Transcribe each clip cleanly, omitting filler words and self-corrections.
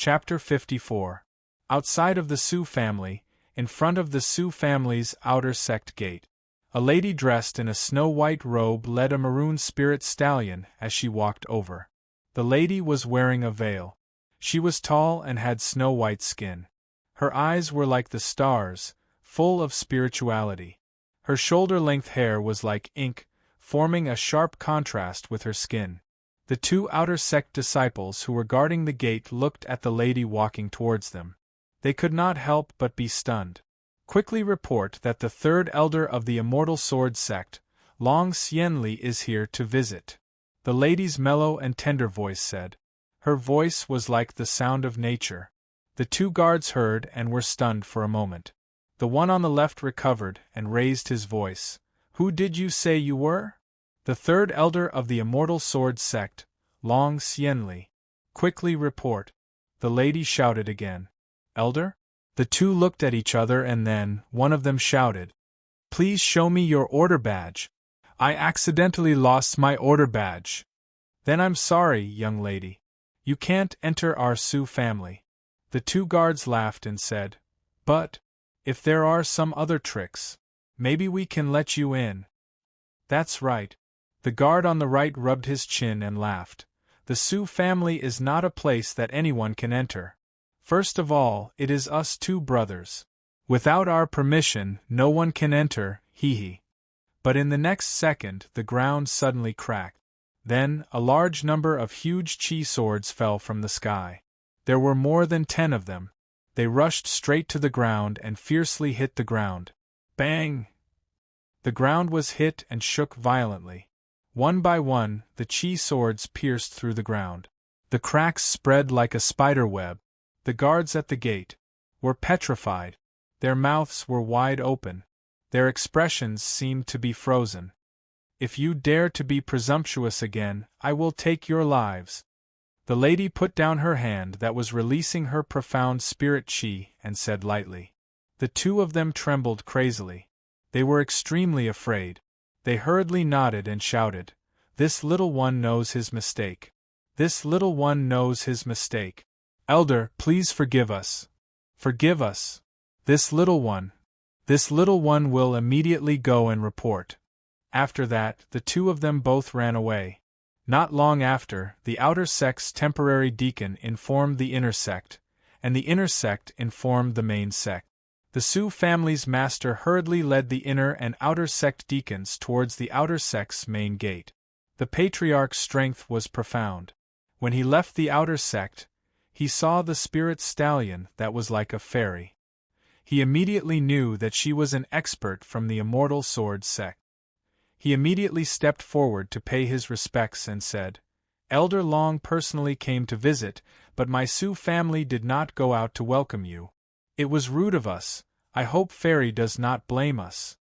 Chapter 54. Outside of the Su family, in front of the Su family's outer sect gate, a lady dressed in a snow-white robe led a maroon spirit stallion as she walked over. The lady was wearing a veil. She was tall and had snow-white skin. Her eyes were like the stars, full of spirituality. Her shoulder-length hair was like ink, forming a sharp contrast with her skin. The two outer sect disciples who were guarding the gate looked at the lady walking towards them. They could not help but be stunned. Quickly report that the third elder of the Immortal Sword sect, Long Xianli, is here to visit. The lady's mellow and tender voice said. Her voice was like the sound of nature. The two guards heard and were stunned for a moment. The one on the left recovered and raised his voice. Who did you say you were? The third elder of the Immortal Sword sect, Long Xianli. Quickly report. The lady shouted again. Elder? The two looked at each other and then, one of them shouted. Please show me your order badge. I accidentally lost my order badge. Then I'm sorry, young lady. You can't enter our Su family. The two guards laughed and said, But, if there are some other tricks, maybe we can let you in. That's right. The guard on the right rubbed his chin and laughed. The Su family is not a place that anyone can enter. First of all, it is us two brothers. Without our permission, no one can enter, hee. But in the next second, the ground suddenly cracked. Then, a large number of huge chi swords fell from the sky. There were more than 10 of them. They rushed straight to the ground and fiercely hit the ground. Bang! The ground was hit and shook violently. One by one, the chi swords pierced through the ground. The cracks spread like a spider web. The guards at the gate were petrified. Their mouths were wide open. Their expressions seemed to be frozen. If you dare to be presumptuous again, I will take your lives. The lady put down her hand that was releasing her profound spirit chi and said lightly. The two of them trembled crazily. They were extremely afraid. They hurriedly nodded and shouted, This little one knows his mistake. This little one knows his mistake. Elder, please forgive us. Forgive us. This little one will immediately go and report. After that, the two of them both ran away. Not long after, the outer sect's temporary deacon informed the inner sect, and the inner sect informed the main sect. The Su family's master hurriedly led the inner and outer sect deacons towards the outer sect's main gate. The patriarch's strength was profound. When he left the outer sect, he saw the spirit stallion that was like a fairy. He immediately knew that she was an expert from the Immortal Sword sect. He immediately stepped forward to pay his respects and said, Elder Long personally came to visit, but my Su family did not go out to welcome you. It was rude of us. I hope Fairy does not blame us.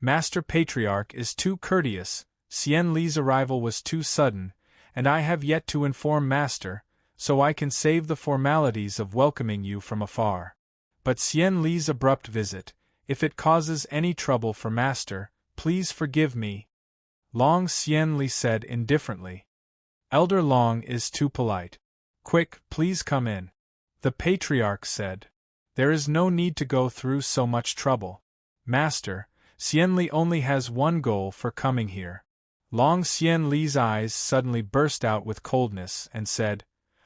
Master Patriarch is too courteous, Xian Li's arrival was too sudden, and I have yet to inform Master, so I can save the formalities of welcoming you from afar. But Xian Li's abrupt visit, if it causes any trouble for Master, please forgive me. Long Xian Li said indifferently. Elder Long is too polite. Quick, please come in. The Patriarch said. There is no need to go through so much trouble. Master, Xian Li only has one goal for coming here. Long Xian Li's eyes suddenly burst out with coldness and said,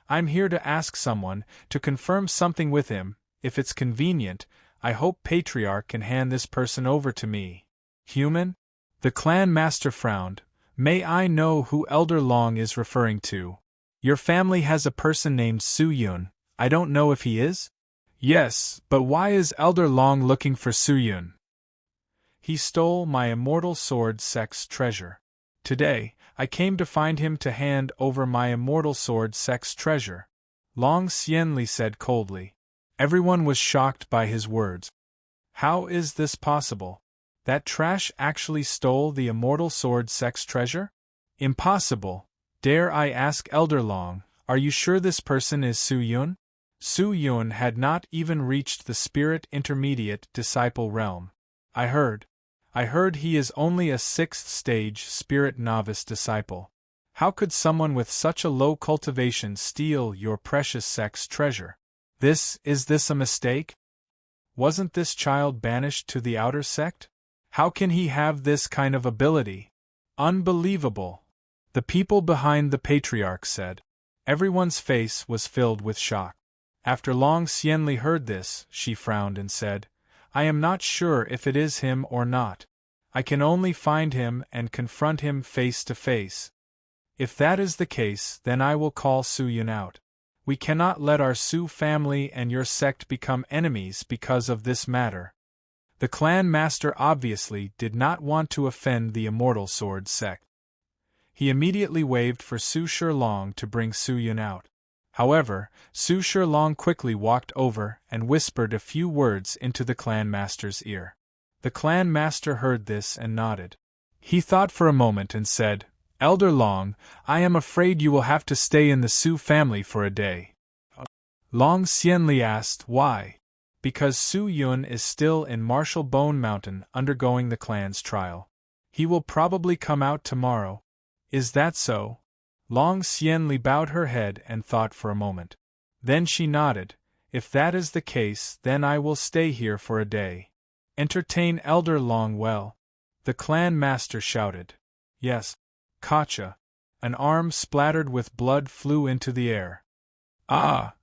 I'm here to ask someone to confirm something with him. If it's convenient, I hope Patriarch can hand this person over to me. Human? The clan master frowned. May I know who Elder Long is referring to? Your family has a person named Su Yun. I don't know if he is? Yes, but why is Elder Long looking for Su Yun? He stole my Immortal Sword sect's treasure. Today, I came to find him to hand over my Immortal Sword sect's treasure. Long Xianli said coldly. Everyone was shocked by his words. How is this possible? That trash actually stole the Immortal Sword sect's treasure? Impossible. Dare I ask Elder Long, are you sure this person is Su Yun? Su Yun had not even reached the spirit intermediate disciple realm. I heard he is only a 6th stage spirit novice disciple. How could someone with such a low cultivation steal your precious sex treasure? Is this a mistake? Wasn't this child banished to the outer sect? How can he have this kind of ability? Unbelievable! The people behind the patriarch said. Everyone's face was filled with shock. After Long Xianli heard this, she frowned and said, I am not sure if it is him or not. I can only find him and confront him face to face. If that is the case, then I will call Su Yun out. We cannot let our Su family and your sect become enemies because of this matter. The clan master obviously did not want to offend the Immortal Sword sect. He immediately waved for Su Shilong to bring Su Yun out. However, Su Shilong quickly walked over and whispered a few words into the clan master's ear. The clan master heard this and nodded. He thought for a moment and said, Elder Long, I am afraid you will have to stay in the Su family for a day. Long Xianli asked why. Because Su Yun is still in Martial Bone Mountain undergoing the clan's trial. He will probably come out tomorrow. Is that so? Long Xianli bowed her head and thought for a moment. Then she nodded. If that is the case, then I will stay here for a day. Entertain Elder Long well. The clan master shouted. Yes. Kacha. An arm splattered with blood flew into the air. Ah!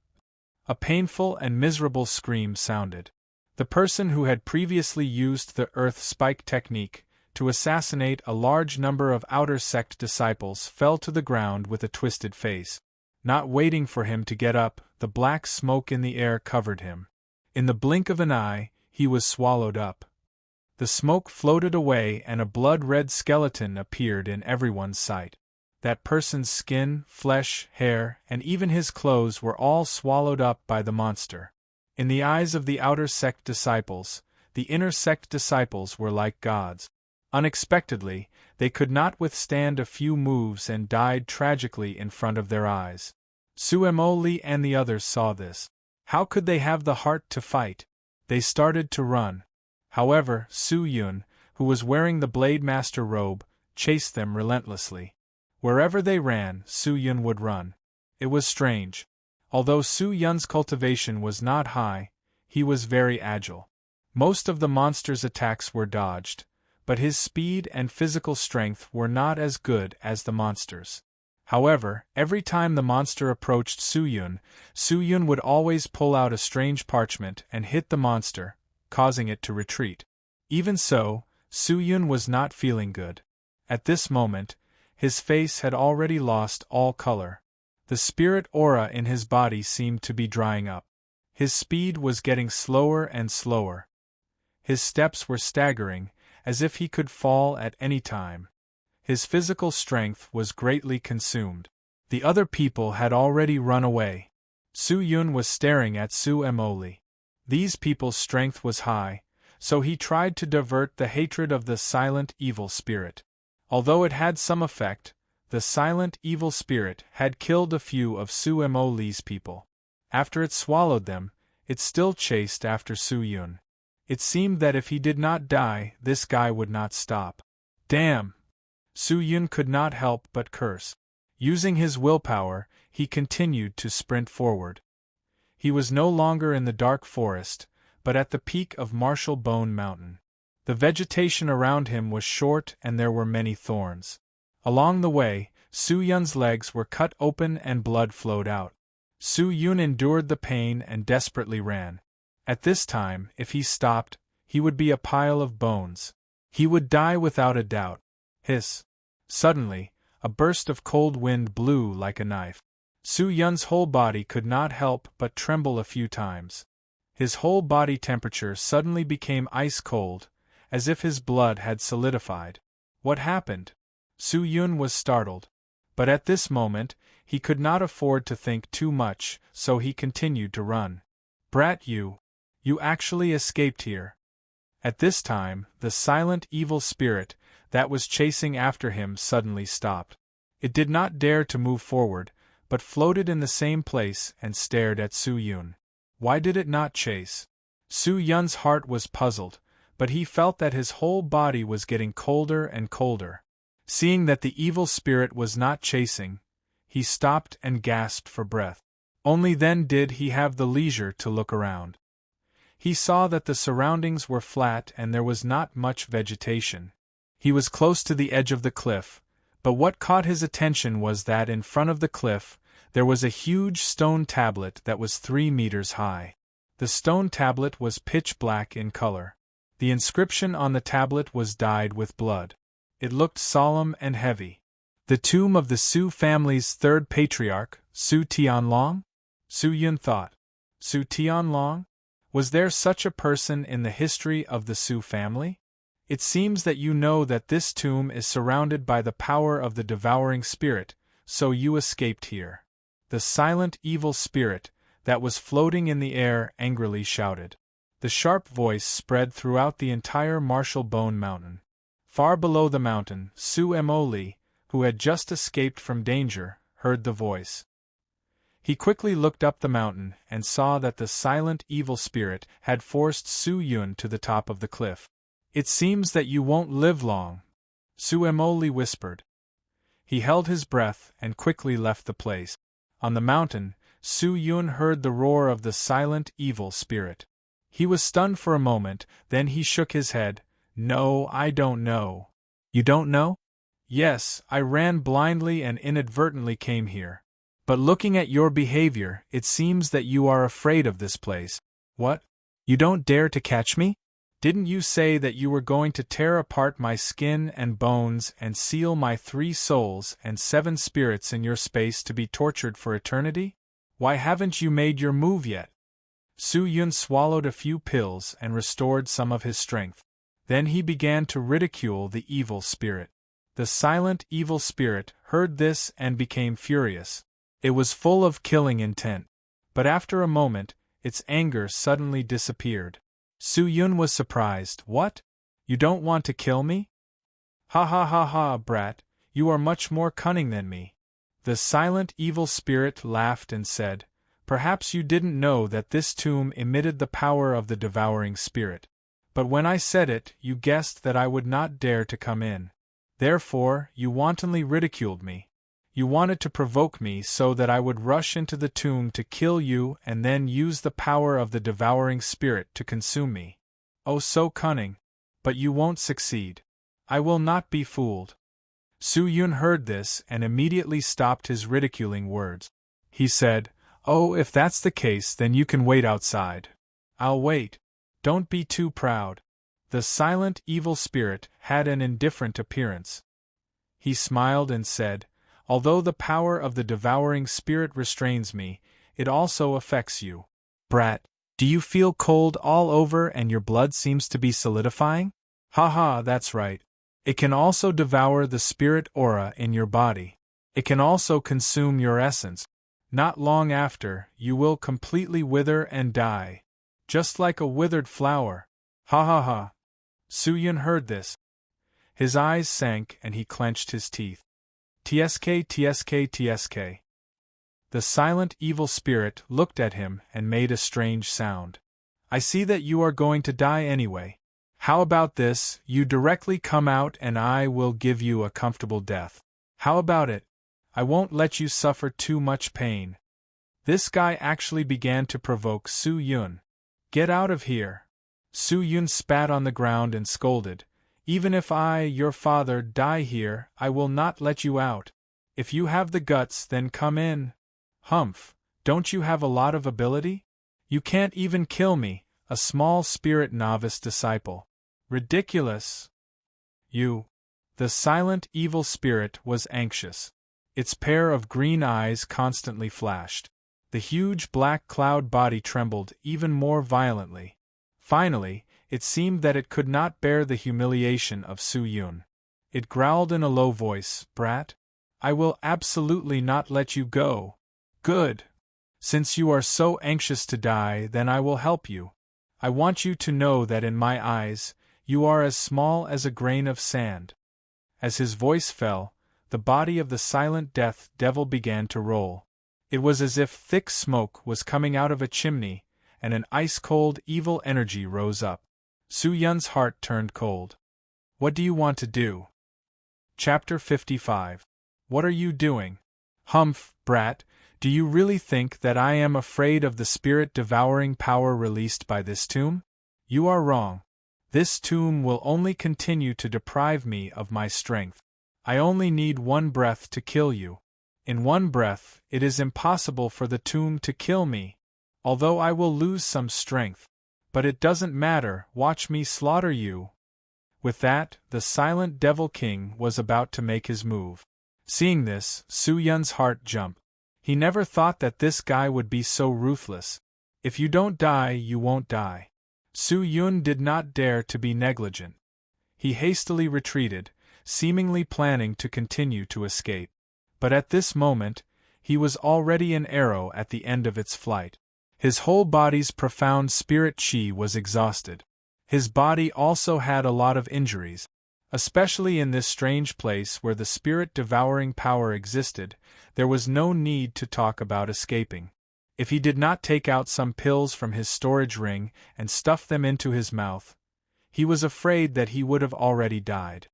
A painful and miserable scream sounded. The person who had previously used the earth spike technique to assassinate a large number of outer sect disciples fell to the ground with a twisted face. Not waiting for him to get up, the black smoke in the air covered him. In the blink of an eye, he was swallowed up. The smoke floated away and a blood-red skeleton appeared in everyone's sight. That person's skin, flesh, hair, and even his clothes were all swallowed up by the monster. In the eyes of the outer sect disciples, the inner sect disciples were like gods. Unexpectedly, they could not withstand a few moves and died tragically in front of their eyes. Su Emoli and the others saw this. How could they have the heart to fight? They started to run. However, Su Yun, who was wearing the Blade Master robe, chased them relentlessly. Wherever they ran, Su Yun would run. It was strange. Although Su Yun's cultivation was not high, he was very agile. Most of the monster's attacks were dodged, but his speed and physical strength were not as good as the monster's. However, every time the monster approached Su Yun would always pull out a strange parchment and hit the monster, causing it to retreat. Even so, Su Yun was not feeling good. At this moment, his face had already lost all color. The spirit aura in his body seemed to be drying up. His speed was getting slower and slower. His steps were staggering, as if he could fall at any time. His physical strength was greatly consumed. The other people had already run away. Su Yun was staring at Su Emoli. These people's strength was high, so he tried to divert the hatred of the silent evil spirit. Although it had some effect, the silent evil spirit had killed a few of Su Emoli's people. After it swallowed them, it still chased after Su Yun. It seemed that if he did not die, this guy would not stop. Damn! Su Yun could not help but curse. Using his willpower, he continued to sprint forward. He was no longer in the dark forest, but at the peak of Martial Bone Mountain. The vegetation around him was short and there were many thorns. Along the way, Su Yun's legs were cut open and blood flowed out. Su Yun endured the pain and desperately ran. At this time, if he stopped, he would be a pile of bones. He would die without a doubt. Hiss! Suddenly, a burst of cold wind blew like a knife. Su Yun's whole body could not help but tremble a few times. His whole body temperature suddenly became ice cold, as if his blood had solidified. What happened? Su Yun was startled. But at this moment, he could not afford to think too much, so he continued to run. Brat, you actually escaped here. At this time, the silent evil spirit that was chasing after him suddenly stopped. It did not dare to move forward, but floated in the same place and stared at Su Yun. Why did it not chase? Su Yun's heart was puzzled, but he felt that his whole body was getting colder and colder. Seeing that the evil spirit was not chasing, he stopped and gasped for breath. Only then did he have the leisure to look around. He saw that the surroundings were flat and there was not much vegetation. He was close to the edge of the cliff, but what caught his attention was that in front of the cliff, there was a huge stone tablet that was 3 meters high. The stone tablet was pitch black in color. The inscription on the tablet was dyed with blood. It looked solemn and heavy. The tomb of the Su family's third patriarch, Su Tianlong? Su Yun thought. Su Tianlong? Was there such a person in the history of the Su family? It seems that you know that this tomb is surrounded by the power of the devouring spirit, so you escaped here. The silent evil spirit that was floating in the air angrily shouted. The sharp voice spread throughout the entire Marshall Bone Mountain. Far below the mountain, Su Emoli, who had just escaped from danger, heard the voice. He quickly looked up the mountain and saw that the silent evil spirit had forced Su Yun to the top of the cliff. "It seems that you won't live long," Su Emoli whispered. He held his breath and quickly left the place. On the mountain, Su Yun heard the roar of the silent evil spirit. He was stunned for a moment, then he shook his head. "No, I don't know." "You don't know?" "Yes, I ran blindly and inadvertently came here. But looking at your behavior, it seems that you are afraid of this place." "What? You don't dare to catch me? Didn't you say that you were going to tear apart my skin and bones and seal my 3 souls and 7 spirits in your space to be tortured for eternity? Why haven't you made your move yet?" Su Yun swallowed a few pills and restored some of his strength. Then he began to ridicule the evil spirit. The silent evil spirit heard this and became furious. It was full of killing intent. But after a moment, its anger suddenly disappeared. Su Yun was surprised. "What? You don't want to kill me? Ha ha ha ha, brat, you are much more cunning than me." The silent evil spirit laughed and said, "Perhaps you didn't know that this tomb emitted the power of the devouring spirit. But when I said it, you guessed that I would not dare to come in. Therefore, you wantonly ridiculed me. You wanted to provoke me so that I would rush into the tomb to kill you and then use the power of the devouring spirit to consume me. Oh, so cunning! But you won't succeed. I will not be fooled." Su Yun heard this and immediately stopped his ridiculing words. He said, "Oh, if that's the case, then you can wait outside." "I'll wait. Don't be too proud." The silent evil spirit had an indifferent appearance. He smiled and said, "Although the power of the devouring spirit restrains me, it also affects you. Brat, do you feel cold all over and your blood seems to be solidifying? Ha ha, that's right. It can also devour the spirit aura in your body. It can also consume your essence. Not long after, you will completely wither and die. Just like a withered flower. Ha ha ha." Su Yun heard this. His eyes sank and he clenched his teeth. "Tsk, tsk, tsk." The silent evil spirit looked at him and made a strange sound. "I see that you are going to die anyway. How about this, you directly come out and I will give you a comfortable death. How about it? I won't let you suffer too much pain." This guy actually began to provoke Su Yun. "Get out of here." Su Yun spat on the ground and scolded. "Even if I, your father, die here, I will not let you out. If you have the guts, then come in." "Humph, don't you have a lot of ability? You can't even kill me, a small spirit novice disciple. Ridiculous." "You." The silent evil spirit was anxious. Its pair of green eyes constantly flashed. The huge black cloud body trembled even more violently. Finally, it seemed that it could not bear the humiliation of Su Yun. It growled in a low voice, "Brat, I will absolutely not let you go." "Good. Since you are so anxious to die, then I will help you. I want you to know that in my eyes, you are as small as a grain of sand." As his voice fell, the body of the silent death devil began to roll. It was as if thick smoke was coming out of a chimney, and an ice-cold evil energy rose up. Su Yun's heart turned cold. "What do you want to do?" Chapter 55. What are you doing? Humph, brat, do you really think that I am afraid of the spirit-devouring power released by this tomb? You are wrong. This tomb will only continue to deprive me of my strength. I only need one breath to kill you. In one breath, it is impossible for the tomb to kill me, although I will lose some strength. But it doesn't matter, watch me slaughter you. With that, the silent Devil King was about to make his move. Seeing this, Su Yun's heart jumped. He never thought that this guy would be so ruthless. If you don't die, you won't die. Su Yun did not dare to be negligent. He hastily retreated, seemingly planning to continue to escape. But at this moment, he was already an arrow at the end of its flight. His whole body's profound spirit chi was exhausted. His body also had a lot of injuries. Especially in this strange place where the spirit-devouring power existed, there was no need to talk about escaping. If he did not take out some pills from his storage ring and stuff them into his mouth, he was afraid that he would have already died.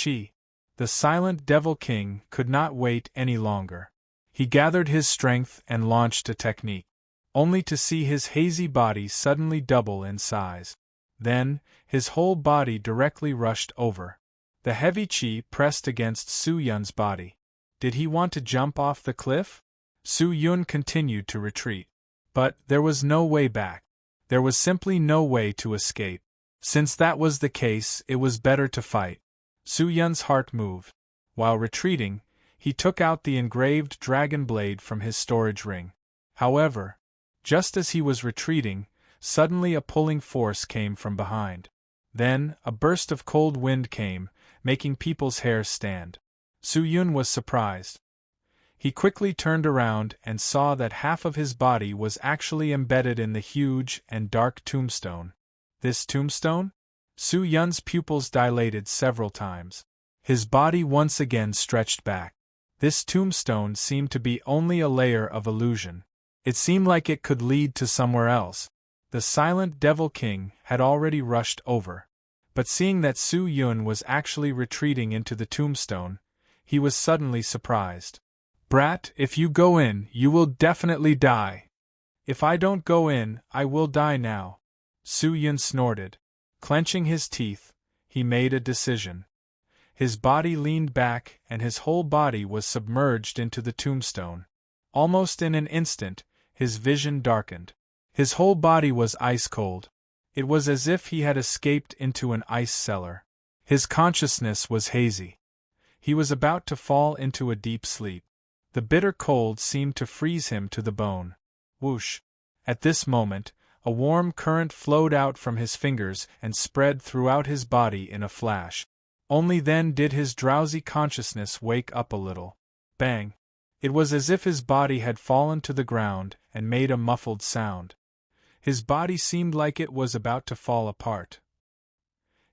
The silent Devil King could not wait any longer. He gathered his strength and launched a technique, only to see his hazy body suddenly double in size. Then, his whole body directly rushed over. The heavy chi pressed against Su Yun's body. Did he want to jump off the cliff? Su Yun continued to retreat. But there was no way back. There was simply no way to escape. Since that was the case, it was better to fight. Su Yun's heart moved. While retreating, he took out the engraved dragon blade from his storage ring. However, just as he was retreating, suddenly a pulling force came from behind. Then, a burst of cold wind came, making people's hair stand. Su Yun was surprised. He quickly turned around and saw that half of his body was actually embedded in the huge and dark tombstone. This tombstone? Su Yun's pupils dilated several times. His body once again stretched back. This tombstone seemed to be only a layer of illusion. It seemed like it could lead to somewhere else. The silent Devil King had already rushed over. But seeing that Su Yun was actually retreating into the tombstone, he was suddenly surprised. Brat, if you go in, you will definitely die. If I don't go in, I will die now. Su Yun snorted. Clenching his teeth, he made a decision. His body leaned back and his whole body was submerged into the tombstone. Almost in an instant, his vision darkened. His whole body was ice cold. It was as if he had escaped into an ice cellar. His consciousness was hazy. He was about to fall into a deep sleep. The bitter cold seemed to freeze him to the bone. Whoosh! At this moment, a warm current flowed out from his fingers and spread throughout his body in a flash. Only then did his drowsy consciousness wake up a little. Bang! It was as if his body had fallen to the ground and made a muffled sound. His body seemed like it was about to fall apart.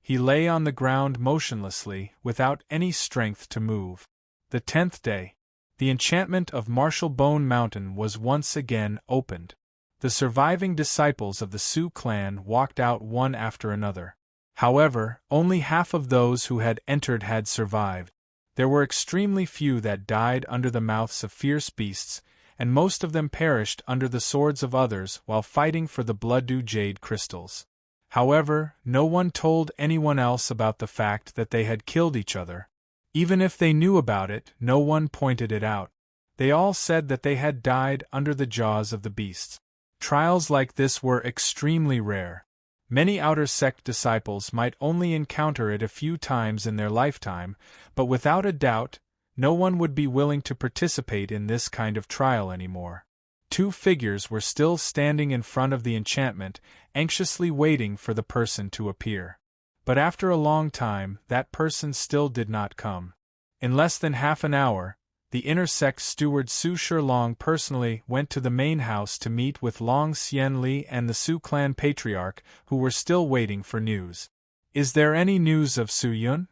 He lay on the ground motionlessly, without any strength to move. The 10th day. The enchantment of Martial Bone Mountain was once again opened. The surviving disciples of the Su clan walked out one after another. However, only half of those who had entered had survived. There were extremely few that died under the mouths of fierce beasts, and most of them perished under the swords of others while fighting for the blood-dew jade crystals. However, no one told anyone else about the fact that they had killed each other. Even if they knew about it, no one pointed it out. They all said that they had died under the jaws of the beasts. Trials like this were extremely rare. Many outer sect disciples might only encounter it a few times in their lifetime, but without a doubt, no one would be willing to participate in this kind of trial anymore. Two figures were still standing in front of the enchantment, anxiously waiting for the person to appear. But after a long time, that person still did not come. In less than half an hour, the inner sect steward Su Shilong personally went to the main house to meet with Long Xian Li and the Su clan patriarch, who were still waiting for news. "Is there any news of Su Yun?"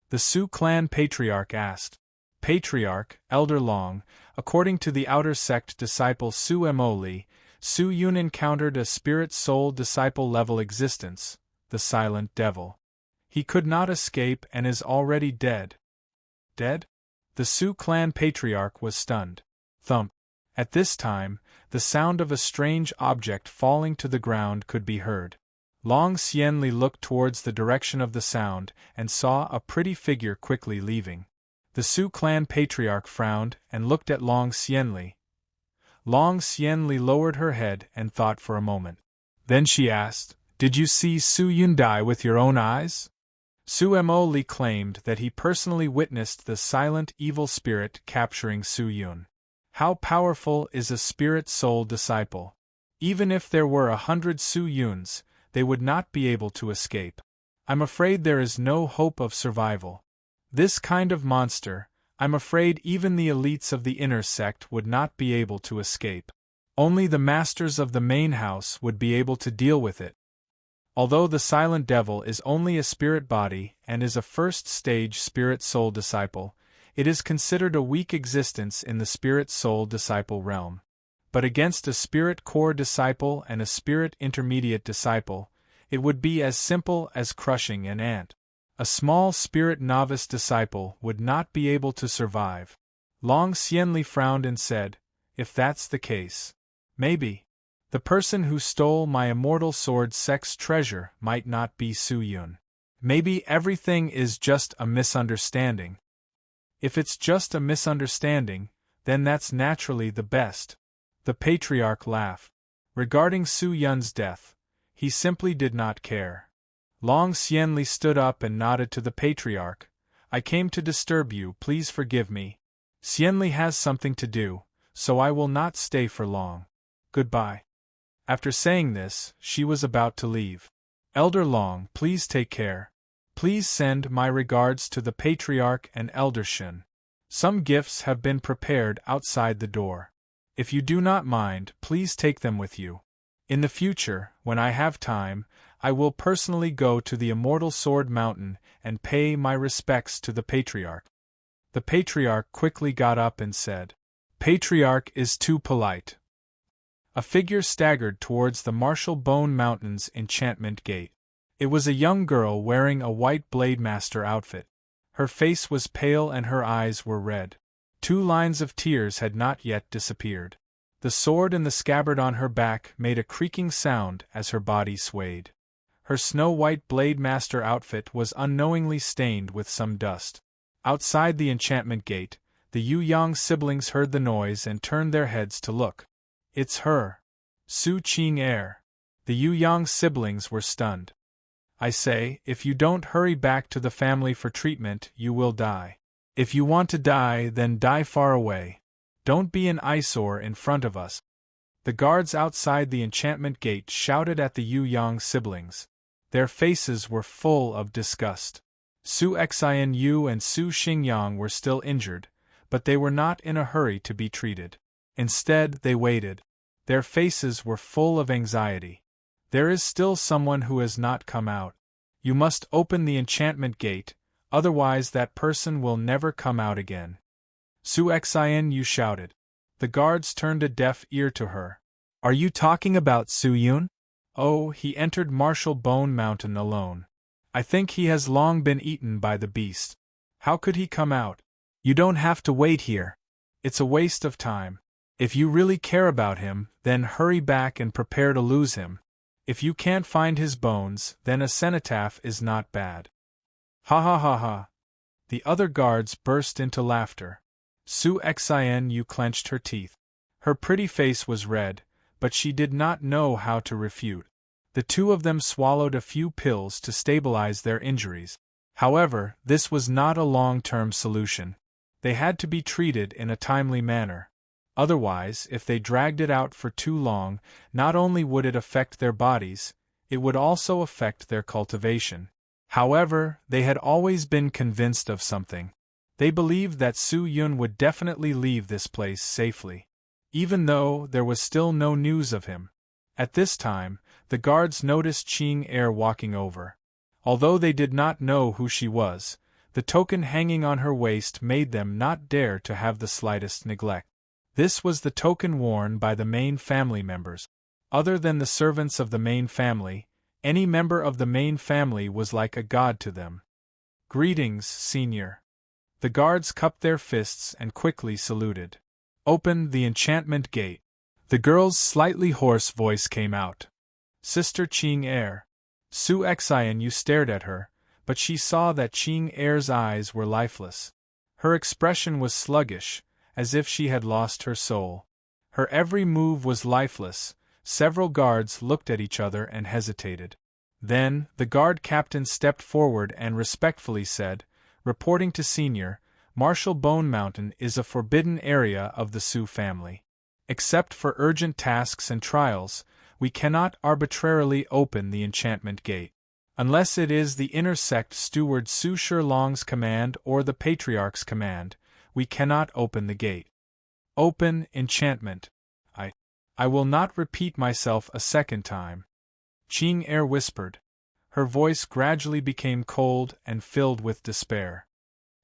the Su clan patriarch asked. Patriarch, Elder Long, according to the outer sect disciple Su Mo Li, Su Yun encountered a spirit-soul disciple-level existence, the Silent Devil. He could not escape and is already dead. dead? The Sioux clan patriarch was stunned. Thump. At this time, the sound of a strange object falling to the ground could be heard. Long Xianli looked towards the direction of the sound and saw a pretty figure quickly leaving. The Sioux clan patriarch frowned and looked at Long Xianli. Long Xianli lowered her head and thought for a moment. Then she asked, "Did you see Su Yun die with your own eyes?" Su Mo Li claimed that he personally witnessed the silent evil spirit capturing Su Yun. How powerful is a spirit-soul disciple? Even if there were 100 Su Yuns, they would not be able to escape. I'm afraid there is no hope of survival. This kind of monster, I'm afraid even the elites of the inner sect would not be able to escape. Only the masters of the main house would be able to deal with it. Although the silent devil is only a spirit body and is a first-stage spirit-soul disciple, it is considered a weak existence in the spirit-soul disciple realm. But against a spirit core disciple and a spirit intermediate disciple, it would be as simple as crushing an ant. A small spirit novice disciple would not be able to survive. Long Xianli frowned and said, "If that's the case, maybe the person who stole my immortal sword sex treasure might not be Su Yun. Maybe everything is just a misunderstanding. If it's just a misunderstanding, then that's naturally the best." The patriarch laughed. Regarding Su Yun's death, he simply did not care. Long Xianli stood up and nodded to the patriarch. "I came to disturb you, please forgive me. Xianli has something to do, so I will not stay for long. Goodbye." After saying this, she was about to leave. "Elder Long, please take care. Please send my regards to the patriarch and Elder Shen. Some gifts have been prepared outside the door. If you do not mind, please take them with you. In the future, when I have time, I will personally go to the Immortal Sword Mountain and pay my respects to the patriarch." The patriarch quickly got up and said, "Patriarch is too polite." A figure staggered towards the Martial Bone Mountain's enchantment gate. It was a young girl wearing a white Blade Master outfit. Her face was pale and her eyes were red. 2 lines of tears had not yet disappeared. The sword in the scabbard on her back made a creaking sound as her body swayed. Her snow-white Blade Master outfit was unknowingly stained with some dust. Outside the enchantment gate, the Yu Yang siblings heard the noise and turned their heads to look. "It's her! Su Qing. The Yu Yang siblings were stunned. "I say, if you don't hurry back to the family for treatment, you will die. If you want to die, then die far away. Don't be an eyesore in front of us." The guards outside the enchantment gate shouted at the Yu Yang siblings. Their faces were full of disgust. Su Xianyu and Su Xingyang were still injured, but they were not in a hurry to be treated. Instead, they waited. Their faces were full of anxiety. "There is still someone who has not come out. You must open the enchantment gate, otherwise that person will never come out again." Su Xianyu shouted. The guards turned a deaf ear to her. "Are you talking about Su Yun? Oh, he entered Martial Bone Mountain alone. I think he has long been eaten by the beast. How could he come out? You don't have to wait here. It's a waste of time. If you really care about him, then hurry back and prepare to lose him. If you can't find his bones, then a cenotaph is not bad." "Ha ha ha ha." The other guards burst into laughter. Su Xianyu clenched her teeth. Her pretty face was red, but she did not know how to refute. The 2 of them swallowed a few pills to stabilize their injuries. However, this was not a long-term solution. They had to be treated in a timely manner. Otherwise, if they dragged it out for too long, not only would it affect their bodies, it would also affect their cultivation. However, they had always been convinced of something. They believed that Su Yun would definitely leave this place safely, even though there was still no news of him. At this time, the guards noticed Qing walking over. Although they did not know who she was, the token hanging on her waist made them not dare to have the slightest neglect. This was the token worn by the main family members. Other than the servants of the main family, any member of the main family was like a god to them. "Greetings, Senior." The guards cupped their fists and quickly saluted. Open the enchantment gate. The girl's slightly hoarse voice came out. Sister Ching Er. Su Xian Yu stared at her, but she saw that Ching Er's eyes were lifeless. Her expression was sluggish, as if she had lost her soul. Her every move was lifeless. Several guards looked at each other and hesitated. Then, the guard captain stepped forward and respectfully said, reporting to Senior, Marshal Bone Mountain is a forbidden area of the Su family. Except for urgent tasks and trials, we cannot arbitrarily open the enchantment gate. Unless it is the inner sect steward Su Shilong's command or the Patriarch's command, we cannot open the gate. Open enchantment. I will not repeat myself a second time. Ching Er whispered. Her voice gradually became cold and filled with despair.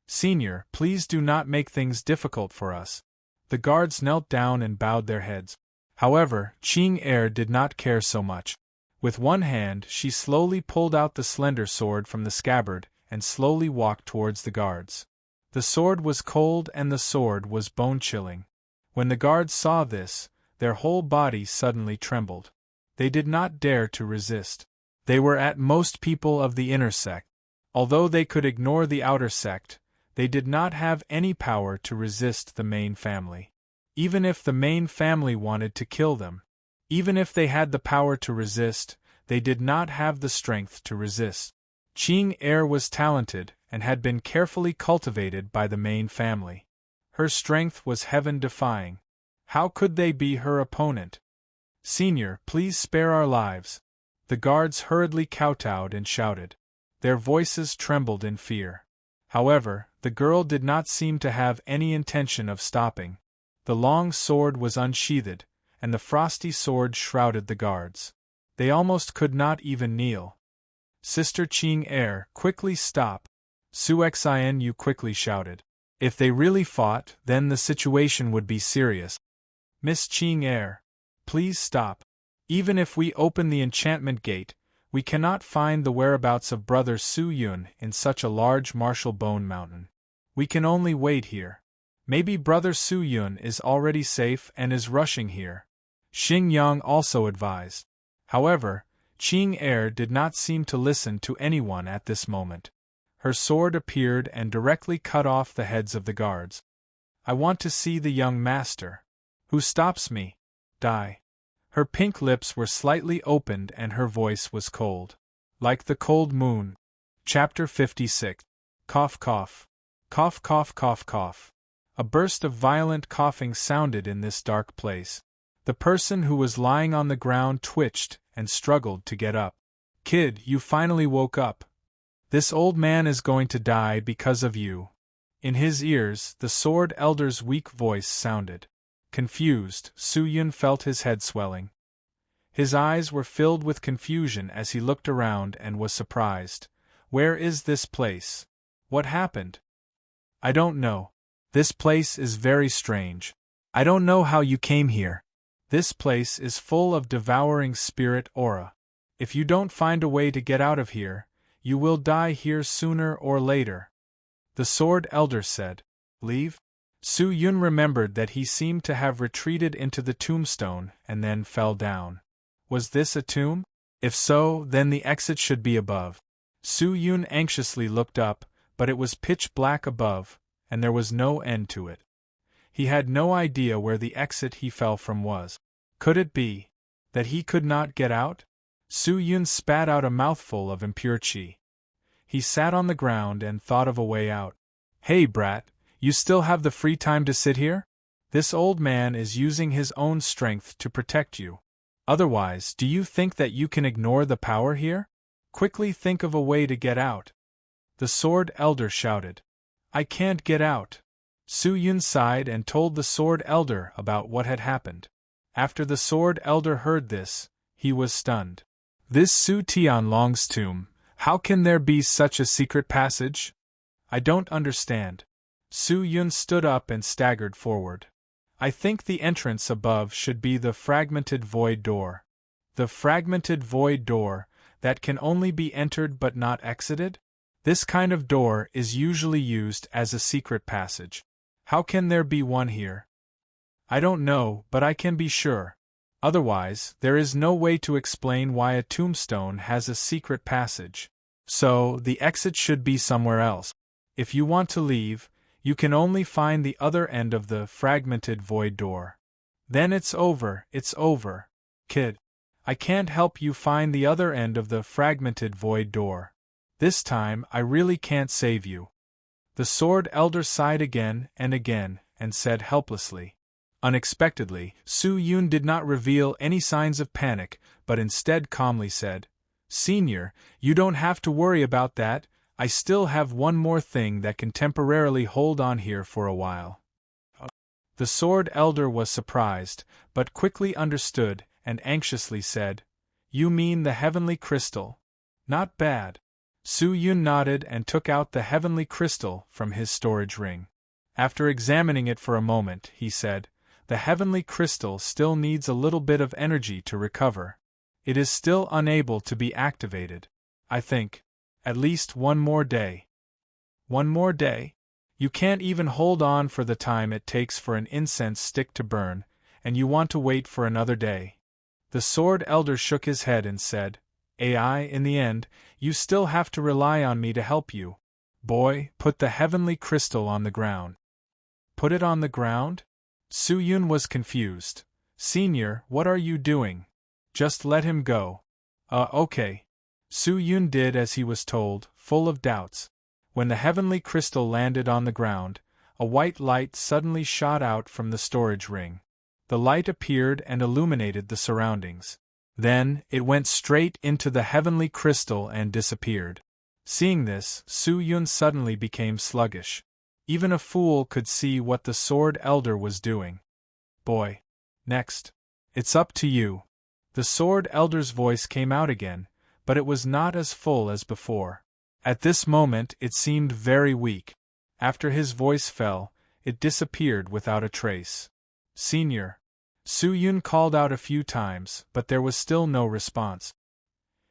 Senior, please do not make things difficult for us. The guards knelt down and bowed their heads. However, Ching Er did not care so much. With one hand, she slowly pulled out the slender sword from the scabbard and slowly walked towards the guards. The sword was cold and the sword was bone-chilling. When the guards saw this, their whole body suddenly trembled. They did not dare to resist. They were at most people of the inner sect. Although they could ignore the outer sect, they did not have any power to resist the main family. Even if the main family wanted to kill them, even if they had the power to resist, they did not have the strength to resist. Ching Er was talented and had been carefully cultivated by the main family. Her strength was heaven-defying. How could they be her opponent? Senior, please spare our lives. The guards hurriedly kowtowed and shouted. Their voices trembled in fear. However, the girl did not seem to have any intention of stopping. The long sword was unsheathed, and the frosty sword shrouded the guards. They almost could not even kneel. Sister Ching Er, quickly stop! Su Xian Yu quickly shouted. If they really fought, then the situation would be serious. Miss Ching Er, please stop. Even if we open the enchantment gate, we cannot find the whereabouts of Brother Su Yun in such a large Marshal Bone Mountain. We can only wait here. Maybe Brother Su Yun is already safe and is rushing here. Xing Yang also advised. However, Ching Er did not seem to listen to anyone at this moment. Her sword appeared and directly cut off the heads of the guards. I want to see the young master. Who stops me? Die. Her pink lips were slightly opened and her voice was cold. Like the cold moon. Chapter 56. Cough cough. Cough cough cough cough. A burst of violent coughing sounded in this dark place. The person who was lying on the ground twitched and struggled to get up. Kid, you finally woke up. This old man is going to die because of you. In his ears, the sword elder's weak voice sounded. Confused, Su Yun felt his head swelling. His eyes were filled with confusion as he looked around and was surprised. Where is this place? What happened? I don't know. This place is very strange. I don't know how you came here. This place is full of devouring spirit aura. If you don't find a way to get out of here, you will die here sooner or later. The sword elder said. Leave? Su Yun remembered that he seemed to have retreated into the tombstone and then fell down. Was this a tomb? If so, then the exit should be above. Su Yun anxiously looked up, but it was pitch black above, and there was no end to it. He had no idea where the exit he fell from was. Could it be that he could not get out? Su Yun spat out a mouthful of impure qi. He sat on the ground and thought of a way out. Hey brat, you still have the free time to sit here? This old man is using his own strength to protect you. Otherwise, do you think that you can ignore the power here? Quickly think of a way to get out. The sword elder shouted. I can't get out. Su Yun sighed and told the sword elder about what had happened. After the sword elder heard this, he was stunned. This Su Tianlong's tomb, how can there be such a secret passage? I don't understand. Su Yun stood up and staggered forward. I think the entrance above should be the fragmented void door. The fragmented void door, that can only be entered but not exited? This kind of door is usually used as a secret passage. How can there be one here? I don't know, but I can be sure. Otherwise, there is no way to explain why a tombstone has a secret passage. So, the exit should be somewhere else. If you want to leave, you can only find the other end of the fragmented void door. Then it's over, kid. I can't help you find the other end of the fragmented void door. This time, I really can't save you. The Sword Elder sighed again, and said helplessly. Unexpectedly, Su Yun did not reveal any signs of panic, but instead calmly said, Senior, you don't have to worry about that. I still have one more thing that can temporarily hold on here for a while. The Sword Elder was surprised, but quickly understood, and anxiously said, You mean the heavenly crystal? Not bad. Su Yun nodded and took out the heavenly crystal from his storage ring. After examining it for a moment, he said, The heavenly crystal still needs a little bit of energy to recover. It is still unable to be activated. I think. At least one more day. One more day? You can't even hold on for the time it takes for an incense stick to burn, and you want to wait for another day. The Sword Elder shook his head and said, AI, in the end, you still have to rely on me to help you. Boy, put the heavenly crystal on the ground. Put it on the ground? Su Yun was confused. Senior, what are you doing? Just let him go. Okay. Su Yun did as he was told, full of doubts. When the heavenly crystal landed on the ground, a white light suddenly shot out from the storage ring. The light appeared and illuminated the surroundings. Then, it went straight into the heavenly crystal and disappeared. Seeing this, Su Yun suddenly became sluggish. Even a fool could see what the Sword Elder was doing. Boy. Next. It's up to you. The Sword Elder's voice came out again, but it was not as full as before. At this moment it seemed very weak. After his voice fell, it disappeared without a trace. Senior. Su Yun called out a few times, but there was still no response.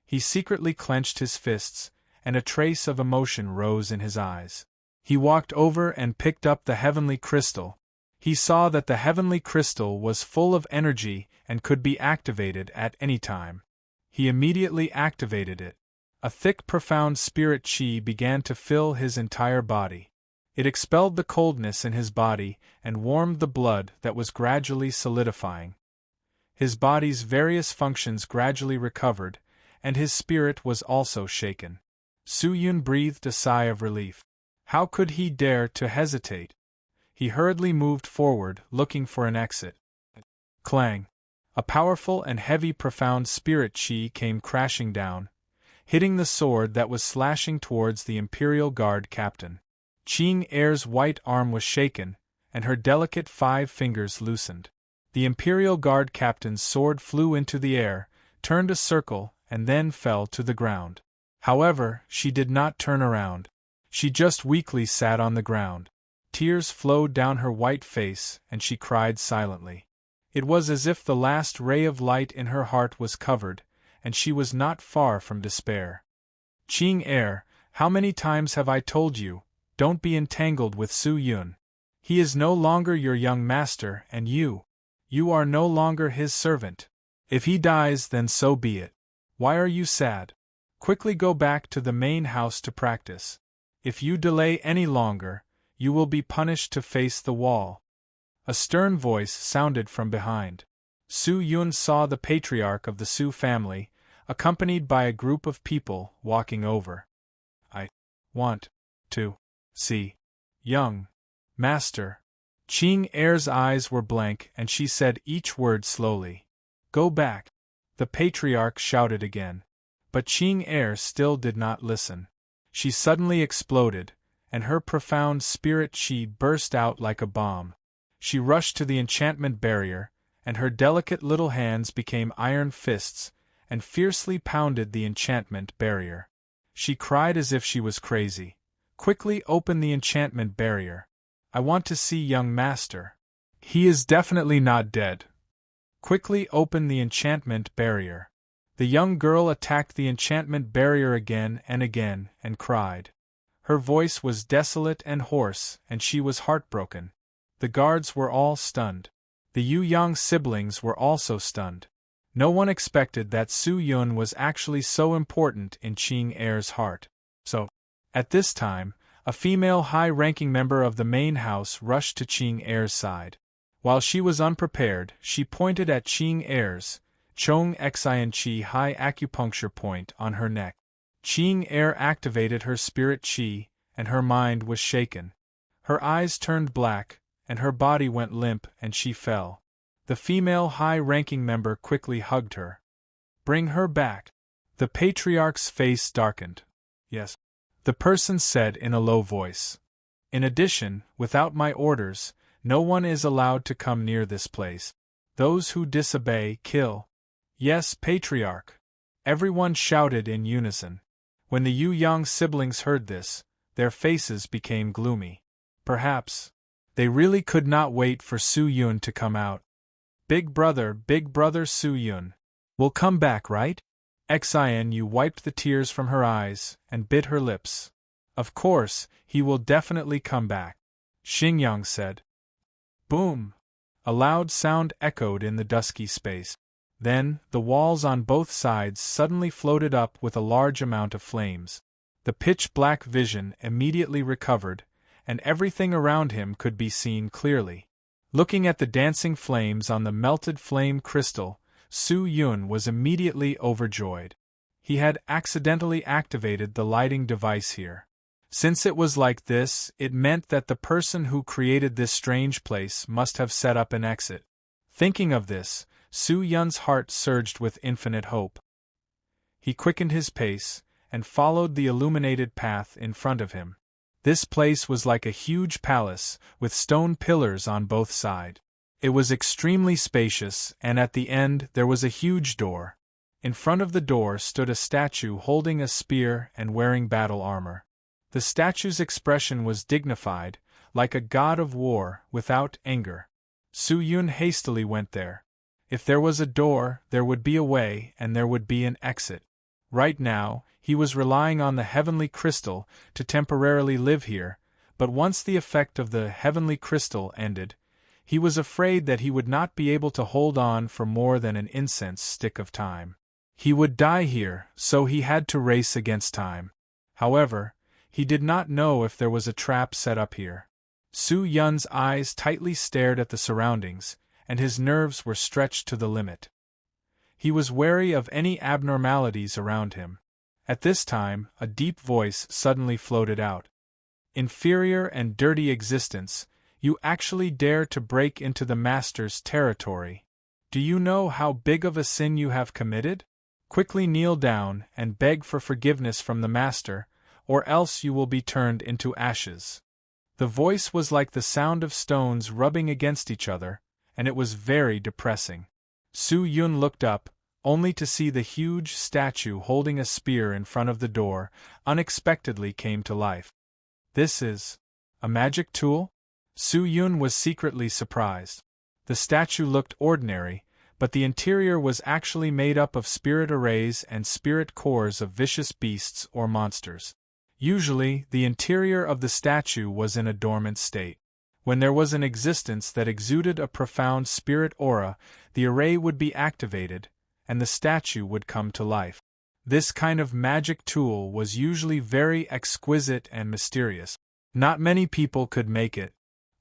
He secretly clenched his fists, and a trace of emotion rose in his eyes. He walked over and picked up the heavenly crystal. He saw that the heavenly crystal was full of energy and could be activated at any time. He immediately activated it. A thick, profound spirit chi began to fill his entire body. It expelled the coldness in his body and warmed the blood that was gradually solidifying. His body's various functions gradually recovered, and his spirit was also shaken. Su Yun breathed a sigh of relief. How could he dare to hesitate? He hurriedly moved forward, looking for an exit. Clang! A powerful and heavy profound spirit chi came crashing down, hitting the sword that was slashing towards the Imperial Guard captain. Ching Er's white arm was shaken, and her delicate 5 fingers loosened. The Imperial Guard captain's sword flew into the air, turned a circle, and then fell to the ground. However, she did not turn around. She just weakly sat on the ground. Tears flowed down her white face, and she cried silently. It was as if the last ray of light in her heart was covered, and she was not far from despair. Ching Er, how many times have I told you, don't be entangled with Su Yun. He is no longer your young master, and you are no longer his servant. If he dies, then so be it. Why are you sad? Quickly go back to the main house to practice. If you delay any longer, you will be punished to face the wall. A stern voice sounded from behind. Su Yun saw the patriarch of the Su family, accompanied by a group of people, walking over. I want to see young master. Ching Er's eyes were blank and she said each word slowly. Go back. The patriarch shouted again. But Ching Er still did not listen. She suddenly exploded, and her profound spirit chi burst out like a bomb. She rushed to the enchantment barrier, and her delicate little hands became iron fists, and fiercely pounded the enchantment barrier. She cried as if she was crazy. Quickly open the enchantment barrier. I want to see young master. He is definitely not dead. Quickly open the enchantment barrier. The young girl attacked the enchantment barrier again and cried. Her voice was desolate and hoarse, and she was heartbroken. The guards were all stunned. The Yu-Yang siblings were also stunned. No one expected that Su Yun was actually so important in Qing Heir's heart. So, at this time, a female high-ranking member of the main house rushed to Qing Heir's side. While she was unprepared, she pointed at Qing Heir's Chong Xian Qi high acupuncture point on her neck. Qing Heir activated her spirit qi, and her mind was shaken. Her eyes turned black, and her body went limp, and she fell. The female high-ranking member quickly hugged her. "Bring her back." The patriarch's face darkened. "Yes," the person said in a low voice. "In addition, without my orders, no one is allowed to come near this place. Those who disobey, kill." "Yes, patriarch," everyone shouted in unison. When the Yu-Yang siblings heard this, their faces became gloomy. Perhaps they really could not wait for Su Yun to come out. Big brother Su Yun. Will come back, right?" Xian wiped the tears from her eyes and bit her lips. "Of course, he will definitely come back," Xingyang said. Boom! A loud sound echoed in the dusky space. Then, the walls on both sides suddenly floated up with a large amount of flames. The pitch-black vision immediately recovered, and everything around him could be seen clearly. Looking at the dancing flames on the melted flame crystal, Su Yun was immediately overjoyed. He had accidentally activated the lighting device here. Since it was like this, it meant that the person who created this strange place must have set up an exit. Thinking of this, Su Yun's heart surged with infinite hope. He quickened his pace, and followed the illuminated path in front of him. This place was like a huge palace, with stone pillars on both sides. It was extremely spacious, and at the end there was a huge door. In front of the door stood a statue holding a spear and wearing battle armor. The statue's expression was dignified, like a god of war, without anger. Su Yun hastily went there. If there was a door, there would be a way, and there would be an exit. Right now, he was relying on the heavenly crystal to temporarily live here, but once the effect of the heavenly crystal ended, he was afraid that he would not be able to hold on for more than an incense stick of time. He would die here, so he had to race against time. However, he did not know if there was a trap set up here. Su Yun's eyes tightly stared at the surroundings, and his nerves were stretched to the limit. He was wary of any abnormalities around him. At this time, a deep voice suddenly floated out. "Inferior and dirty existence, you actually dare to break into the Master's territory. Do you know how big of a sin you have committed? Quickly kneel down and beg for forgiveness from the Master, or else you will be turned into ashes." The voice was like the sound of stones rubbing against each other, and it was very depressing. Su Yun looked up, only to see the huge statue holding a spear in front of the door unexpectedly came to life. "This is a magic tool?" Su Yun was secretly surprised. The statue looked ordinary, but the interior was actually made up of spirit arrays and spirit cores of vicious beasts or monsters. Usually, the interior of the statue was in a dormant state. When there was an existence that exuded a profound spirit aura, the array would be activated, and the statue would come to life. This kind of magic tool was usually very exquisite and mysterious. Not many people could make it.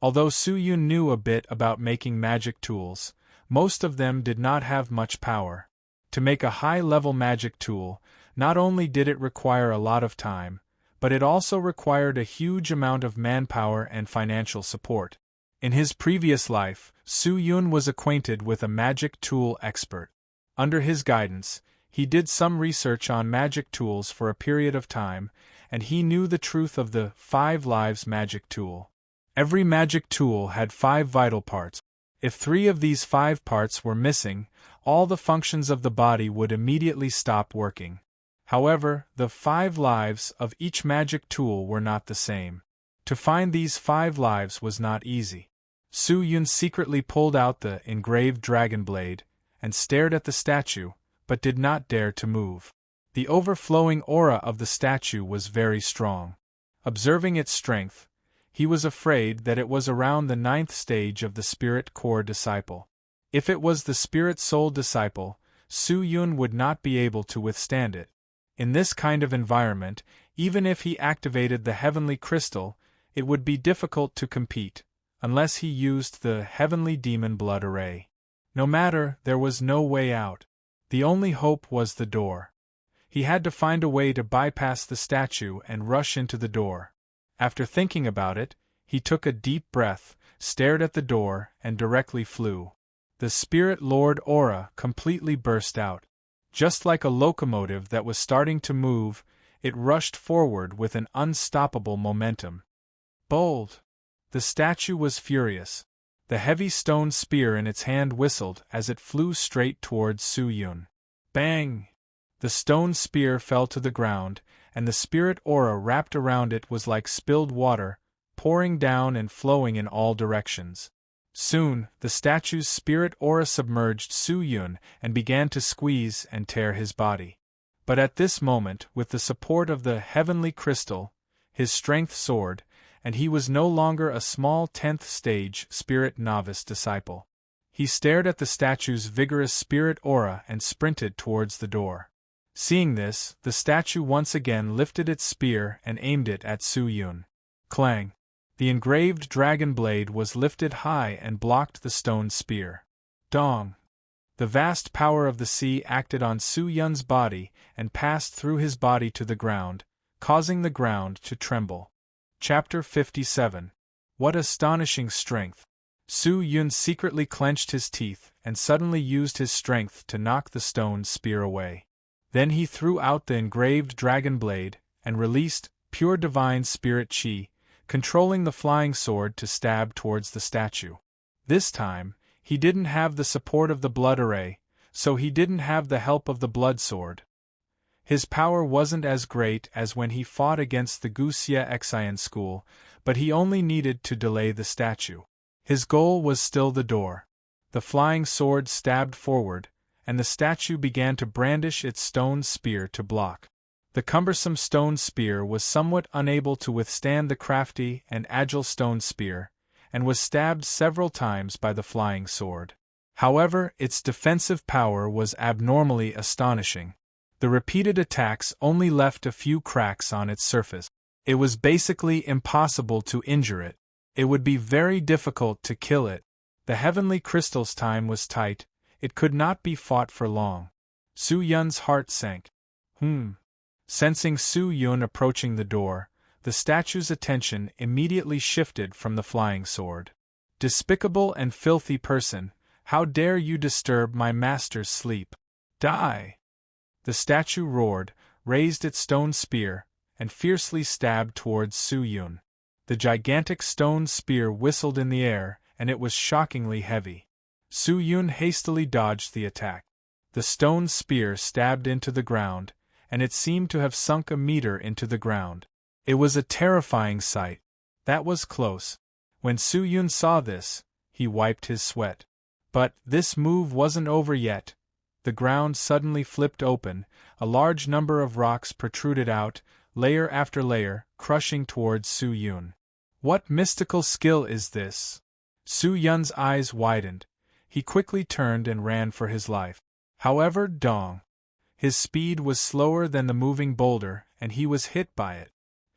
Although Su Yun knew a bit about making magic tools, most of them did not have much power. To make a high-level magic tool, not only did it require a lot of time, but it also required a huge amount of manpower and financial support. In his previous life, Su Yun was acquainted with a magic tool expert. Under his guidance, he did some research on magic tools for a period of time, and he knew the truth of the 5 lives magic tool. Every magic tool had 5 vital parts. If 3 of these 5 parts were missing, all the functions of the body would immediately stop working. However, the 5 lives of each magic tool were not the same. To find these 5 lives was not easy. Su Yun secretly pulled out the engraved dragon blade, and stared at the statue, but did not dare to move. The overflowing aura of the statue was very strong. Observing its strength, he was afraid that it was around the 9th stage of the Spirit Core disciple. If it was the Spirit Soul disciple, Su Yun would not be able to withstand it. In this kind of environment, even if he activated the heavenly crystal, it would be difficult to compete, unless he used the heavenly demon blood array. No matter, there was no way out. The only hope was the door. He had to find a way to bypass the statue and rush into the door. After thinking about it, he took a deep breath, stared at the door, and directly flew. The Spirit Lord aura completely burst out. Just like a locomotive that was starting to move, it rushed forward with an unstoppable momentum. Bold! The statue was furious. The heavy stone spear in its hand whistled as it flew straight towards Su Yun. Bang! The stone spear fell to the ground, and the spirit aura wrapped around it was like spilled water, pouring down and flowing in all directions. Soon, the statue's spirit aura submerged Su Yun and began to squeeze and tear his body. But at this moment, with the support of the heavenly crystal, his strength soared, and he was no longer a small 10th stage spirit novice disciple. He stared at the statue's vigorous spirit aura and sprinted towards the door. Seeing this, the statue once again lifted its spear and aimed it at Su Yun. Clang! The engraved dragon blade was lifted high and blocked the stone spear. Dong! The vast power of the sea acted on Su Yun's body and passed through his body to the ground, causing the ground to tremble. Chapter 57. What astonishing strength! Su Yun secretly clenched his teeth and suddenly used his strength to knock the stone spear away. Then he threw out the engraved dragon blade and released pure divine spirit chi, controlling the flying sword to stab towards the statue. This time, he didn't have the support of the blood array, so he didn't have the help of the blood sword. His power wasn't as great as when he fought against the Guxia Xian school, but he only needed to delay the statue. His goal was still the door. The flying sword stabbed forward, and the statue began to brandish its stone spear to block. The cumbersome stone spear was somewhat unable to withstand the crafty and agile stone spear, and was stabbed several times by the flying sword. However, its defensive power was abnormally astonishing. The repeated attacks only left a few cracks on its surface. It was basically impossible to injure it. It would be very difficult to kill it. The heavenly crystal's time was tight. It could not be fought for long. Su Yun's heart sank. Sensing Su Yun approaching the door, the statue's attention immediately shifted from the flying sword. Despicable and filthy person, how dare you disturb my master's sleep? Die! The statue roared, raised its stone spear, and fiercely stabbed towards Su Yun. The gigantic stone spear whistled in the air, and it was shockingly heavy. Su Yun hastily dodged the attack. The stone spear stabbed into the ground, and it seemed to have sunk a meter into the ground. It was a terrifying sight. That was close. When Su Yun saw this, he wiped his sweat. But this move wasn't over yet. The ground suddenly flipped open, a large number of rocks protruded out, layer after layer, crushing towards Su Yun. What mystical skill is this? Su Yun's eyes widened. He quickly turned and ran for his life. However, his speed was slower than the moving boulder, and he was hit by it.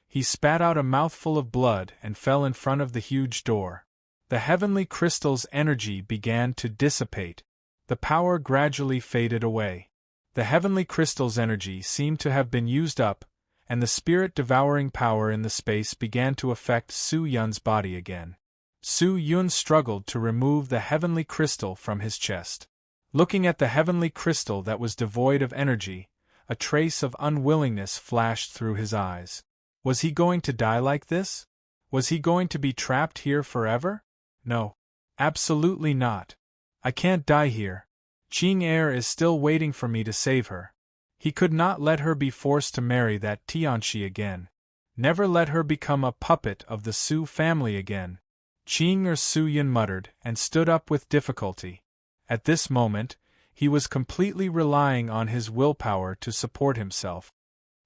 He spat out a mouthful of blood and fell in front of the huge door. The heavenly crystal's energy began to dissipate. The power gradually faded away. The heavenly crystal's energy seemed to have been used up, and the spirit-devouring power in the space began to affect Su Yun's body again. Su Yun struggled to remove the heavenly crystal from his chest. Looking at the heavenly crystal that was devoid of energy, a trace of unwillingness flashed through his eyes. Was he going to die like this? Was he going to be trapped here forever? No. Absolutely not. I can't die here. Qing Er is still waiting for me to save her. He could not let her be forced to marry that Tianxi again. Never let her become a puppet of the Su family again. Qing Er Su Yun muttered and stood up with difficulty. At this moment, he was completely relying on his willpower to support himself.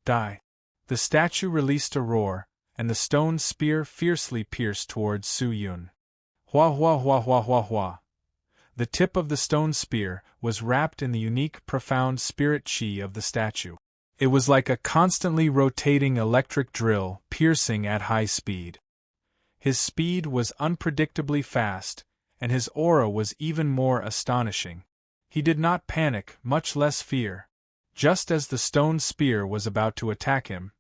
Die. The statue released a roar, and the stone spear fiercely pierced towards Su Yun. Hua hua hua hua hua hua. The tip of the stone spear was wrapped in the unique, profound spirit chi of the statue. It was like a constantly rotating electric drill, piercing at high speed. His speed was unpredictably fast, and his aura was even more astonishing. He did not panic, much less fear. Just as the stone spear was about to attack him,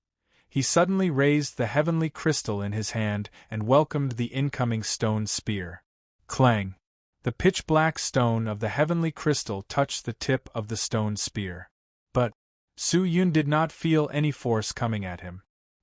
he suddenly raised the heavenly crystal in his hand and welcomed the incoming stone spear. Clang! The pitch-black stone of the heavenly crystal touched the tip of the stone spear. But Su Yun did not feel any force coming at him.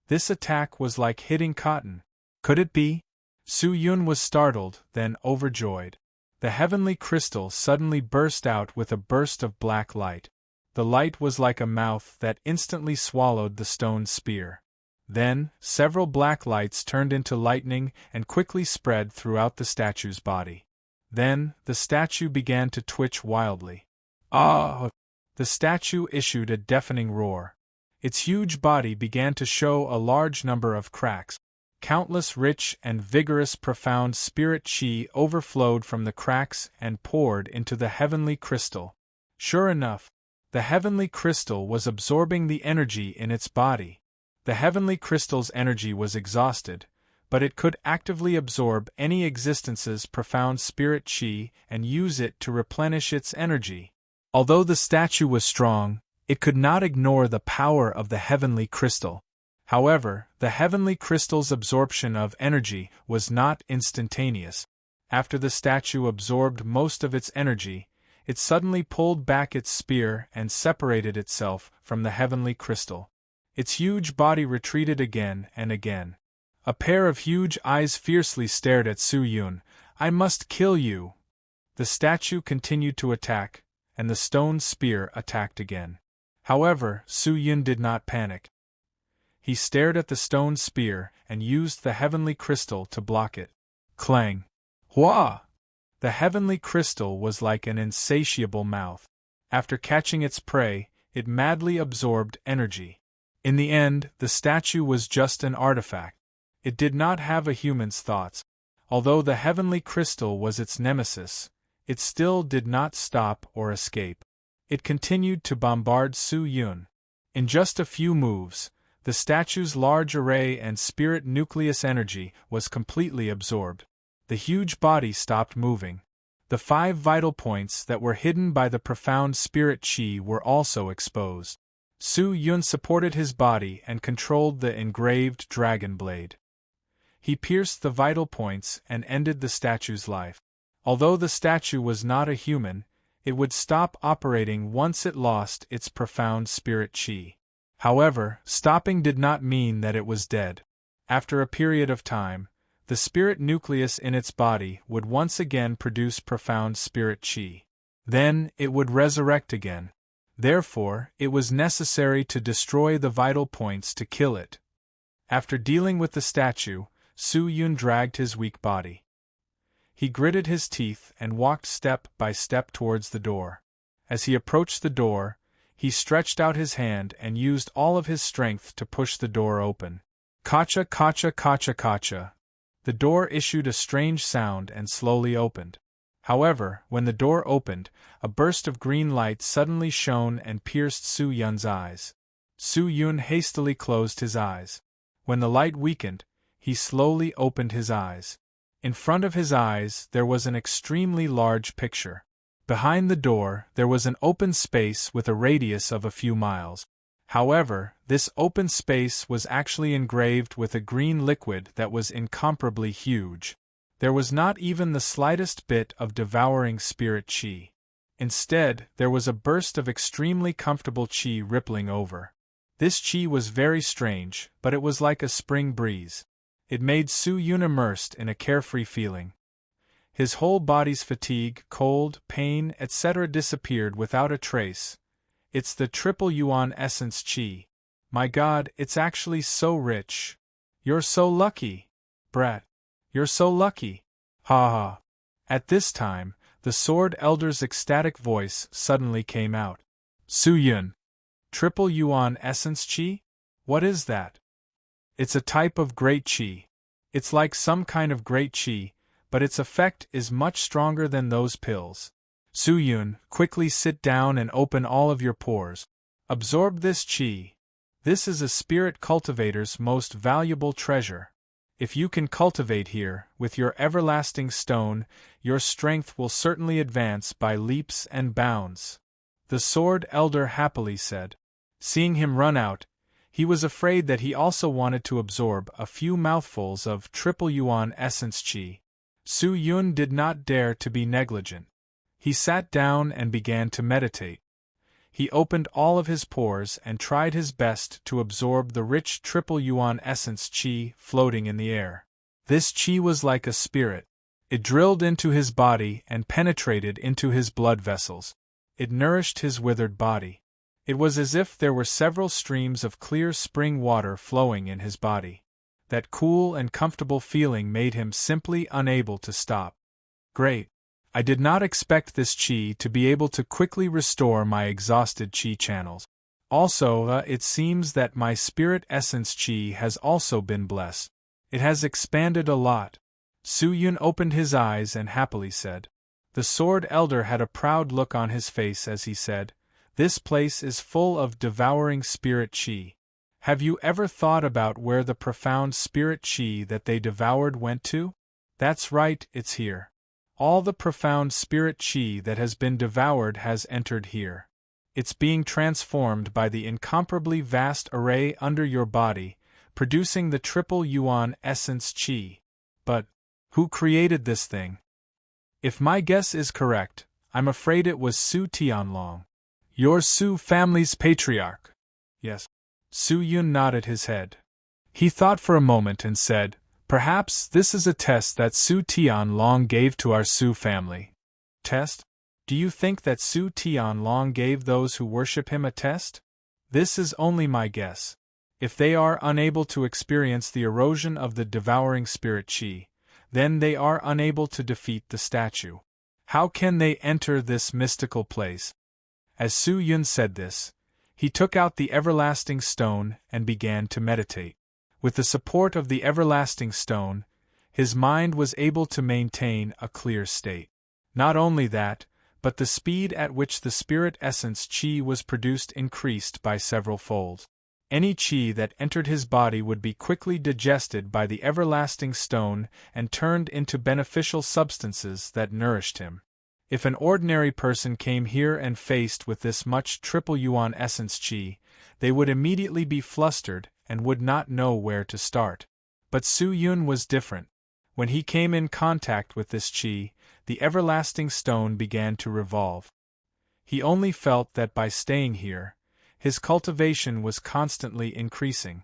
This attack was like hitting cotton. Could it be? Su Yun was startled, then overjoyed. The heavenly crystal suddenly burst out with a burst of black light. The light was like a mouth that instantly swallowed the stone spear. Then, several black lights turned into lightning and quickly spread throughout the statue's body. Then, the statue began to twitch wildly. Ah! The statue issued a deafening roar. Its huge body began to show a large number of cracks. Countless rich and vigorous profound spirit chi overflowed from the cracks and poured into the heavenly crystal. Sure enough, the heavenly crystal was absorbing the energy in its body. The heavenly crystal's energy was exhausted, but it could actively absorb any existence's profound spirit chi and use it to replenish its energy. Although the statue was strong, it could not ignore the power of the heavenly crystal. However, the heavenly crystal's absorption of energy was not instantaneous. After the statue absorbed most of its energy, it suddenly pulled back its spear and separated itself from the heavenly crystal. Its huge body retreated again and again. A pair of huge eyes fiercely stared at Su Yun. "I must kill you!" The statue continued to attack, and the stone spear attacked again. However, Su Yun did not panic. He stared at the stone spear and used the heavenly crystal to block it. Clang! Hua! The heavenly crystal was like an insatiable mouth. After catching its prey, it madly absorbed energy. In the end, the statue was just an artifact. It did not have a human's thoughts. Although the heavenly crystal was its nemesis, it still did not stop or escape. It continued to bombard Su Yun. In just a few moves, the statue's large array and spirit nucleus energy was completely absorbed. The huge body stopped moving. The 5 vital points that were hidden by the profound spirit chi were also exposed. Su Yun supported his body and controlled the engraved dragon blade. He pierced the vital points and ended the statue's life. Although the statue was not a human, it would stop operating once it lost its profound spirit chi. However, stopping did not mean that it was dead. After a period of time, the spirit nucleus in its body would once again produce profound spirit chi. Then, it would resurrect again. Therefore, it was necessary to destroy the vital points to kill it. After dealing with the statue, Su Yun dragged his weak body. He gritted his teeth and walked step by step towards the door. As he approached the door, he stretched out his hand and used all of his strength to push the door open. Kacha kacha kacha kacha. The door issued a strange sound and slowly opened. However, when the door opened, a burst of green light suddenly shone and pierced Su Yun's eyes. Su Yun hastily closed his eyes. When the light weakened, he slowly opened his eyes. In front of his eyes there was an extremely large picture. Behind the door there was an open space with a radius of a few miles. However, this open space was actually engraved with a green liquid that was incomparably huge. There was not even the slightest bit of devouring spirit chi. Instead, there was a burst of extremely comfortable chi rippling over. This chi was very strange, but it was like a spring breeze. It made Su Yun immersed in a carefree feeling. His whole body's fatigue, cold, pain, etc. disappeared without a trace. It's the triple yuan essence chi. My God, it's actually so rich. You're so lucky. Brat. You're so lucky. Ha ha. At this time, the Sword Elder's ecstatic voice suddenly came out. Su Yun. Triple yuan essence chi? What is that? It's a type of great qi. It's like some kind of great qi, but its effect is much stronger than those pills. Su-yun, quickly sit down and open all of your pores. Absorb this qi. This is a spirit cultivator's most valuable treasure. If you can cultivate here, with your everlasting stone, your strength will certainly advance by leaps and bounds. The sword elder happily said. Seeing him run out, he was afraid that he also wanted to absorb a few mouthfuls of triple yuan essence qi. Su-yun did not dare to be negligent. He sat down and began to meditate. He opened all of his pores and tried his best to absorb the rich triple yuan essence qi floating in the air. This qi was like a spirit. It drilled into his body and penetrated into his blood vessels. It nourished his withered body. It was as if there were several streams of clear spring water flowing in his body. That cool and comfortable feeling made him simply unable to stop. Great! I did not expect this qi to be able to quickly restore my exhausted qi channels. Also, it seems that my spirit essence qi has also been blessed. It has expanded a lot. Su-yun opened his eyes and happily said. The sword elder had a proud look on his face as he said, "This place is full of devouring spirit qi. Have you ever thought about where the profound spirit qi that they devoured went to? That's right, it's here. All the profound spirit qi that has been devoured has entered here. It's being transformed by the incomparably vast array under your body, producing the triple yuan essence qi. But who created this thing? If my guess is correct, I'm afraid it was Su Tianlong. Your Su family's patriarch. Yes. Su-yun nodded his head. He thought for a moment and said, "Perhaps this is a test that Su Tianlong gave to our Su family." Test? Do you think that Su Tianlong gave those who worship him a test? This is only my guess. If they are unable to experience the erosion of the devouring spirit qi, then they are unable to defeat the statue. How can they enter this mystical place? As Su-yun said this, he took out the everlasting stone and began to meditate. With the support of the everlasting stone, his mind was able to maintain a clear state. Not only that, but the speed at which the spirit essence qi was produced increased by several folds. Any qi that entered his body would be quickly digested by the everlasting stone and turned into beneficial substances that nourished him. If an ordinary person came here and faced with this much triple yuan essence qi, they would immediately be flustered and would not know where to start. But Su-yun was different. When he came in contact with this qi, the everlasting stone began to revolve. He only felt that by staying here, his cultivation was constantly increasing.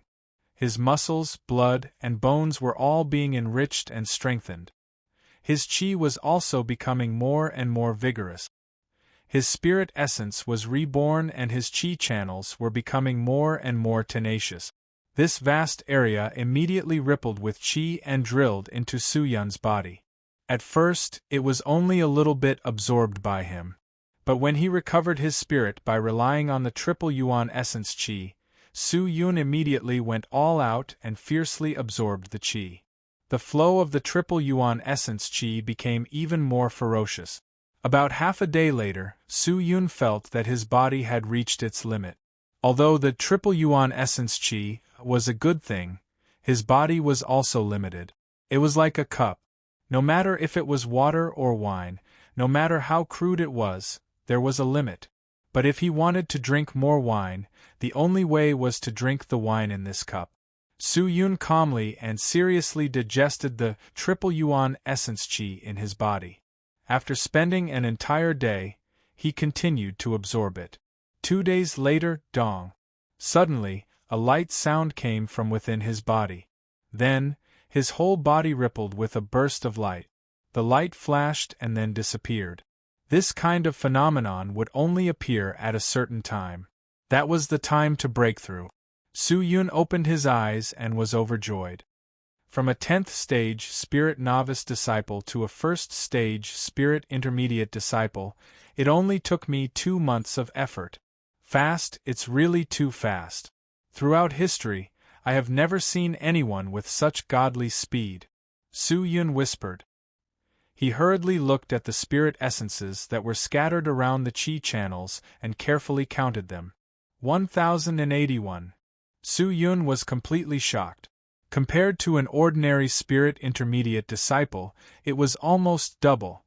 His muscles, blood, and bones were all being enriched and strengthened. His qi was also becoming more and more vigorous. His spirit essence was reborn and his qi channels were becoming more and more tenacious. This vast area immediately rippled with qi and drilled into Su-yun's body. At first, it was only a little bit absorbed by him. But when he recovered his spirit by relying on the triple yuan essence qi, Su-yun immediately went all out and fiercely absorbed the qi. The flow of the triple yuan essence qi became even more ferocious. About half a day later, Su-yun felt that his body had reached its limit. Although the triple yuan essence qi was a good thing, his body was also limited. It was like a cup. No matter if it was water or wine, no matter how crude it was, there was a limit. But if he wanted to drink more wine, the only way was to drink the wine in this cup. Su-yun calmly and seriously digested the triple yuan essence qi in his body. After spending an entire day, he continued to absorb it. 2 days later, dong. Suddenly, a light sound came from within his body. Then, his whole body rippled with a burst of light. The light flashed and then disappeared. This kind of phenomenon would only appear at a certain time. That was the time to break through. Su-yun opened his eyes and was overjoyed. From a 10th stage spirit novice disciple to a 1st stage spirit intermediate disciple, it only took me 2 months of effort. Fast, it's really too fast. Throughout history, I have never seen anyone with such godly speed, Su Yun whispered. He hurriedly looked at the spirit essences that were scattered around the chi channels and carefully counted them. 1081. Su Yun was completely shocked. Compared to an ordinary spirit intermediate disciple, it was almost double.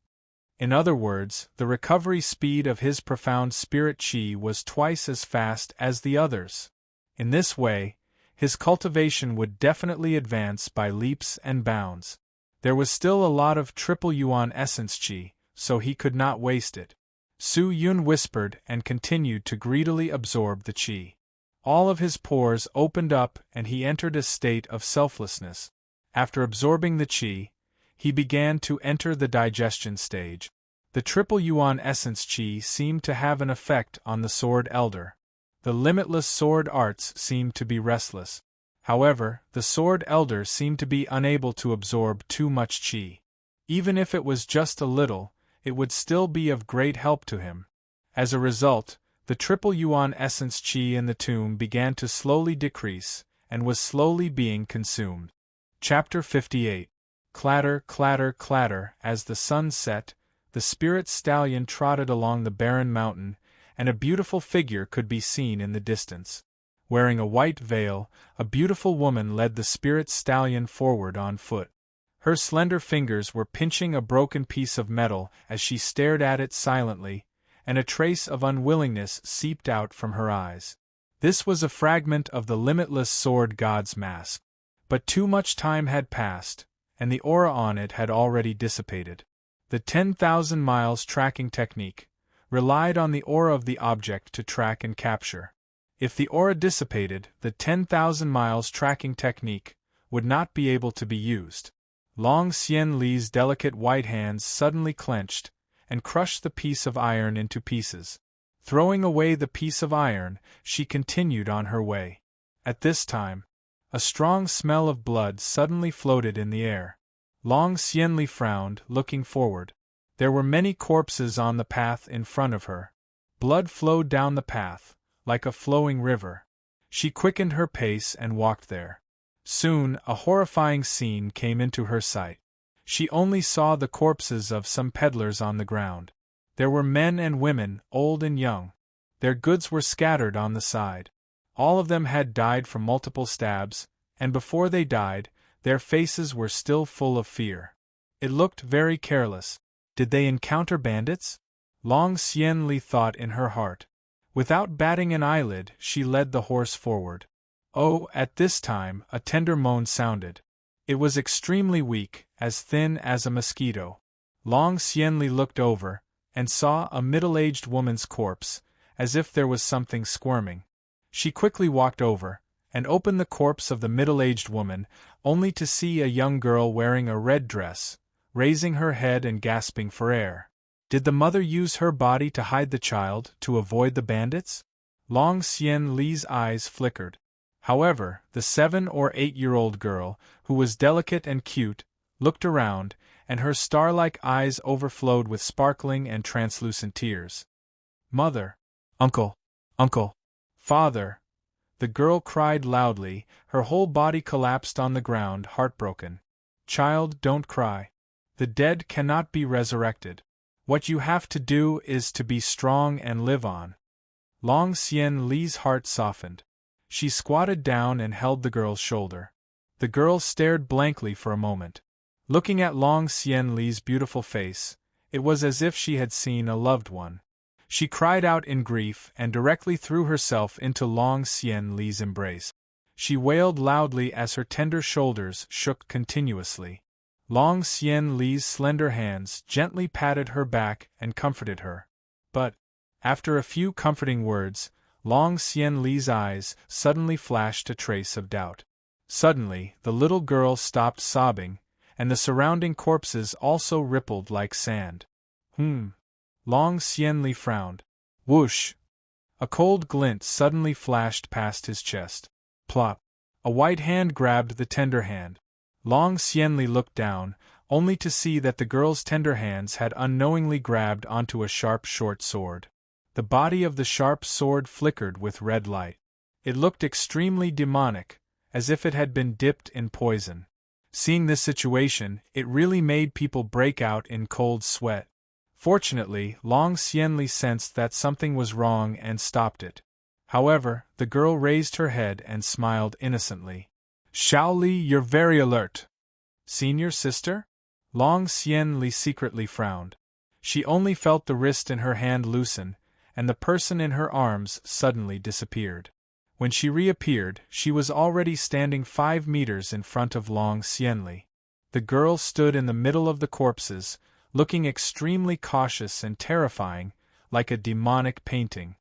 In other words, the recovery speed of his profound spirit chi was twice as fast as the others. In this way, his cultivation would definitely advance by leaps and bounds. There was still a lot of triple yuan essence chi, so he could not waste it. Su Yun whispered and continued to greedily absorb the chi. All of his pores opened up and he entered a state of selflessness. After absorbing the chi, he began to enter the digestion stage. The triple yuan essence chi seemed to have an effect on the sword elder. The limitless sword arts seemed to be restless. However, the sword elder seemed to be unable to absorb too much chi. Even if it was just a little, it would still be of great help to him. As a result, the triple yuan essence chi in the tomb began to slowly decrease, and was slowly being consumed. Chapter 58. Clatter, clatter, clatter. As the sun set, the spirit stallion trotted along the barren mountain, and a beautiful figure could be seen in the distance. Wearing a white veil, a beautiful woman led the spirit stallion forward on foot. Her slender fingers were pinching a broken piece of metal as she stared at it silently, and a trace of unwillingness seeped out from her eyes. This was a fragment of the limitless sword god's mask. But too much time had passed, and the aura on it had already dissipated. The 10,000 miles tracking technique relied on the aura of the object to track and capture. If the aura dissipated, the 10,000 miles tracking technique would not be able to be used. Long Xian Li's delicate white hands suddenly clenched, and crushed the piece of iron into pieces. Throwing away the piece of iron, she continued on her way. At this time, a strong smell of blood suddenly floated in the air. Long Xianli frowned, looking forward. There were many corpses on the path in front of her. Blood flowed down the path, like a flowing river. She quickened her pace and walked there. Soon, a horrifying scene came into her sight. She only saw the corpses of some peddlers on the ground. There were men and women, old and young. Their goods were scattered on the side. All of them had died from multiple stabs, and before they died, their faces were still full of fear. It looked very careless. Did they encounter bandits? Long Xian Li thought in her heart. Without batting an eyelid, she led the horse forward. Oh, at this time, a tender moan sounded. It was extremely weak, as thin as a mosquito. Long Xianli looked over, and saw a middle-aged woman's corpse, as if there was something squirming. She quickly walked over, and opened the corpse of the middle-aged woman, only to see a young girl wearing a red dress, raising her head and gasping for air. Did the mother use her body to hide the child, to avoid the bandits? Long Xian Li's eyes flickered. However, the 7 or 8-year-old girl, who was delicate and cute, looked around, and her star-like eyes overflowed with sparkling and translucent tears. Mother! Uncle! Uncle! Father! The girl cried loudly, her whole body collapsed on the ground, heartbroken. Child, don't cry. The dead cannot be resurrected. What you have to do is to be strong and live on. Long Xian Li's heart softened. She squatted down and held the girl's shoulder. The girl stared blankly for a moment. Looking at Long Xian Li's beautiful face, it was as if she had seen a loved one. She cried out in grief and directly threw herself into Long Xian Li's embrace. She wailed loudly as her tender shoulders shook continuously. Long Xian Li's slender hands gently patted her back and comforted her. But, after a few comforting words, Long Xian Li's eyes suddenly flashed a trace of doubt. Suddenly, the little girl stopped sobbing, and the surrounding corpses also rippled like sand. Long Xian Li frowned. Whoosh! A cold glint suddenly flashed past his chest. Plop! A white hand grabbed the tender hand. Long Xian Li looked down, only to see that the girl's tender hands had unknowingly grabbed onto a sharp short sword. The body of the sharp sword flickered with red light. It looked extremely demonic, as if it had been dipped in poison. Seeing this situation, it really made people break out in cold sweat. Fortunately, Long Xianli sensed that something was wrong and stopped it. However, the girl raised her head and smiled innocently. Xiao Li, you're very alert. Senior sister? Long Xianli secretly frowned. She only felt the wrist in her hand loosen, and the person in her arms suddenly disappeared. When she reappeared, she was already standing 5 meters in front of Long Xianli. The girl stood in the middle of the corpses, looking extremely cautious and terrifying, like a demonic painting.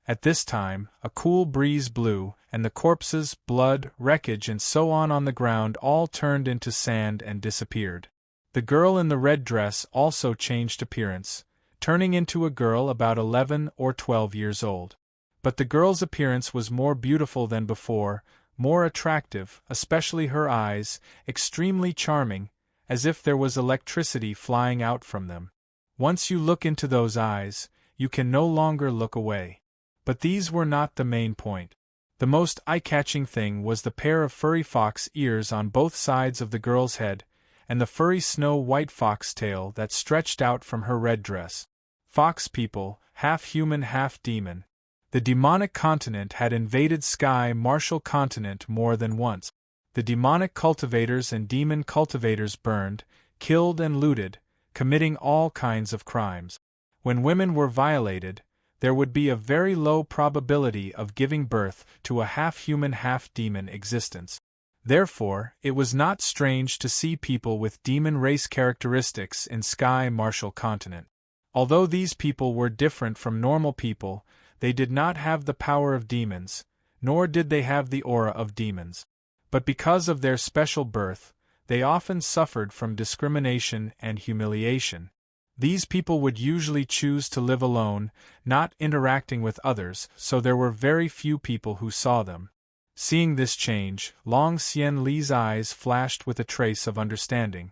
At this time, a cool breeze blew, and the corpses, blood, wreckage and so on the ground all turned into sand and disappeared. The girl in the red dress also changed appearance, turning into a girl about 11 or 12 years old. But the girl's appearance was more beautiful than before, more attractive, especially her eyes, extremely charming, as if there was electricity flying out from them. Once you look into those eyes, you can no longer look away. But these were not the main point. The most eye-catching thing was the pair of furry fox ears on both sides of the girl's head, and the furry snow-white fox tail that stretched out from her red dress. Fox people, half human half demon. The demonic continent had invaded Sky Martial Continent more than once. The demonic cultivators and demon cultivators burned, killed and looted, committing all kinds of crimes. When women were violated, there would be a very low probability of giving birth to a half-human half-demon existence. Therefore, it was not strange to see people with demon race characteristics in Sky Martial Continent. Although these people were different from normal people, they did not have the power of demons, nor did they have the aura of demons. But because of their special birth, they often suffered from discrimination and humiliation. These people would usually choose to live alone, not interacting with others, so there were very few people who saw them. Seeing this change, Long Xianli's eyes flashed with a trace of understanding.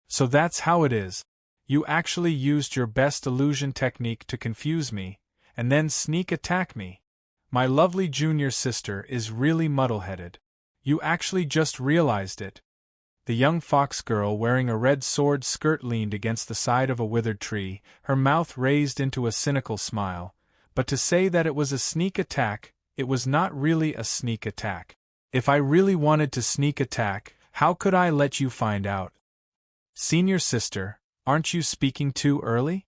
So that's how it is. You actually used your best illusion technique to confuse me, and then sneak attack me. My lovely junior sister is really muddle-headed. You actually just realized it. The young fox girl wearing a red sword skirt leaned against the side of a withered tree, her mouth raised into a cynical smile. But to say that it was a sneak attack, it was not really a sneak attack. If I really wanted to sneak attack, how could I let you find out? Senior sister, aren't you speaking too early?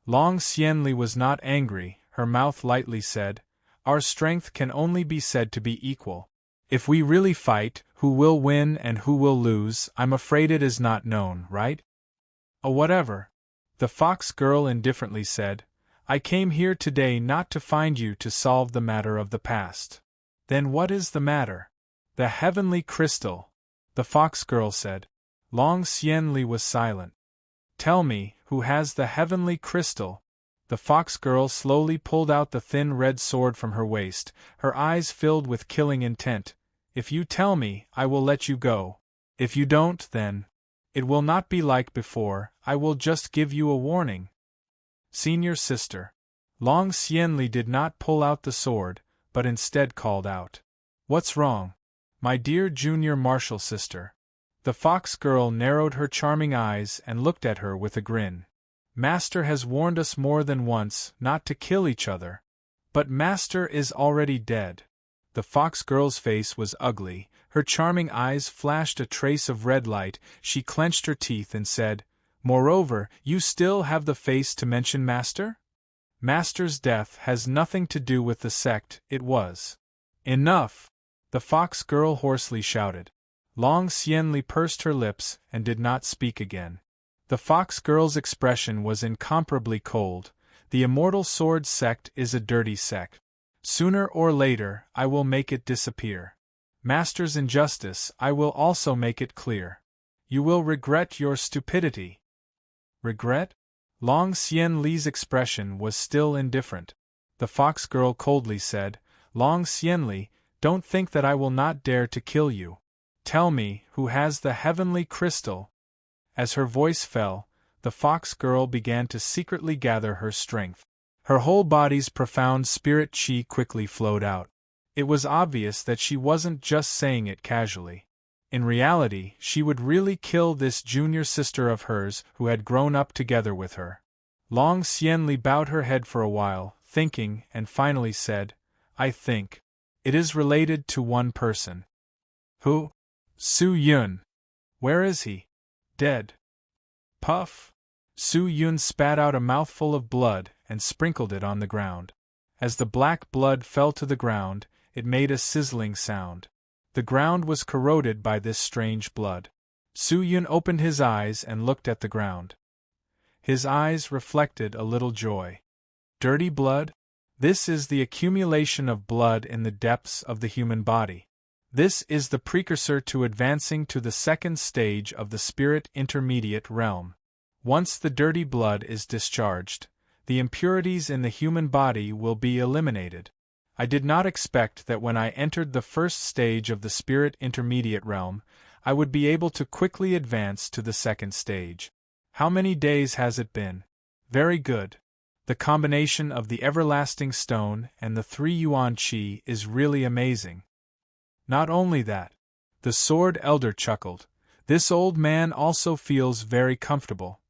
Long Xianli was not angry, her mouth lightly said, Our strength can only be said to be equal. If we really fight, who will win and who will lose, I'm afraid it is not known, right? Oh, whatever. The fox girl indifferently said, I came here today not to find you to solve the matter of the past. Then what is the matter? The heavenly crystal, the fox girl said. Long Xianli was silent. Tell me, who has the heavenly crystal? The fox girl slowly pulled out the thin red sword from her waist, her eyes filled with killing intent. If you tell me, I will let you go. If you don't, then it will not be like before, I will just give you a warning. Senior sister. Long Xianli did not pull out the sword, but instead called out. What's wrong? My dear junior martial sister. The fox girl narrowed her charming eyes and looked at her with a grin. Master has warned us more than once not to kill each other. But Master is already dead. The fox girl's face was ugly, her charming eyes flashed a trace of red light, she clenched her teeth and said, Moreover, you still have the face to mention Master? Master's death has nothing to do with the sect, it was. Enough! The fox girl hoarsely shouted. Long Xianli pursed her lips and did not speak again. The fox girl's expression was incomparably cold. The immortal sword sect is a dirty sect. Sooner or later, I will make it disappear. Master's injustice, I will also make it clear. You will regret your stupidity. Regret? Long Xianli's expression was still indifferent. The fox girl coldly said, Long Xianli, don't think that I will not dare to kill you. Tell me, who has the heavenly crystal? As her voice fell, the fox girl began to secretly gather her strength. Her whole body's profound spirit chi quickly flowed out. It was obvious that she wasn't just saying it casually. In reality, she would really kill this junior sister of hers who had grown up together with her. Long Xianli bowed her head for a while, thinking, and finally said, I think. It is related to one person. Who? Su Yun. Where is he? Dead. Puff. Su Yun spat out a mouthful of blood and sprinkled it on the ground. As the black blood fell to the ground, it made a sizzling sound. The ground was corroded by this strange blood. Su Yun opened his eyes and looked at the ground. His eyes reflected a little joy. Dirty blood? This is the accumulation of blood in the depths of the human body. This is the precursor to advancing to the second stage of the spirit intermediate realm. Once the dirty blood is discharged, the impurities in the human body will be eliminated. I did not expect that when I entered the first stage of the spirit intermediate realm, I would be able to quickly advance to the second stage. How many days has it been? Very good. The combination of the everlasting stone and the 3 yuan qi is really amazing. Not only that, the sword elder chuckled, this old man also feels very comfortable.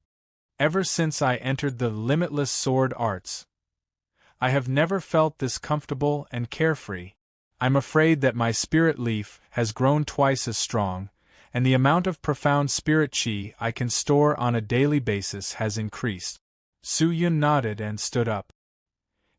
Ever since I entered the limitless sword arts, I have never felt this comfortable and carefree. I'm afraid that my spirit leaf has grown twice as strong, and the amount of profound spirit qi I can store on a daily basis has increased. Su Yun nodded and stood up.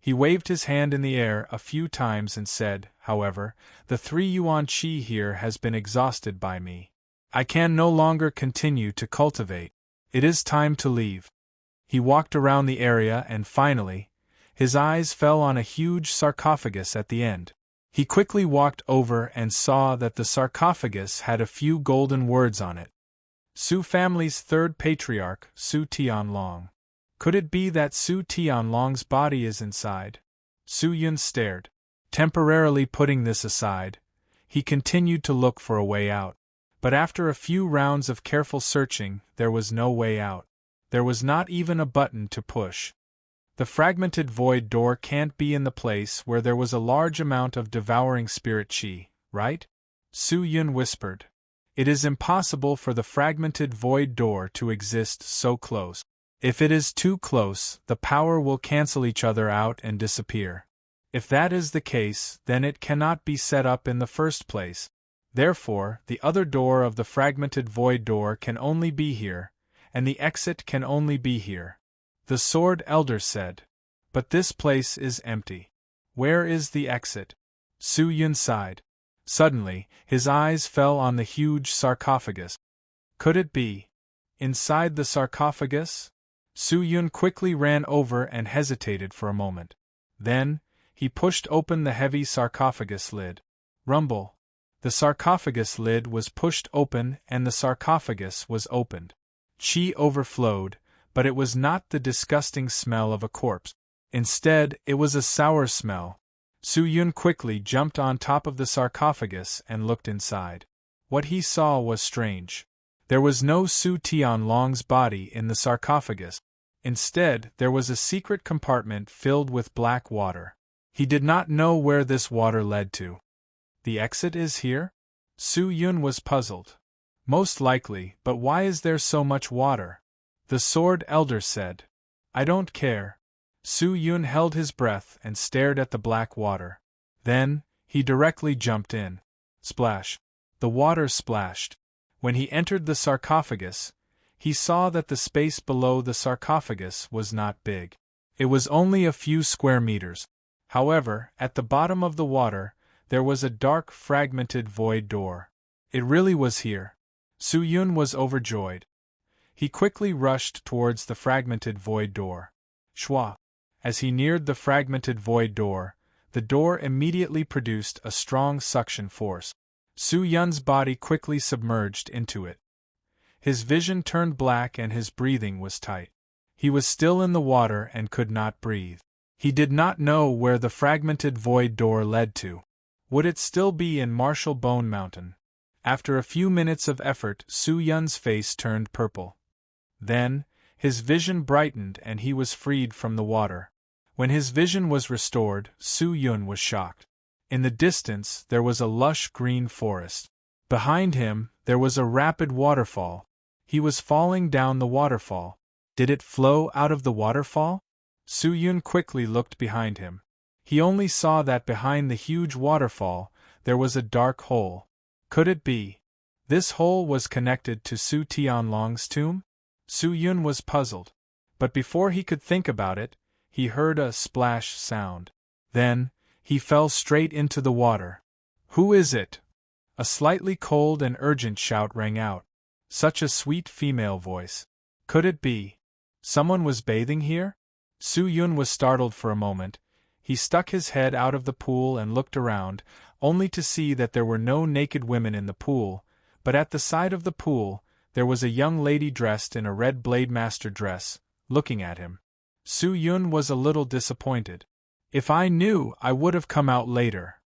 He waved his hand in the air a few times and said, however, the 3 yuan qi here has been exhausted by me. I can no longer continue to cultivate. It is time to leave. He walked around the area and finally, his eyes fell on a huge sarcophagus at the end. He quickly walked over and saw that the sarcophagus had a few golden words on it. Su family's third patriarch, Su Tianlong. Could it be that Su Tianlong's body is inside? Su Yun stared. Temporarily putting this aside, he continued to look for a way out. But after a few rounds of careful searching, there was no way out. There was not even a button to push. The fragmented void door can't be in the place where there was a large amount of devouring spirit qi, right? Su Yun whispered. It is impossible for the fragmented void door to exist so close. If it is too close, the power will cancel each other out and disappear. If that is the case, then it cannot be set up in the first place. Therefore, the other door of the fragmented void door can only be here, and the exit can only be here. The sword elder said. But this place is empty. Where is the exit? Su Yun sighed. Suddenly, his eyes fell on the huge sarcophagus. Could it be inside the sarcophagus? Su Yun quickly ran over and hesitated for a moment. Then, he pushed open the heavy sarcophagus lid. Rumble. The sarcophagus lid was pushed open and the sarcophagus was opened. Qi overflowed, but it was not the disgusting smell of a corpse. Instead, it was a sour smell. Su Yun quickly jumped on top of the sarcophagus and looked inside. What he saw was strange. There was no Su Tianlong's body in the sarcophagus. Instead, there was a secret compartment filled with black water. He did not know where this water led to. The exit is here? Su Yun was puzzled. Most likely, but why is there so much water? The sword elder said. I don't care. Su Yun held his breath and stared at the black water. Then, he directly jumped in. Splash. The water splashed. When he entered the sarcophagus, he saw that the space below the sarcophagus was not big. It was only a few square meters. However, at the bottom of the water, there was a dark, fragmented void door. It really was here. Su Yun was overjoyed. He quickly rushed towards the fragmented void door. Shwa. As he neared the fragmented void door, the door immediately produced a strong suction force. Su Yun's body quickly submerged into it. His vision turned black and his breathing was tight. He was still in the water and could not breathe. He did not know where the fragmented void door led to. Would it still be in Martial Bone Mountain? After a few minutes of effort, Su Yun's face turned purple. Then, his vision brightened and he was freed from the water. When his vision was restored, Su Yun was shocked. In the distance there was a lush green forest. Behind him there was a rapid waterfall. He was falling down the waterfall. Did it flow out of the waterfall? Su-yun quickly looked behind him. He only saw that behind the huge waterfall there was a dark hole. Could it be? This hole was connected to Su Tianlong's tomb? Su-yun was puzzled. But before he could think about it, he heard a splash sound. Then, he fell straight into the water. Who is it? A slightly cold and urgent shout rang out. Such a sweet female voice. Could it be? Someone was bathing here? Su-yun was startled for a moment. He stuck his head out of the pool and looked around, only to see that there were no naked women in the pool, but at the side of the pool, there was a young lady dressed in a red Blademaster dress, looking at him. Su-yun was a little disappointed. If I knew, I would have come out later.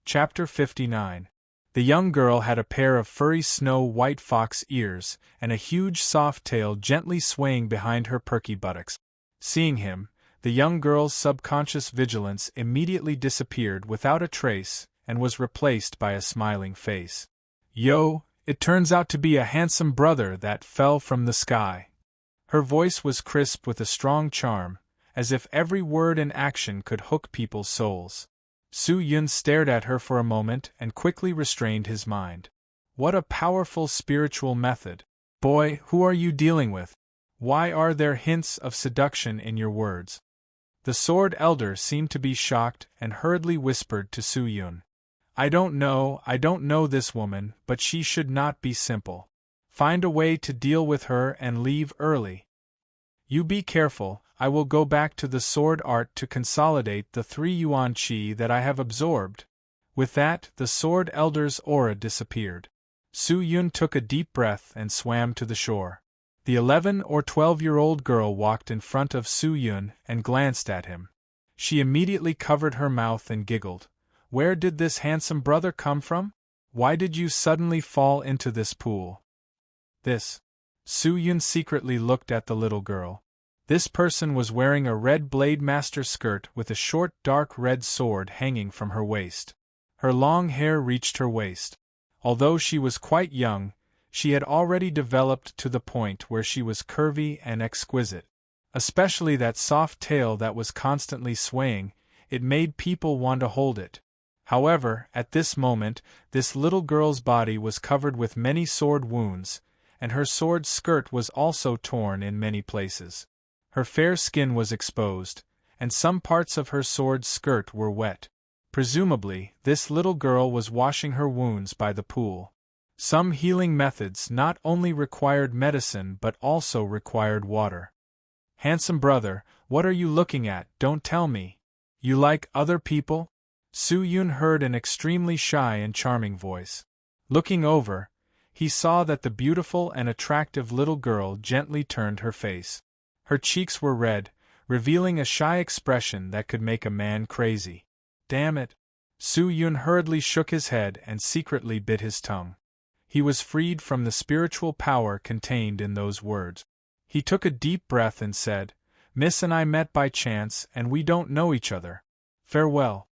Chapter 59. The young girl had a pair of furry snow-white fox ears, and a huge soft tail gently swaying behind her perky buttocks. Seeing him, the young girl's subconscious vigilance immediately disappeared without a trace, and was replaced by a smiling face. Yo, it turns out to be a handsome brother that fell from the sky. Her voice was crisp with a strong charm, as if every word and action could hook people's souls. Su-yun stared at her for a moment and quickly restrained his mind. What a powerful spiritual method. Boy, who are you dealing with? Why are there hints of seduction in your words? The sword elder seemed to be shocked and hurriedly whispered to Su-yun. I don't know this woman, but she should not be simple. Find a way to deal with her and leave early. You be careful, I will go back to the sword art to consolidate the 3 yuan qi that I have absorbed. With that, the sword elder's aura disappeared. Su-yun took a deep breath and swam to the shore. The 11 or 12-year-old girl walked in front of Su-yun and glanced at him. She immediately covered her mouth and giggled. Where did this handsome brother come from? Why did you suddenly fall into this pool? This. Su-yun secretly looked at the little girl. This person was wearing a red Blademaster skirt with a short dark red sword hanging from her waist. Her long hair reached her waist. Although she was quite young, she had already developed to the point where she was curvy and exquisite. Especially that soft tail that was constantly swaying, it made people want to hold it. However, at this moment, this little girl's body was covered with many sword wounds, and her sword skirt was also torn in many places. Her fair skin was exposed, and some parts of her sword skirt were wet. Presumably, this little girl was washing her wounds by the pool. Some healing methods not only required medicine but also required water. Handsome brother, what are you looking at? Don't tell me. You like other people? Su-yun heard an extremely shy and charming voice. Looking over, he saw that the beautiful and attractive little girl gently turned her face. Her cheeks were red, revealing a shy expression that could make a man crazy. Damn it! Su-yun hurriedly shook his head and secretly bit his tongue. He was freed from the spiritual power contained in those words. He took a deep breath and said, Miss and I met by chance and we don't know each other. Farewell.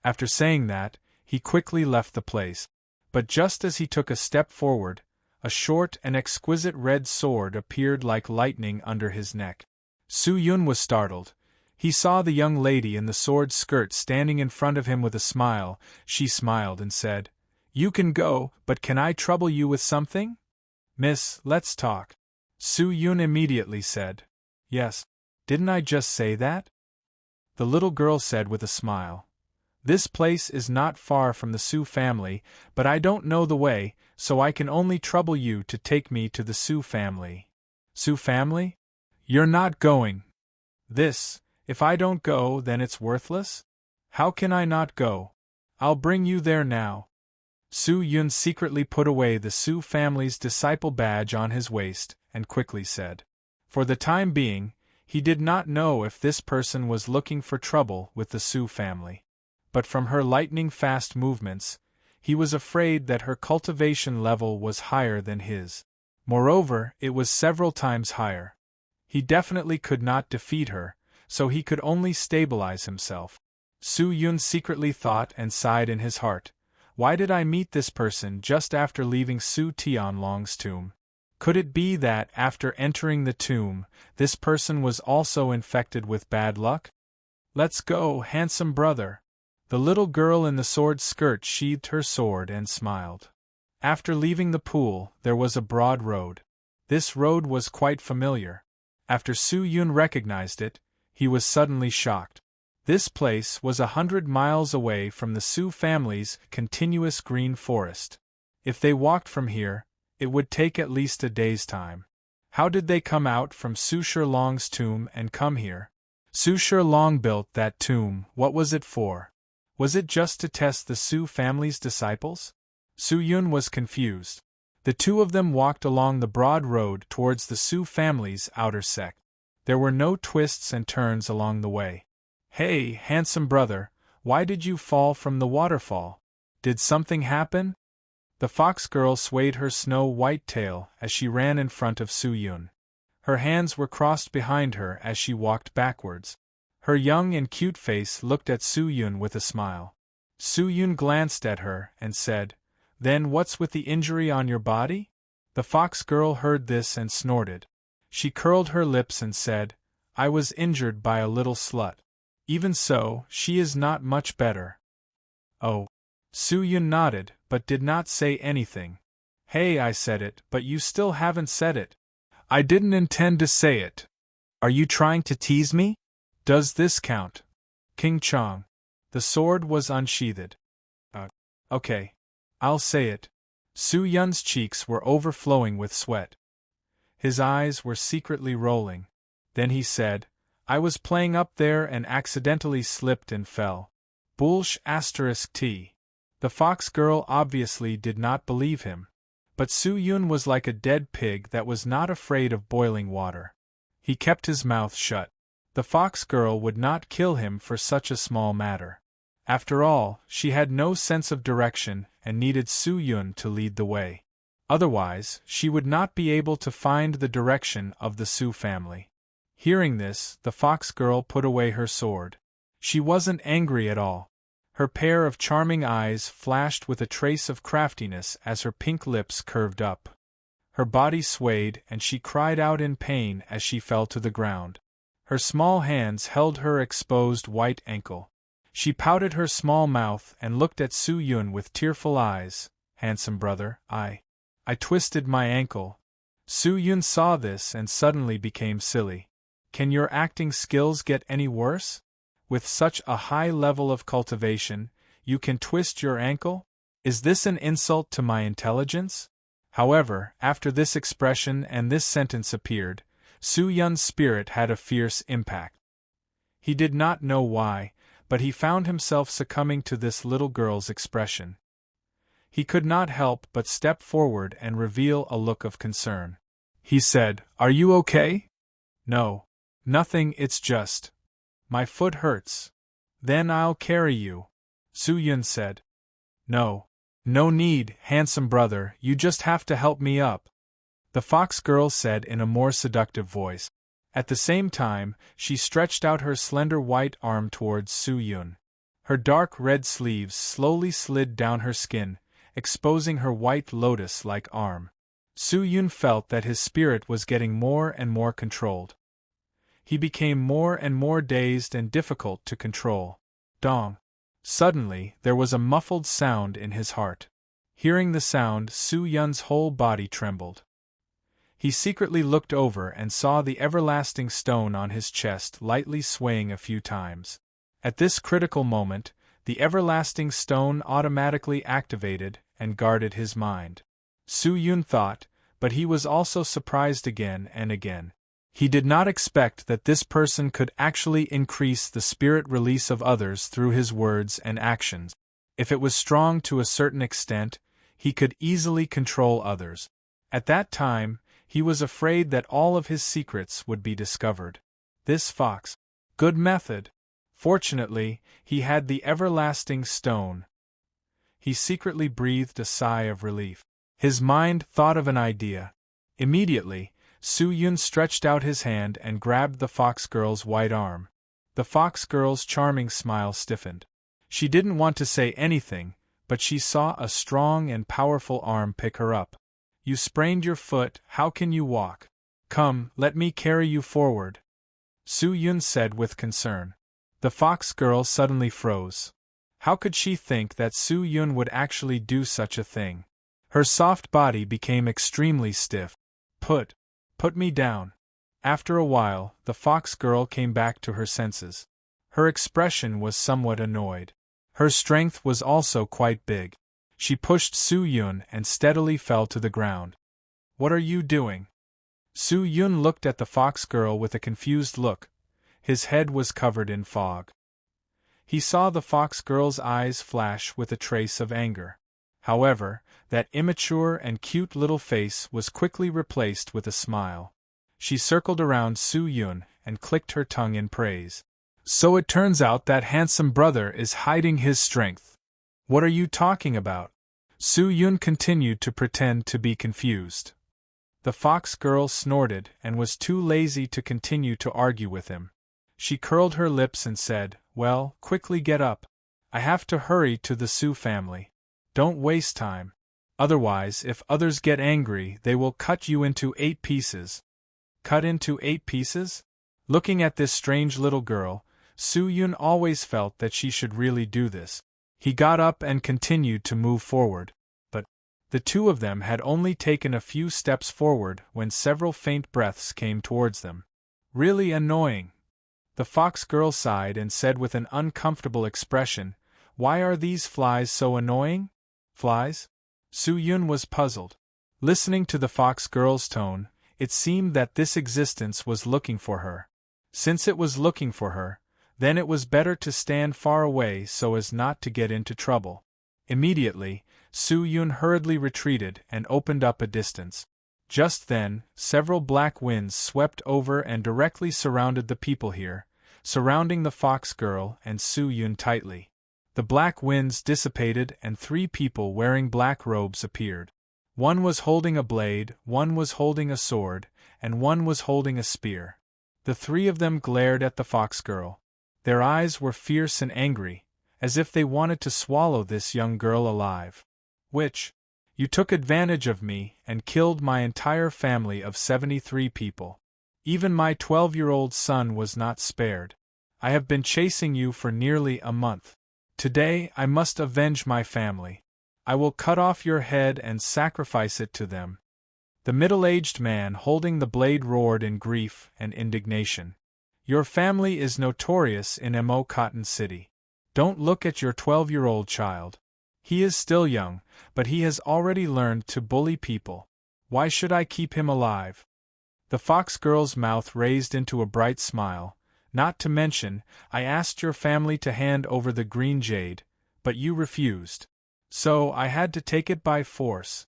After saying that, he quickly left the place. But just as he took a step forward, a short and exquisite red sword appeared like lightning under his neck. Su-yun was startled. He saw the young lady in the sword skirt standing in front of him with a smile. She smiled and said, You can go, but can I trouble you with something? Miss, let's talk. Su-yun immediately said, Yes. Didn't I just say that? The little girl said with a smile, This place is not far from the Su family, but I don't know the way, so I can only trouble you to take me to the Su family. Su family? You're not going. If I don't go, then it's worthless? How can I not go? I'll bring you there now. Su-yun secretly put away the Su family's disciple badge on his waist, and quickly said. For the time being, he did not know if this person was looking for trouble with the Su family. But from her lightning-fast movements, he was afraid that her cultivation level was higher than his. Moreover, it was several times higher. He definitely could not defeat her, so he could only stabilize himself. Su Yun secretly thought and sighed in his heart. Why did I meet this person just after leaving Su Tianlong's tomb? Could it be that, after entering the tomb, this person was also infected with bad luck? Let's go, handsome brother. The little girl in the sword skirt sheathed her sword and smiled. After leaving the pool, there was a broad road. This road was quite familiar. After Su Yun recognized it, he was suddenly shocked. This place was 100 miles away from the Su family's continuous green forest. If they walked from here, it would take at least a day's time. How did they come out from Su Shilong's tomb and come here? Su Shilong built that tomb, what was it for? Was it just to test the Su family's disciples? Su Yun was confused. The two of them walked along the broad road towards the Su family's outer sect. There were no twists and turns along the way. Hey, handsome brother, why did you fall from the waterfall? Did something happen? The fox girl swayed her snow-white tail as she ran in front of Su Yun. Her hands were crossed behind her as she walked backwards. Her young and cute face looked at Su Yun with a smile. Su Yun glanced at her and said, "Then what's with the injury on your body?" The fox girl heard this and snorted. She curled her lips and said, "I was injured by a little slut. Even so, she is not much better." "Oh." Su Yun nodded, but did not say anything. "Hey, I said it, but you still haven't said it." "I didn't intend to say it. Are you trying to tease me? Does this count?" King Chong. The sword was unsheathed. Okay. I'll say it." Su Yun's cheeks were overflowing with sweat. His eyes were secretly rolling. Then he said, "I was playing up there and accidentally slipped and fell. T. The fox girl obviously did not believe him. But Su Yun was like a dead pig that was not afraid of boiling water. He kept his mouth shut. The fox girl would not kill him for such a small matter. After all, she had no sense of direction and needed Su Yun to lead the way. Otherwise, she would not be able to find the direction of the Su family. Hearing this, the fox girl put away her sword. She wasn't angry at all. Her pair of charming eyes flashed with a trace of craftiness as her pink lips curved up. Her body swayed and she cried out in pain as she fell to the ground. Her small hands held her exposed white ankle. She pouted her small mouth and looked at Su Yun with tearful eyes. "Handsome brother, I twisted my ankle." Su Yun saw this and suddenly became silly. "Can your acting skills get any worse? With such a high level of cultivation, you can twist your ankle? Is this an insult to my intelligence?" However, after this expression and this sentence appeared, Su Yun's spirit had a fierce impact. He did not know why, but he found himself succumbing to this little girl's expression. He could not help but step forward and reveal a look of concern. He said, "Are you okay?" "No. Nothing, it's just. My foot hurts." "Then I'll carry you," Su Yun said. No need, handsome brother, you just have to help me up," the fox girl said in a more seductive voice. At the same time, she stretched out her slender white arm towards Su Yun. Her dark red sleeves slowly slid down her skin, exposing her white lotus-like arm. Su Yun felt that his spirit was getting more and more controlled. He became more and more dazed and difficult to control. Dong! Suddenly, there was a muffled sound in his heart. Hearing the sound, Su Yun's whole body trembled. He secretly looked over and saw the everlasting stone on his chest lightly swaying a few times. At this critical moment, the everlasting stone automatically activated and guarded his mind. Su Yun thought, but he was also surprised again and again. He did not expect that this person could actually increase the spirit release of others through his words and actions. If it was strong to a certain extent, he could easily control others. At that time, he was afraid that all of his secrets would be discovered. This fox. Good method. Fortunately, he had the everlasting stone. He secretly breathed a sigh of relief. His mind thought of an idea. Immediately, Su Yun stretched out his hand and grabbed the fox girl's white arm. The fox girl's charming smile stiffened. She didn't want to say anything, but she saw a strong and powerful arm pick her up. You sprained your foot, how can you walk? Come, let me carry you forward, Su Yun said with concern. The fox girl suddenly froze. How could she think that Su Yun would actually do such a thing? Her soft body became extremely stiff. Put me down. After a while, the fox girl came back to her senses. Her expression was somewhat annoyed. Her strength was also quite big. She pushed Su Yun and steadily fell to the ground. What are you doing? Su Yun looked at the fox girl with a confused look. His head was covered in fog. He saw the fox girl's eyes flash with a trace of anger. However, that immature and cute little face was quickly replaced with a smile. She circled around Su Yun and clicked her tongue in praise. So it turns out that handsome brother is hiding his strength. What are you talking about? Su Yun continued to pretend to be confused. The fox girl snorted and was too lazy to continue to argue with him. She curled her lips and said, Well, quickly get up. I have to hurry to the Su family. Don't waste time. Otherwise, if others get angry, they will cut you into 8 pieces. Cut into 8 pieces? Looking at this strange little girl, Su Yun always felt that she should really do this. He got up and continued to move forward. But the two of them had only taken a few steps forward when several faint breaths came towards them. Really annoying. The fox girl sighed and said with an uncomfortable expression, Why are these flies so annoying? Flies? Su Yun was puzzled. Listening to the fox girl's tone, it seemed that this existence was looking for her. Since it was looking for her, then it was better to stand far away so as not to get into trouble. Immediately, Su Yun hurriedly retreated and opened up a distance. Just then, several black winds swept over and directly surrounded the people here, surrounding the fox girl and Su Yun tightly. The black winds dissipated and 3 people wearing black robes appeared. One was holding a blade, one was holding a sword, and one was holding a spear. The 3 of them glared at the fox girl. Their eyes were fierce and angry, as if they wanted to swallow this young girl alive. Which? You took advantage of me and killed my entire family of 73 people. Even my 12-year-old son was not spared. I have been chasing you for nearly a month. Today I must avenge my family. I will cut off your head and sacrifice it to them. The middle-aged man holding the blade roared in grief and indignation. Your family is notorious in Mo Cotton City. Don't look at your 12-year-old child. He is still young, but he has already learned to bully people. Why should I keep him alive? The fox girl's mouth raised into a bright smile. Not to mention, I asked your family to hand over the green jade, but you refused. So I had to take it by force.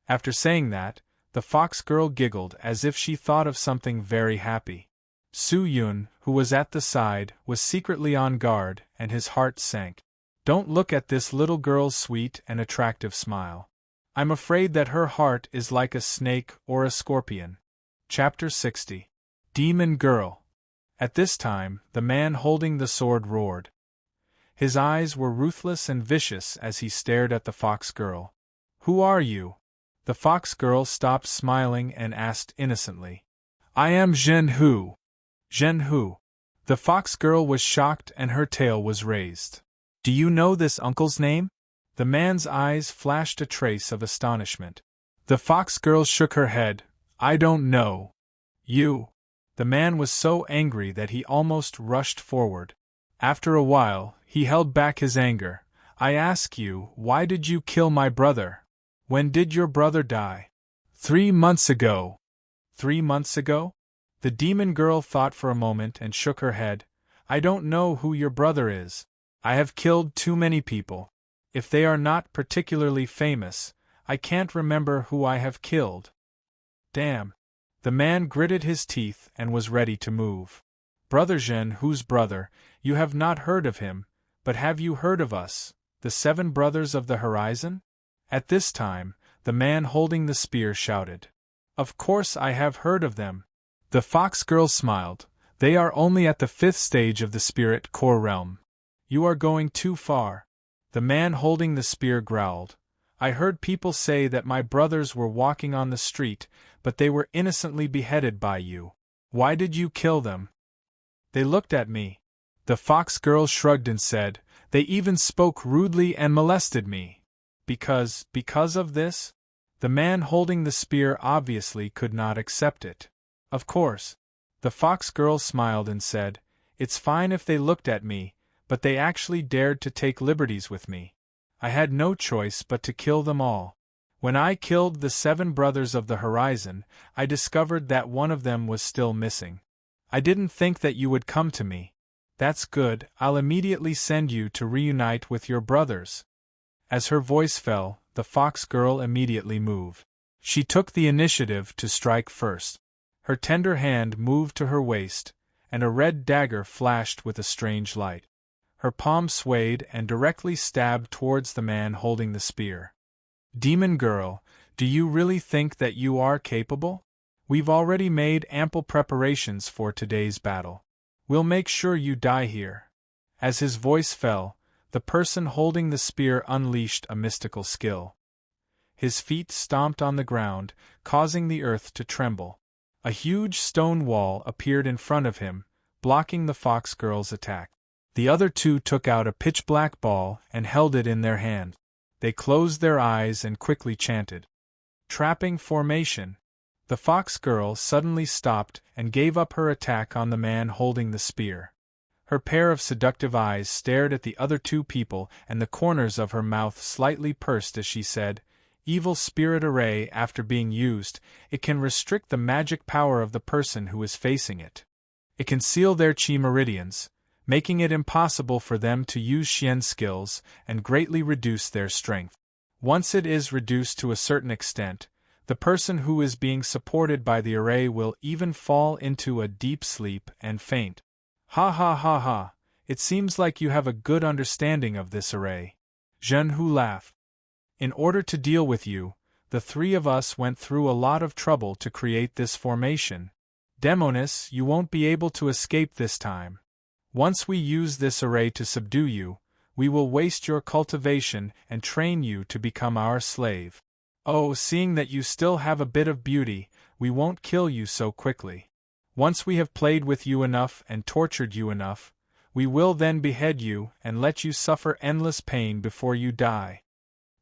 After saying that, the fox girl giggled as if she thought of something very happy. Su Yun, who was at the side, was secretly on guard, and his heart sank. Don't look at this little girl's sweet and attractive smile. I'm afraid that her heart is like a snake or a scorpion. Chapter 60. Demon Girl. At this time, the man holding the sword roared. His eyes were ruthless and vicious as he stared at the fox girl. Who are you? The fox girl stopped smiling and asked innocently. I am Zhen Hu. Zhen Hu. The fox girl was shocked and her tail was raised. Do you know this uncle's name? The man's eyes flashed a trace of astonishment. The fox girl shook her head. I don't know. You. The man was so angry that he almost rushed forward. After a while, he held back his anger. I ask you, why did you kill my brother? When did your brother die? 3 months ago. 3 months ago? The demon girl thought for a moment and shook her head. I don't know who your brother is. I have killed too many people. If they are not particularly famous, I can't remember who I have killed. Damn. The man gritted his teeth and was ready to move. Brother Zhen Hu's brother, you have not heard of him, but have you heard of us, the 7 brothers of the horizon? At this time, the man holding the spear shouted. Of course I have heard of them. The fox girl smiled. They are only at the 5th stage of the spirit core realm. You are going too far. The man holding the spear growled. I heard people say that my brothers were walking on the street, but they were innocently beheaded by you. Why did you kill them? They looked at me. The fox girl shrugged and said, they even spoke rudely and molested me. Because of this? The man holding the spear obviously could not accept it. Of course. The fox girl smiled and said, it's fine if they looked at me, but they actually dared to take liberties with me. I had no choice but to kill them all. When I killed the 7 brothers of the horizon, I discovered that one of them was still missing. I didn't think that you would come to me. That's good, I'll immediately send you to reunite with your brothers. As her voice fell, the fox girl immediately moved. She took the initiative to strike first. Her tender hand moved to her waist, and a red dagger flashed with a strange light. Her palm swayed and directly stabbed towards the man holding the spear. Demon girl, do you really think that you are capable? We've already made ample preparations for today's battle. We'll make sure you die here. As his voice fell, the person holding the spear unleashed a mystical skill. His feet stomped on the ground, causing the earth to tremble. A huge stone wall appeared in front of him, blocking the fox girl's attack. The other 2 took out a pitch-black ball and held it in their hand. They closed their eyes and quickly chanted. Trapping formation. The fox girl suddenly stopped and gave up her attack on the man holding the spear. Her pair of seductive eyes stared at the other 2 people, and the corners of her mouth slightly pursed as she said, Evil spirit array. After being used, it can restrict the magic power of the person who is facing it. It can seal their chi meridians, making it impossible for them to use Xian skills and greatly reduce their strength. Once it is reduced to a certain extent, the person who is being supported by the array will even fall into a deep sleep and faint. Ha ha ha ha, it seems like you have a good understanding of this array. Zhenhu laughed. In order to deal with you, the 3 of us went through a lot of trouble to create this formation. Demonis, you won't be able to escape this time. Once we use this array to subdue you, we will waste your cultivation and train you to become our slave. Oh, seeing that you still have a bit of beauty, we won't kill you so quickly. Once we have played with you enough and tortured you enough, we will then behead you and let you suffer endless pain before you die.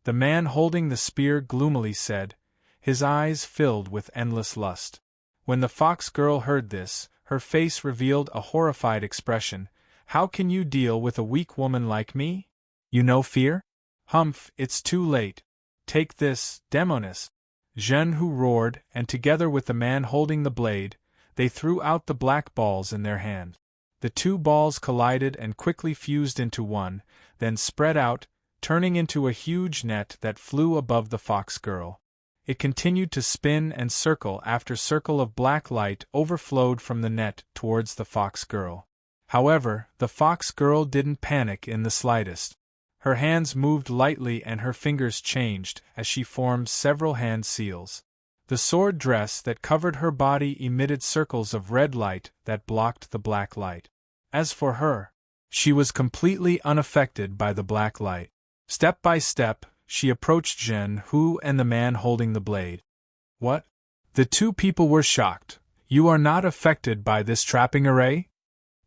The man holding the spear gloomily said, his eyes filled with endless lust. When the fox girl heard this, her face revealed a horrified expression. How can you deal with a weak woman like me? You know fear? Humph, it's too late. Take this, Demonis. Zhenhu roared, and together with the man holding the blade, they threw out the black balls in their hand. The 2 balls collided and quickly fused into one, then spread out, turning into a huge net that flew above the fox girl. It continued to spin and circle after circle of black light overflowed from the net towards the fox girl. However, the fox girl didn't panic in the slightest. Her hands moved lightly and her fingers changed as she formed several hand seals. The sword dress that covered her body emitted circles of red light that blocked the black light. As for her, she was completely unaffected by the black light. Step by step, she approached Zhenhu and the man holding the blade. What? The 2 people were shocked. You are not affected by this trapping array?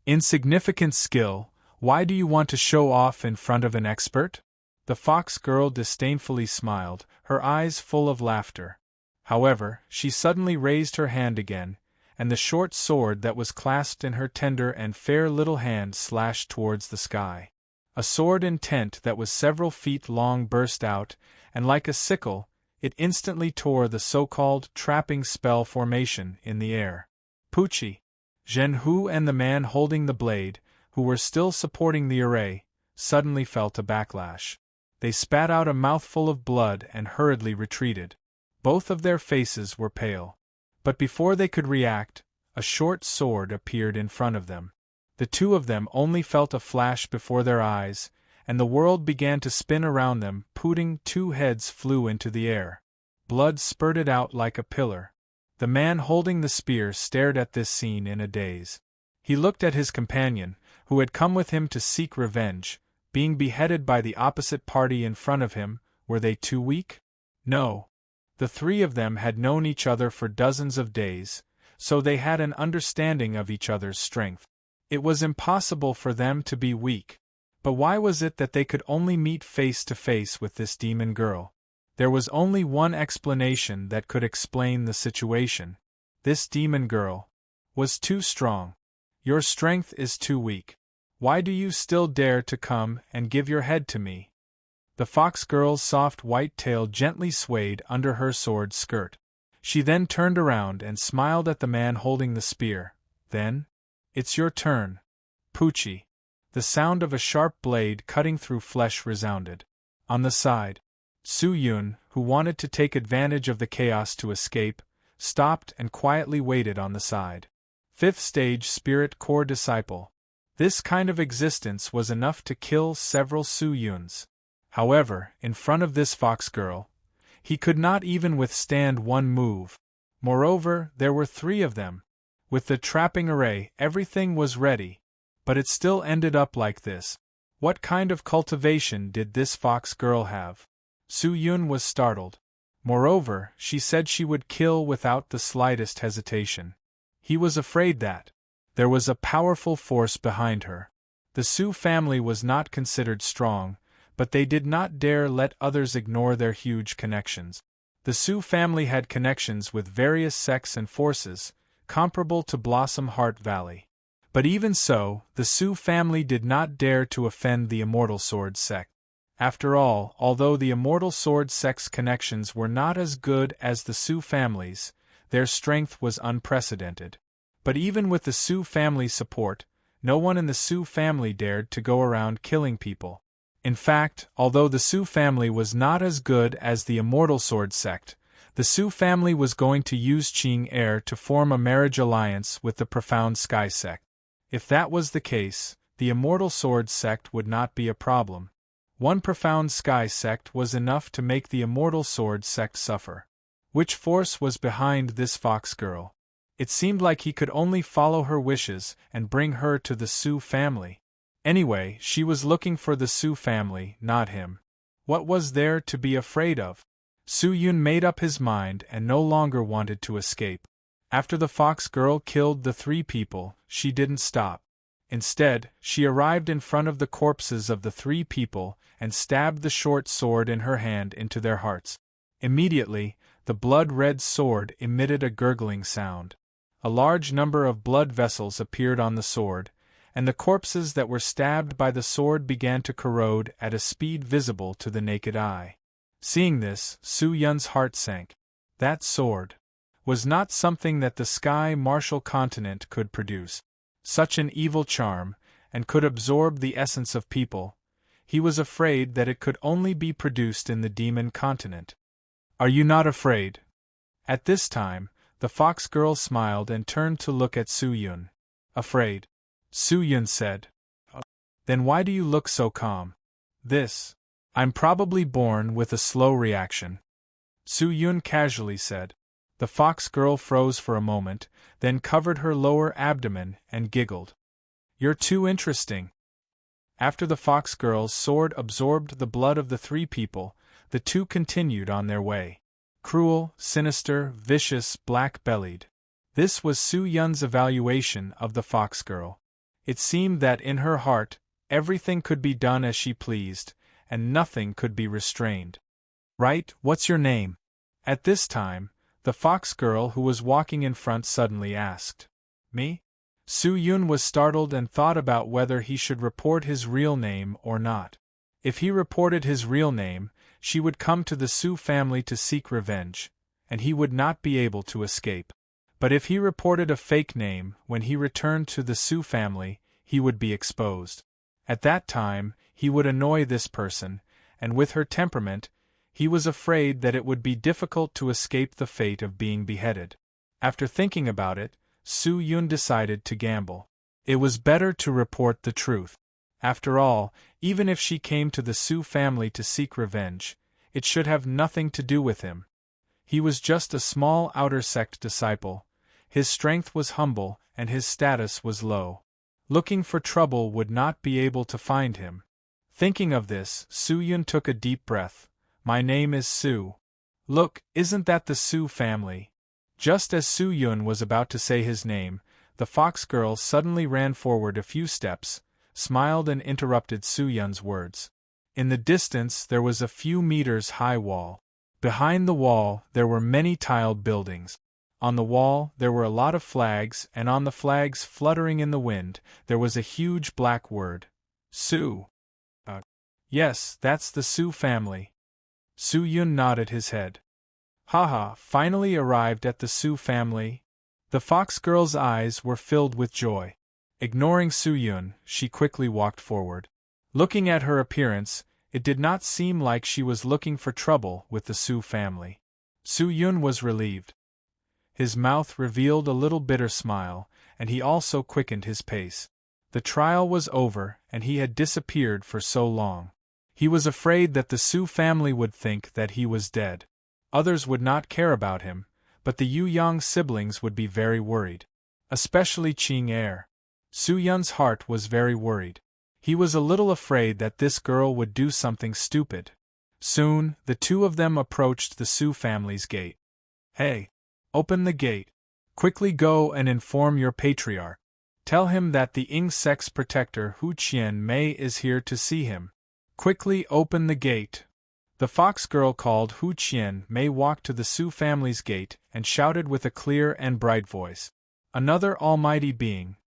Insignificant skill, why do you want to show off in front of an expert? The fox girl disdainfully smiled, her eyes full of laughter. However, she suddenly raised her hand again, and the short sword that was clasped in her tender and fair little hand slashed towards the sky. A sword intent that was several feet long burst out, and like a sickle, it instantly tore the so-called trapping spell formation in the air. Pucci! Zhenhu and the man holding the blade, who were still supporting the array, suddenly felt a backlash. They spat out a mouthful of blood and hurriedly retreated. Both of their faces were pale. But before they could react, a short sword appeared in front of them. The 2 of them only felt a flash before their eyes, and the world began to spin around them. Pooting, 2 heads flew into the air. Blood spurted out like a pillar. The man holding the spear stared at this scene in a daze. He looked at his companion, who had come with him to seek revenge, being beheaded by the opposite party in front of him. Were they too weak? No. The three of them had known each other for dozens of days, so they had an understanding of each other's strength. It was impossible for them to be weak. But why was it that they could only meet face to face with this demon girl? There was only one explanation that could explain the situation. This demon girl was too strong. Your strength is too weak. Why do you still dare to come and give your head to me? The fox girl's soft white tail gently swayed under her sword skirt. She then turned around and smiled at the man holding the spear. Then, it's your turn, Poochie. The sound of a sharp blade cutting through flesh resounded. On the side, Su Yun, who wanted to take advantage of the chaos to escape, stopped and quietly waited on the side. Fifth stage Spirit Core Disciple. This kind of existence was enough to kill several Su Yuns. However, in front of this fox girl, he could not even withstand one move. Moreover, there were three of them. With the trapping array, everything was ready. But it still ended up like this. What kind of cultivation did this fox girl have? Su Yun was startled. Moreover, she said she would kill without the slightest hesitation. He was afraid that there was a powerful force behind her. The Su family was not considered strong, but they did not dare let others ignore their huge connections. The Su family had connections with various sects and forces, comparable to Blossom Heart Valley. But even so, the Su family did not dare to offend the Immortal Sword sect. After all, although the Immortal Sword sect's connections were not as good as the Su family's, their strength was unprecedented. But even with the Su family's support, no one in the Su family dared to go around killing people. In fact, although the Su family was not as good as the Immortal Sword sect, the Su family was going to use Qing Air to form a marriage alliance with the Profound Sky sect. If that was the case, the Immortal Sword sect would not be a problem. One Profound Sky sect was enough to make the Immortal Sword sect suffer. Which force was behind this fox girl? It seemed like he could only follow her wishes and bring her to the Su family. Anyway, she was looking for the Su family, not him. What was there to be afraid of? Su Yun made up his mind and no longer wanted to escape. After the fox girl killed the three people, she didn't stop. Instead, she arrived in front of the corpses of the three people and stabbed the short sword in her hand into their hearts. Immediately, the blood-red sword emitted a gurgling sound. A large number of blood vessels appeared on the sword, and the corpses that were stabbed by the sword began to corrode at a speed visible to the naked eye. Seeing this, Su Yun's heart sank. That sword was not something that the Sky Martial Continent could produce. Such an evil charm, and could absorb the essence of people. He was afraid that it could only be produced in the Demon Continent. Are you not afraid? At this time, the fox girl smiled and turned to look at Su Yun. Afraid? Su Yun said. Then why do you look so calm? I'm probably born with a slow reaction. Su Yun casually said. The fox girl froze for a moment, then covered her lower abdomen and giggled. You're too interesting. After the fox girl's sword absorbed the blood of the three people, the two continued on their way. Cruel, sinister, vicious, black-bellied. This was Su Yun's evaluation of the fox girl. It seemed that in her heart, everything could be done as she pleased, and nothing could be restrained. Right, what's your name? At this time, the fox girl who was walking in front suddenly asked. Me? Su Yun was startled and thought about whether he should report his real name or not. If he reported his real name, she would come to the Su family to seek revenge, and he would not be able to escape. But if he reported a fake name when he returned to the Su family, he would be exposed. At that time, he would annoy this person, and with her temperament, he was afraid that it would be difficult to escape the fate of being beheaded. After thinking about it, Su Yun decided to gamble. It was better to report the truth. After all, even if she came to the Su family to seek revenge, it should have nothing to do with him. He was just a small outer sect disciple, His strength was humble, and his status was low. Looking for trouble would not be able to find him. Thinking of this, Su-yun took a deep breath. My name is Su. Look, isn't that the Su family? Just as Su-yun was about to say his name, the fox girl suddenly ran forward a few steps, smiled and interrupted Su-yun's words. In the distance there was a few meters high wall. Behind the wall there were many tiled buildings. On the wall there were a lot of flags, and on the flags fluttering in the wind there was a huge black word. Su. Yes, that's the Su family. Su-yun nodded his head. Haha, finally arrived at the Su family? The fox girl's eyes were filled with joy. Ignoring Su-yun, she quickly walked forward. Looking at her appearance, it did not seem like she was looking for trouble with the Su family. Su-yun was relieved. His mouth revealed a little bitter smile, and he also quickened his pace. The trial was over, and he had disappeared for so long. He was afraid that the Su family would think that he was dead. Others would not care about him, but the Yu-yang siblings would be very worried. Especially Ching-er. Su-yun's heart was very worried. He was a little afraid that this girl would do something stupid. Soon, the two of them approached the Su family's gate. Hey! Open the gate. Quickly go and inform your patriarch. Tell him that the insect's protector Hu Qian-mei is here to see him. Quickly open the gate. The fox girl called Hu Qian-mei walked to the Su family's gate and shouted with a clear and bright voice. Another almighty being.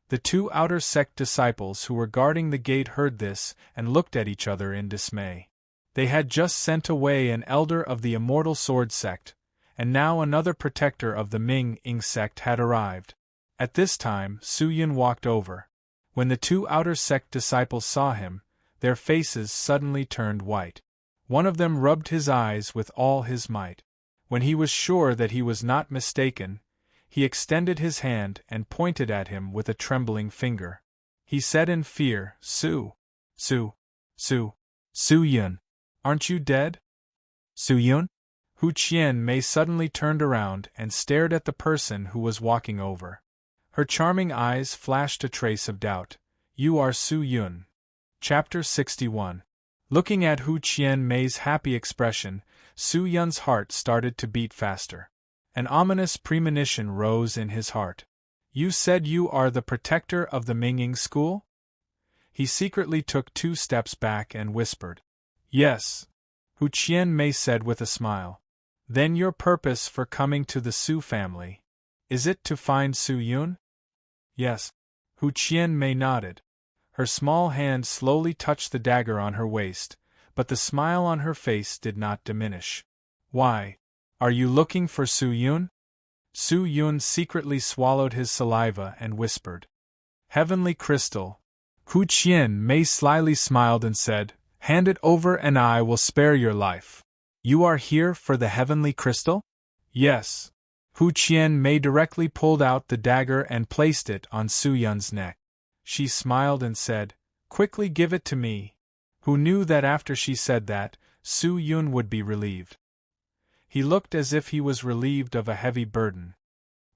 The two outer sect disciples who were guarding the gate heard this and looked at each other in dismay. They had just sent away an elder of the immortal sword sect, and now another protector of the Ming-ing sect had arrived. At this time, Su-yun walked over. When the two outer sect disciples saw him, their faces suddenly turned white. One of them rubbed his eyes with all his might. When he was sure that he was not mistaken, he extended his hand and pointed at him with a trembling finger. He said in fear, Su-yun, aren't you dead? Su-yun? Hu Qian-mei suddenly turned around and stared at the person who was walking over. Her charming eyes flashed a trace of doubt. You are Su-yun. Chapter 61. Looking at Hu Qian-mei's happy expression, Su-yun's heart started to beat faster. An ominous premonition rose in his heart. You said you are the protector of the Ming-ing school? He secretly took 2 steps back and whispered. Yes. Hu Qian-mei said with a smile. Then your purpose for coming to the Su family. Is it to find Su-yun? Yes. Hu Qian-mei nodded. Her small hand slowly touched the dagger on her waist, but the smile on her face did not diminish. Why? Are you looking for Su-yun? Su-yun secretly swallowed his saliva and whispered. Heavenly crystal. Hu Qian-mei slyly smiled and said, Hand it over and I will spare your life. You are here for the heavenly crystal? Yes. Hu Qian-mei directly pulled out the dagger and placed it on Su-yun's neck. She smiled and said, Quickly give it to me. Who knew that after she said that, Su-yun would be relieved. He looked as if he was relieved of a heavy burden.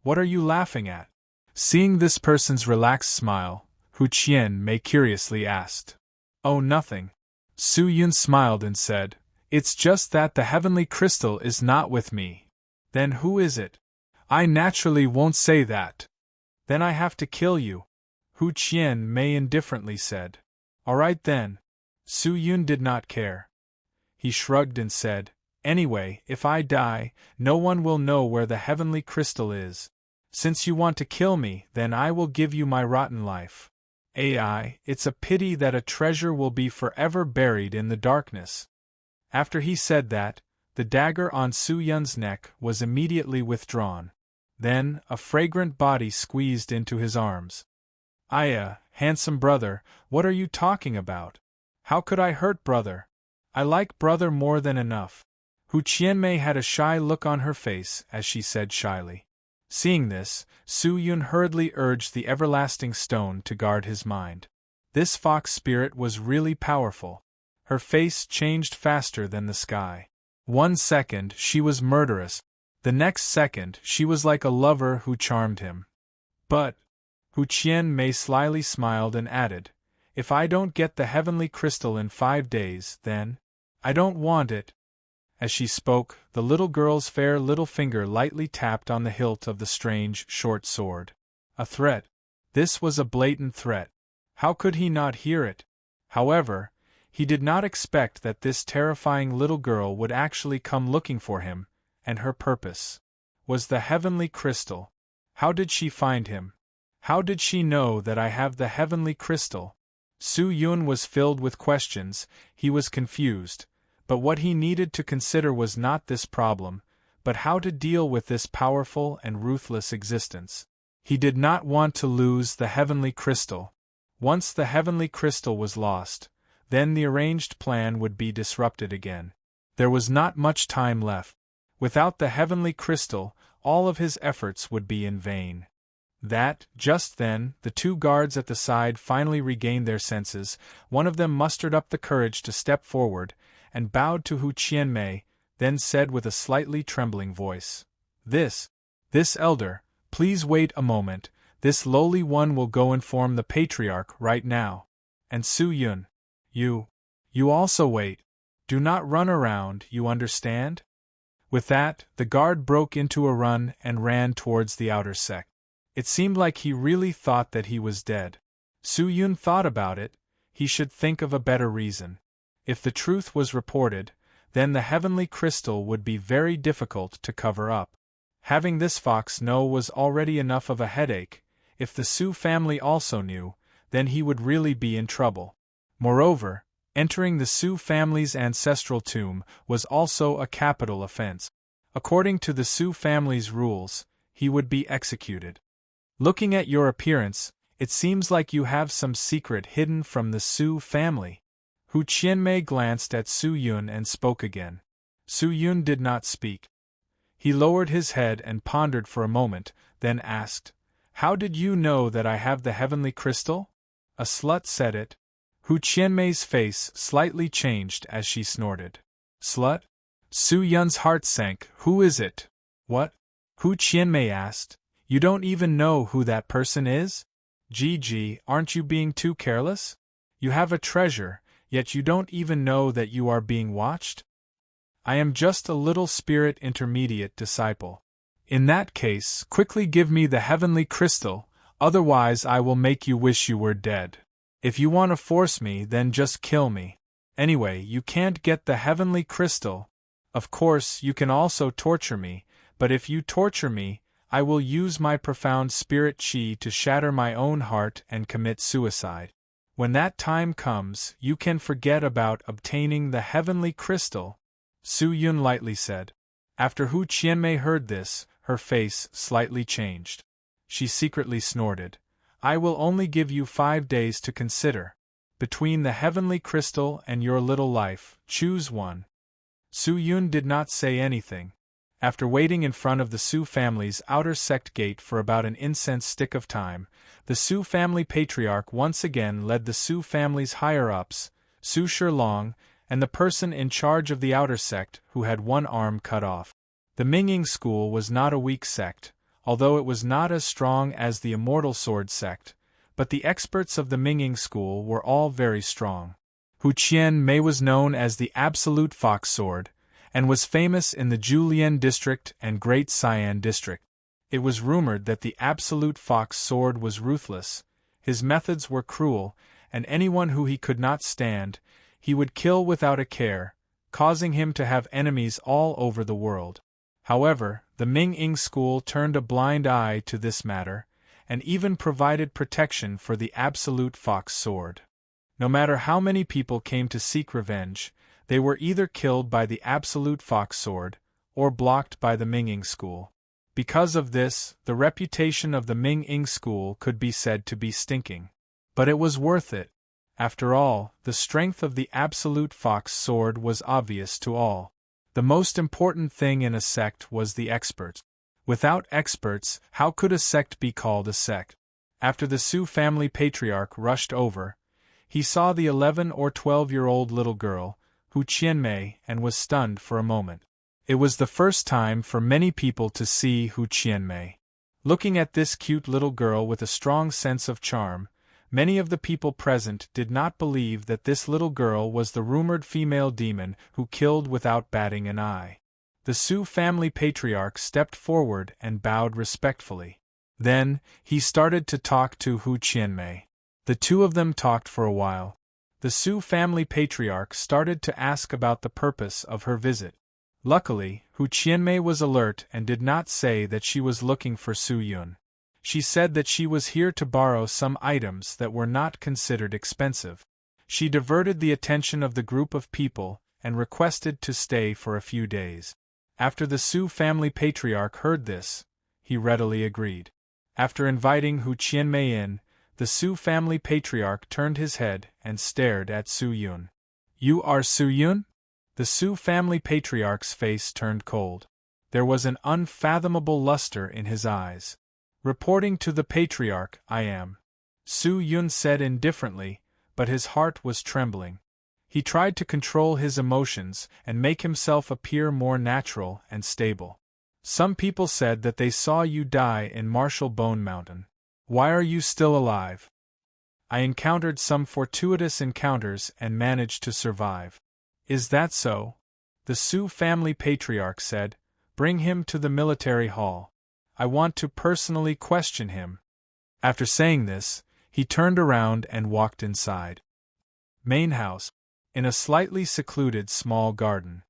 What are you laughing at? Seeing this person's relaxed smile, Hu Qian-mei curiously asked. Oh, nothing. Su-yun smiled and said, It's just that the heavenly crystal is not with me. Then who is it? I naturally won't say that. Then I have to kill you. Hu Qian-mei indifferently said. All right then. Su-yun did not care. He shrugged and said, Anyway, if I die, no one will know where the heavenly crystal is. Since you want to kill me, then I will give you my rotten life. It's a pity that a treasure will be forever buried in the darkness. After he said that, the dagger on Su-yun's neck was immediately withdrawn. Then, a fragrant body squeezed into his arms. Handsome brother, what are you talking about? How could I hurt brother? I like brother more than enough. Hu Qian-mei had a shy look on her face as she said shyly. Seeing this, Su-yun hurriedly urged the everlasting stone to guard his mind. This fox spirit was really powerful. Her face changed faster than the sky. 1 second she was murderous. The next second, she was like a lover who charmed him. But, Hu Qianmei slyly smiled and added, if I don't get the heavenly crystal in 5 days, then I don't want it. As she spoke, the little girl's fair little finger lightly tapped on the hilt of the strange, short sword. A threat. This was a blatant threat. How could he not hear it? However, he did not expect that this terrifying little girl would actually come looking for him, and her purpose was the heavenly crystal. How did she find him? How did she know that I have the heavenly crystal? Su Yun was filled with questions, he was confused, but what he needed to consider was not this problem, but how to deal with this powerful and ruthless existence. He did not want to lose the heavenly crystal. Once the heavenly crystal was lost, then the arranged plan would be disrupted again. There was not much time left. Without the heavenly crystal, all of his efforts would be in vain. Just then, the 2 guards at the side finally regained their senses. One of them mustered up the courage to step forward, and bowed to Hu Qianmei, then said with a slightly trembling voice, This elder, please wait a moment, this lowly one will go inform the patriarch right now. And Su Yun, you also wait. Do not run around, you understand? With that, the guard broke into a run and ran towards the outer sect. It seemed like he really thought that he was dead. Su Yun thought about it, he should think of a better reason. If the truth was reported, then the heavenly crystal would be very difficult to cover up. Having this fox know was already enough of a headache. If the Su family also knew, then he would really be in trouble. Moreover, entering the Su family's ancestral tomb was also a capital offense. According to the Su family's rules, he would be executed. Looking at your appearance, it seems like you have some secret hidden from the Su family. Hu Qianmei glanced at Su Yun and spoke again. Su Yun did not speak. He lowered his head and pondered for a moment, then asked, How did you know that I have the heavenly crystal? A slut said it. Hu Qianmei's face slightly changed as she snorted. Slut? Su Yun's heart sank. Who is it? What? Hu Qianmei asked. You don't even know who that person is? Gigi, aren't you being too careless? You have a treasure, yet you don't even know that you are being watched? I am just a little spirit intermediate disciple. In that case, quickly give me the heavenly crystal, otherwise I will make you wish you were dead. If you want to force me, then just kill me. Anyway, you can't get the heavenly crystal. Of course, you can also torture me, but if you torture me, I will use my profound spirit chi to shatter my own heart and commit suicide. When that time comes, you can forget about obtaining the heavenly crystal, Su Yun lightly said. After Hu Qianmei heard this, her face slightly changed. She secretly snorted. I will only give you 5 days to consider. Between the heavenly crystal and your little life, choose one. Su Yun did not say anything. After waiting in front of the Su family's outer sect gate for about an incense stick of time, the Su family patriarch once again led the Su family's higher-ups, Su Shilong, and the person in charge of the outer sect who had one arm cut off. The Minging school was not a weak sect, although it was not as strong as the Immortal Sword sect, but the experts of the Minging school were all very strong. Hu Qianmei was known as the Absolute Fox Sword, and was famous in the Julian district and Great Sian district. It was rumored that the Absolute Fox Sword was ruthless, his methods were cruel, and anyone who he could not stand, he would kill without a care, causing him to have enemies all over the world. However, the Ming-Ing school turned a blind eye to this matter, and even provided protection for the Absolute Fox Sword. No matter how many people came to seek revenge, they were either killed by the Absolute Fox Sword, or blocked by the Ming-Ing school. Because of this, the reputation of the Ming-Ing school could be said to be stinking. But it was worth it. After all, the strength of the Absolute Fox Sword was obvious to all. The most important thing in a sect was the experts. Without experts, how could a sect be called a sect? After the Su family patriarch rushed over, he saw the 11 or 12-year-old little girl, Hu Qianmei, and was stunned for a moment. It was the first time for many people to see Hu Qianmei. Looking at this cute little girl with a strong sense of charm, many of the people present did not believe that this little girl was the rumored female demon who killed without batting an eye. The Su family patriarch stepped forward and bowed respectfully. Then, he started to talk to Hu Qianmei. The two of them talked for a while. The Su family patriarch started to ask about the purpose of her visit. Luckily, Hu Qianmei was alert and did not say that she was looking for Su Yun. She said that she was here to borrow some items that were not considered expensive. She diverted the attention of the group of people and requested to stay for a few days. After the Su family patriarch heard this, he readily agreed. After inviting Hu Qianmei in, the Su family patriarch turned his head and stared at Su Yun. "You are Su Yun?" The Su family patriarch's face turned cold. There was an unfathomable luster in his eyes. "Reporting to the patriarch, I am," Su Yun said indifferently, but his heart was trembling. He tried to control his emotions and make himself appear more natural and stable. "Some people said that they saw you die in Marshall Bone Mountain. Why are you still alive?" "I encountered some fortuitous encounters and managed to survive." "Is that so?" The Su family patriarch said. "Bring him to the military hall. I want to personally question him." After saying this, he turned around and walked inside. Main house. In a slightly secluded small garden.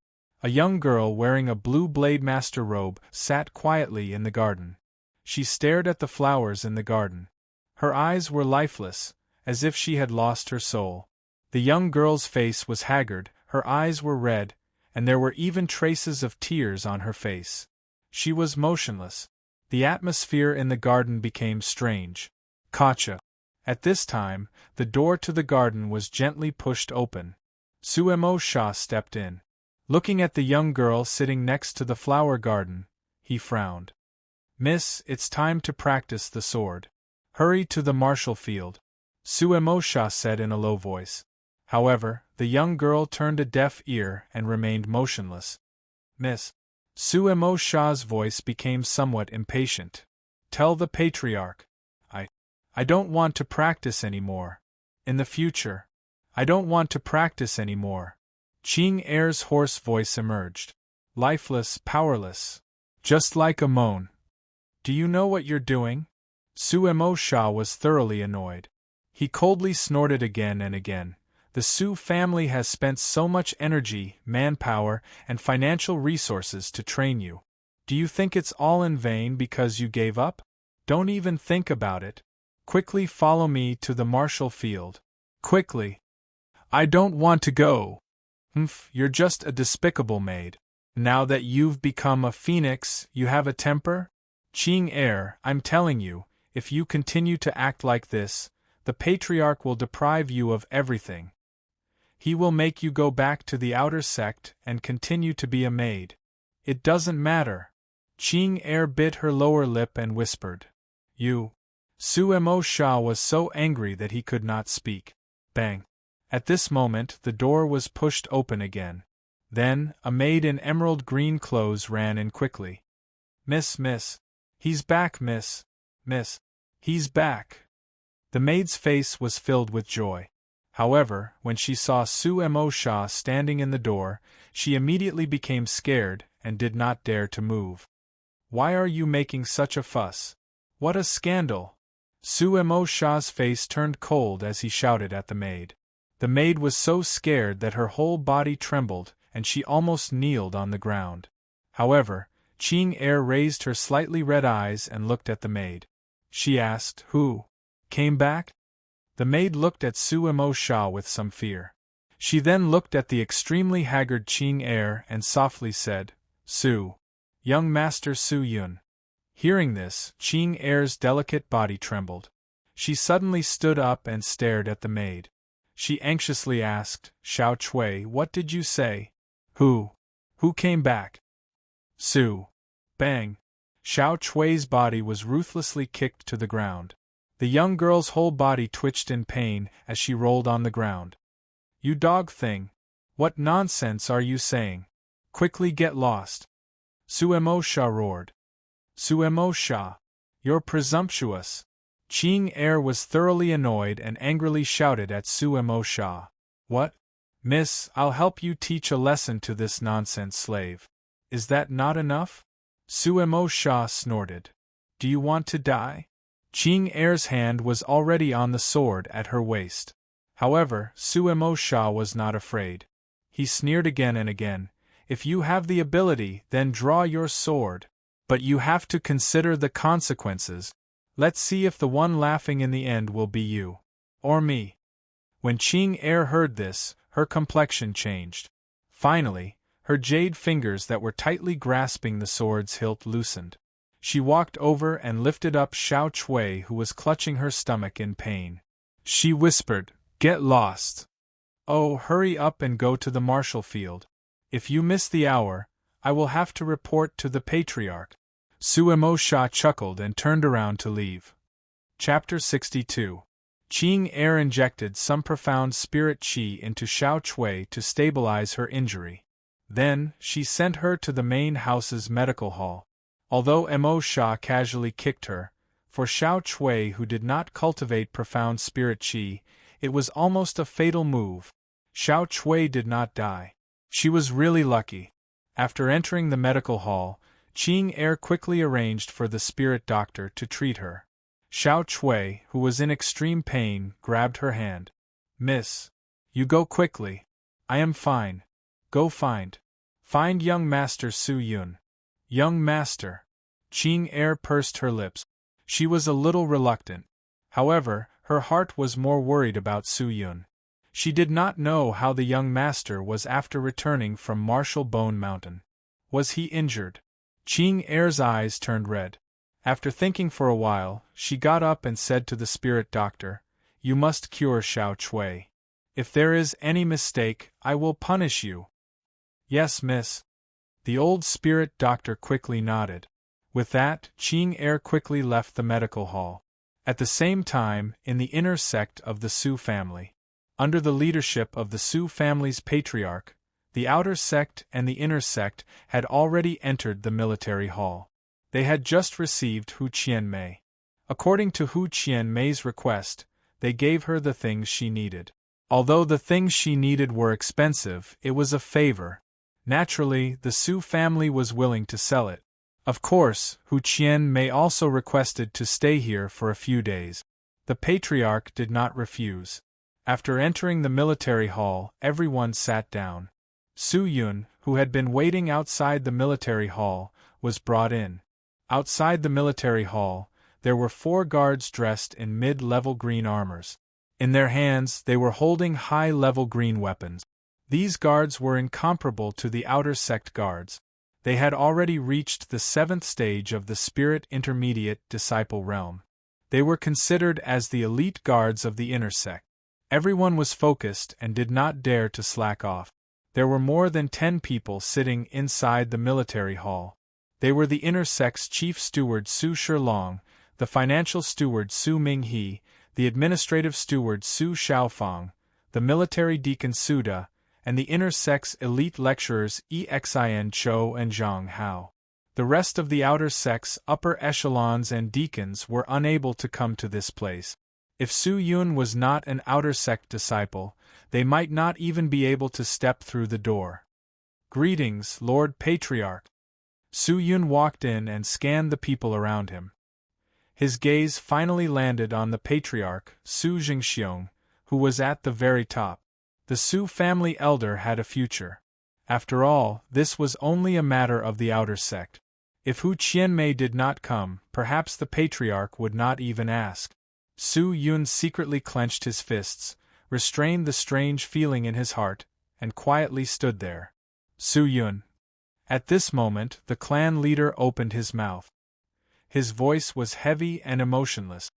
A young girl wearing a blue Blade Master robe sat quietly in the garden. She stared at the flowers in the garden. Her eyes were lifeless, as if she had lost her soul. The young girl's face was haggard, her eyes were red, and there were even traces of tears on her face. She was motionless. The atmosphere in the garden became strange. Gotcha. At this time, the door to the garden was gently pushed open. Suemo Sha stepped in. Looking at the young girl sitting next to the flower garden, he frowned. "Miss, it's time to practice the sword. Hurry to the martial field," Suemo Sha said in a low voice. However, the young girl turned a deaf ear and remained motionless. "Miss." Suemo Sha's voice became somewhat impatient. "Tell the patriarch. I don't want to practice anymore. In the future. I don't want to practice anymore." Qing Er's hoarse voice emerged. Lifeless, powerless. Just like a moan. "Do you know what you're doing?" Suemo Sha was thoroughly annoyed. He coldly snorted again and again. "The Su family has spent so much energy, manpower, and financial resources to train you. Do you think it's all in vain because you gave up? Don't even think about it. Quickly follow me to the martial field. Quickly." "I don't want to go." You're just a despicable maid. Now that you've become a phoenix, you have a temper?" "Qing Er, I'm telling you, if you continue to act like this, the patriarch will deprive you of everything. He will make you go back to the outer sect and continue to be a maid. It doesn't matter." Qing Er bit her lower lip and whispered. "You." Suemo Sha was so angry that he could not speak. Bang. At this moment the door was pushed open again. Then, a maid in emerald green clothes ran in quickly. Miss. He's back, miss. He's back." The maid's face was filled with joy. However, when she saw Suemo Sha standing in the door, she immediately became scared and did not dare to move. "Why are you making such a fuss? What a scandal!" Suemo Sha's face turned cold as he shouted at the maid. The maid was so scared that her whole body trembled, and she almost kneeled on the ground. However, Qing Er raised her slightly red eyes and looked at the maid. She asked, "Who came back?" The maid looked at Suemo Sha with some fear. She then looked at the extremely haggard Qing Er and softly said, "Young Master Su Yun." Hearing this, Qing Er's delicate body trembled. She suddenly stood up and stared at the maid. She anxiously asked, "Xiao Chui, what did you say? Who came back?" "Su." Bang. Xiao Chui's body was ruthlessly kicked to the ground. The young girl's whole body twitched in pain as she rolled on the ground. "You dog thing! What nonsense are you saying? Quickly get lost!" Suemo Sha roared. Suemo Sha! You're presumptuous! Ching Er was thoroughly annoyed and angrily shouted at Suemo Sha. What? Miss, I'll help you teach a lesson to this nonsense slave. Is that not enough? Suemo Sha snorted. Do you want to die? Ching Er's hand was already on the sword at her waist. However, Suemo Sha was not afraid. He sneered again and again. If you have the ability, then draw your sword. But you have to consider the consequences. Let's see if the one laughing in the end will be you. Or me. When Ching Er heard this, her complexion changed. Finally, her jade fingers that were tightly grasping the sword's hilt loosened. She walked over and lifted up Xiao Chui, who was clutching her stomach in pain. She whispered, "Get lost. Oh, hurry up and go to the martial field. If you miss the hour, I will have to report to the Patriarch." Suemo Sha chuckled and turned around to leave. Chapter 62. Ching Er injected some profound spirit qi into Xiao Chui to stabilize her injury. Then, she sent her to the main house's medical hall. Although Mo Sha casually kicked her, for Xiao Chui, who did not cultivate profound spirit qi, it was almost a fatal move. Xiao Chui did not die. She was really lucky. After entering the medical hall, Ching Er quickly arranged for the spirit doctor to treat her. Xiao Chui, who was in extreme pain, grabbed her hand. "Miss, you go quickly. I am fine. Go find young Master Su Yun." Young Master. Ching Er pursed her lips. She was a little reluctant. However, her heart was more worried about Su Yun. She did not know how the young master was after returning from Martial Bone Mountain. Was he injured? Ching Er's eyes turned red. After thinking for a while, she got up and said to the spirit doctor, "You must cure Xiao Chui. If there is any mistake, I will punish you." "Yes, miss." The old spirit doctor quickly nodded. With that, Ching Er quickly left the medical hall. At the same time, in the inner sect of the Su family, under the leadership of the Su family's patriarch, the outer sect and the inner sect had already entered the military hall. They had just received Hu Qianmei. According to Hu Qianmei's request, they gave her the things she needed. Although the things she needed were expensive, it was a favor. Naturally, the Su family was willing to sell it. Of course, Hu Qianmei also requested to stay here for a few days. The patriarch did not refuse. After entering the military hall, everyone sat down. Su Yun, who had been waiting outside the military hall, was brought in. Outside the military hall, there were 4 guards dressed in mid-level green armors. In their hands, they were holding high-level green weapons. These guards were incomparable to the outer sect guards. They had already reached the 7th stage of the Spirit Intermediate Disciple realm. They were considered as the elite guards of the inner sect. Everyone was focused and did not dare to slack off. There were more than 10 people sitting inside the military hall. They were the inner sect's chief steward Su Shilong, the financial steward Su Minghe, the administrative steward Su Xiaofang, the military deacon Suda, and the inner sect's elite lecturers Xin Chou and Zhang Hao. The rest of the outer sect's upper echelons and deacons were unable to come to this place. If Su Yun was not an outer sect disciple, they might not even be able to step through the door. "Greetings, Lord Patriarch." Su Yun walked in and scanned the people around him. His gaze finally landed on the patriarch, Su Jingxiong, who was at the very top. The Su family elder had a future. After all, this was only a matter of the outer sect. If Hu Qianmei did not come, perhaps the patriarch would not even ask. Su Yun secretly clenched his fists, restrained the strange feeling in his heart, and quietly stood there. Su Yun. At this moment, the clan leader opened his mouth. His voice was heavy and emotionless.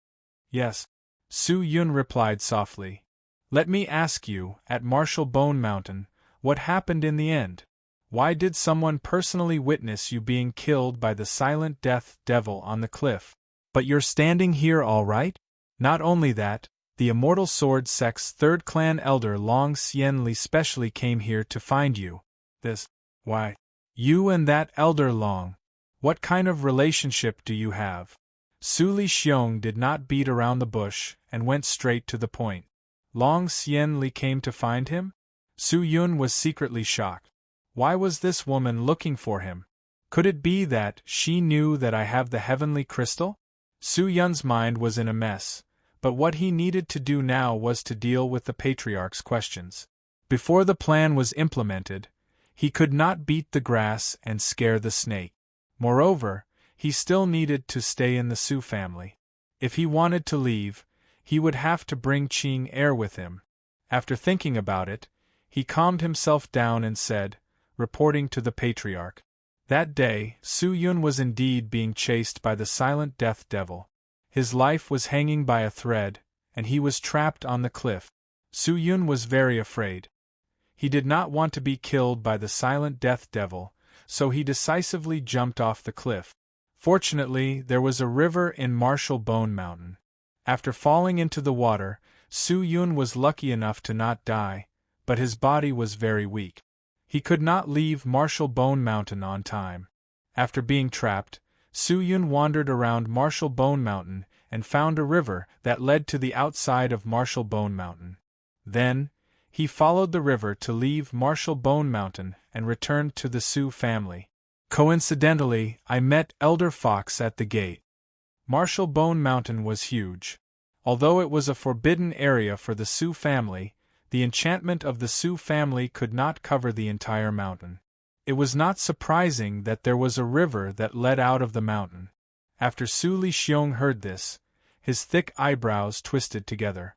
"Yes," Su Yun replied softly. "Let me ask you, at Martial Bone Mountain, what happened in the end? Why did someone personally witness you being killed by the silent death devil on the cliff? But you're standing here all right? Not only that, the Immortal Sword Sect's 3rd clan elder Long Xian Li specially came here to find you. Why? You and that Elder Long. What kind of relationship do you have? Su Li Xiong did not beat around the bush and went straight to the point. Long Xian Li came to find him? Su Yun was secretly shocked. Why was this woman looking for him? Could it be that she knew that I have the heavenly crystal? Su Yun's mind was in a mess, but what he needed to do now was to deal with the patriarch's questions. Before the plan was implemented, he could not beat the grass and scare the snake. Moreover, he still needed to stay in the Su family. If he wanted to leave, he would have to bring Qing Er with him. After thinking about it, he calmed himself down and said, reporting to the patriarch. That day, Su Yun was indeed being chased by the silent death devil. His life was hanging by a thread, and he was trapped on the cliff. Su Yun was very afraid. He did not want to be killed by the silent death devil, so he decisively jumped off the cliff. Fortunately, there was a river in Marshall Bone Mountain. After falling into the water, Su Yun was lucky enough to not die, but his body was very weak. He could not leave Marshall Bone Mountain on time. After being trapped, Su Yun wandered around Marshall Bone Mountain and found a river that led to the outside of Marshall Bone Mountain. Then, he followed the river to leave Marshall Bone Mountain and returned to the Su family. Coincidentally, I met Elder Fox at the gate. Marshall Bone Mountain was huge. Although it was a forbidden area for the Su family, the enchantment of the Su family could not cover the entire mountain. It was not surprising that there was a river that led out of the mountain. After Su Li Xiong heard this, his thick eyebrows twisted together.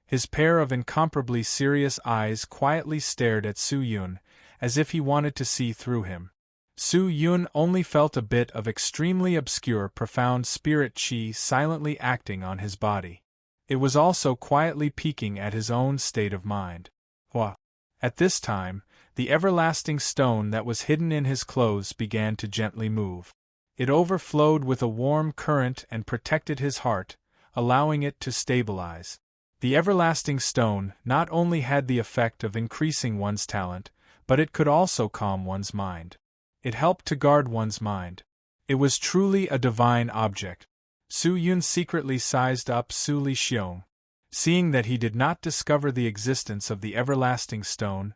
His pair of incomparably serious eyes quietly stared at Su Yun, as if he wanted to see through him. Su Yun only felt a bit of extremely obscure profound spirit qi silently acting on his body. It was also quietly peeking at his own state of mind. Hua! At this time, the everlasting stone that was hidden in his clothes began to gently move. It overflowed with a warm current and protected his heart, allowing it to stabilize. The everlasting stone not only had the effect of increasing one's talent, but it could also calm one's mind. It helped to guard one's mind. It was truly a divine object. Su Yun secretly sized up Su Li Xiong. Seeing that he did not discover the existence of the everlasting stone,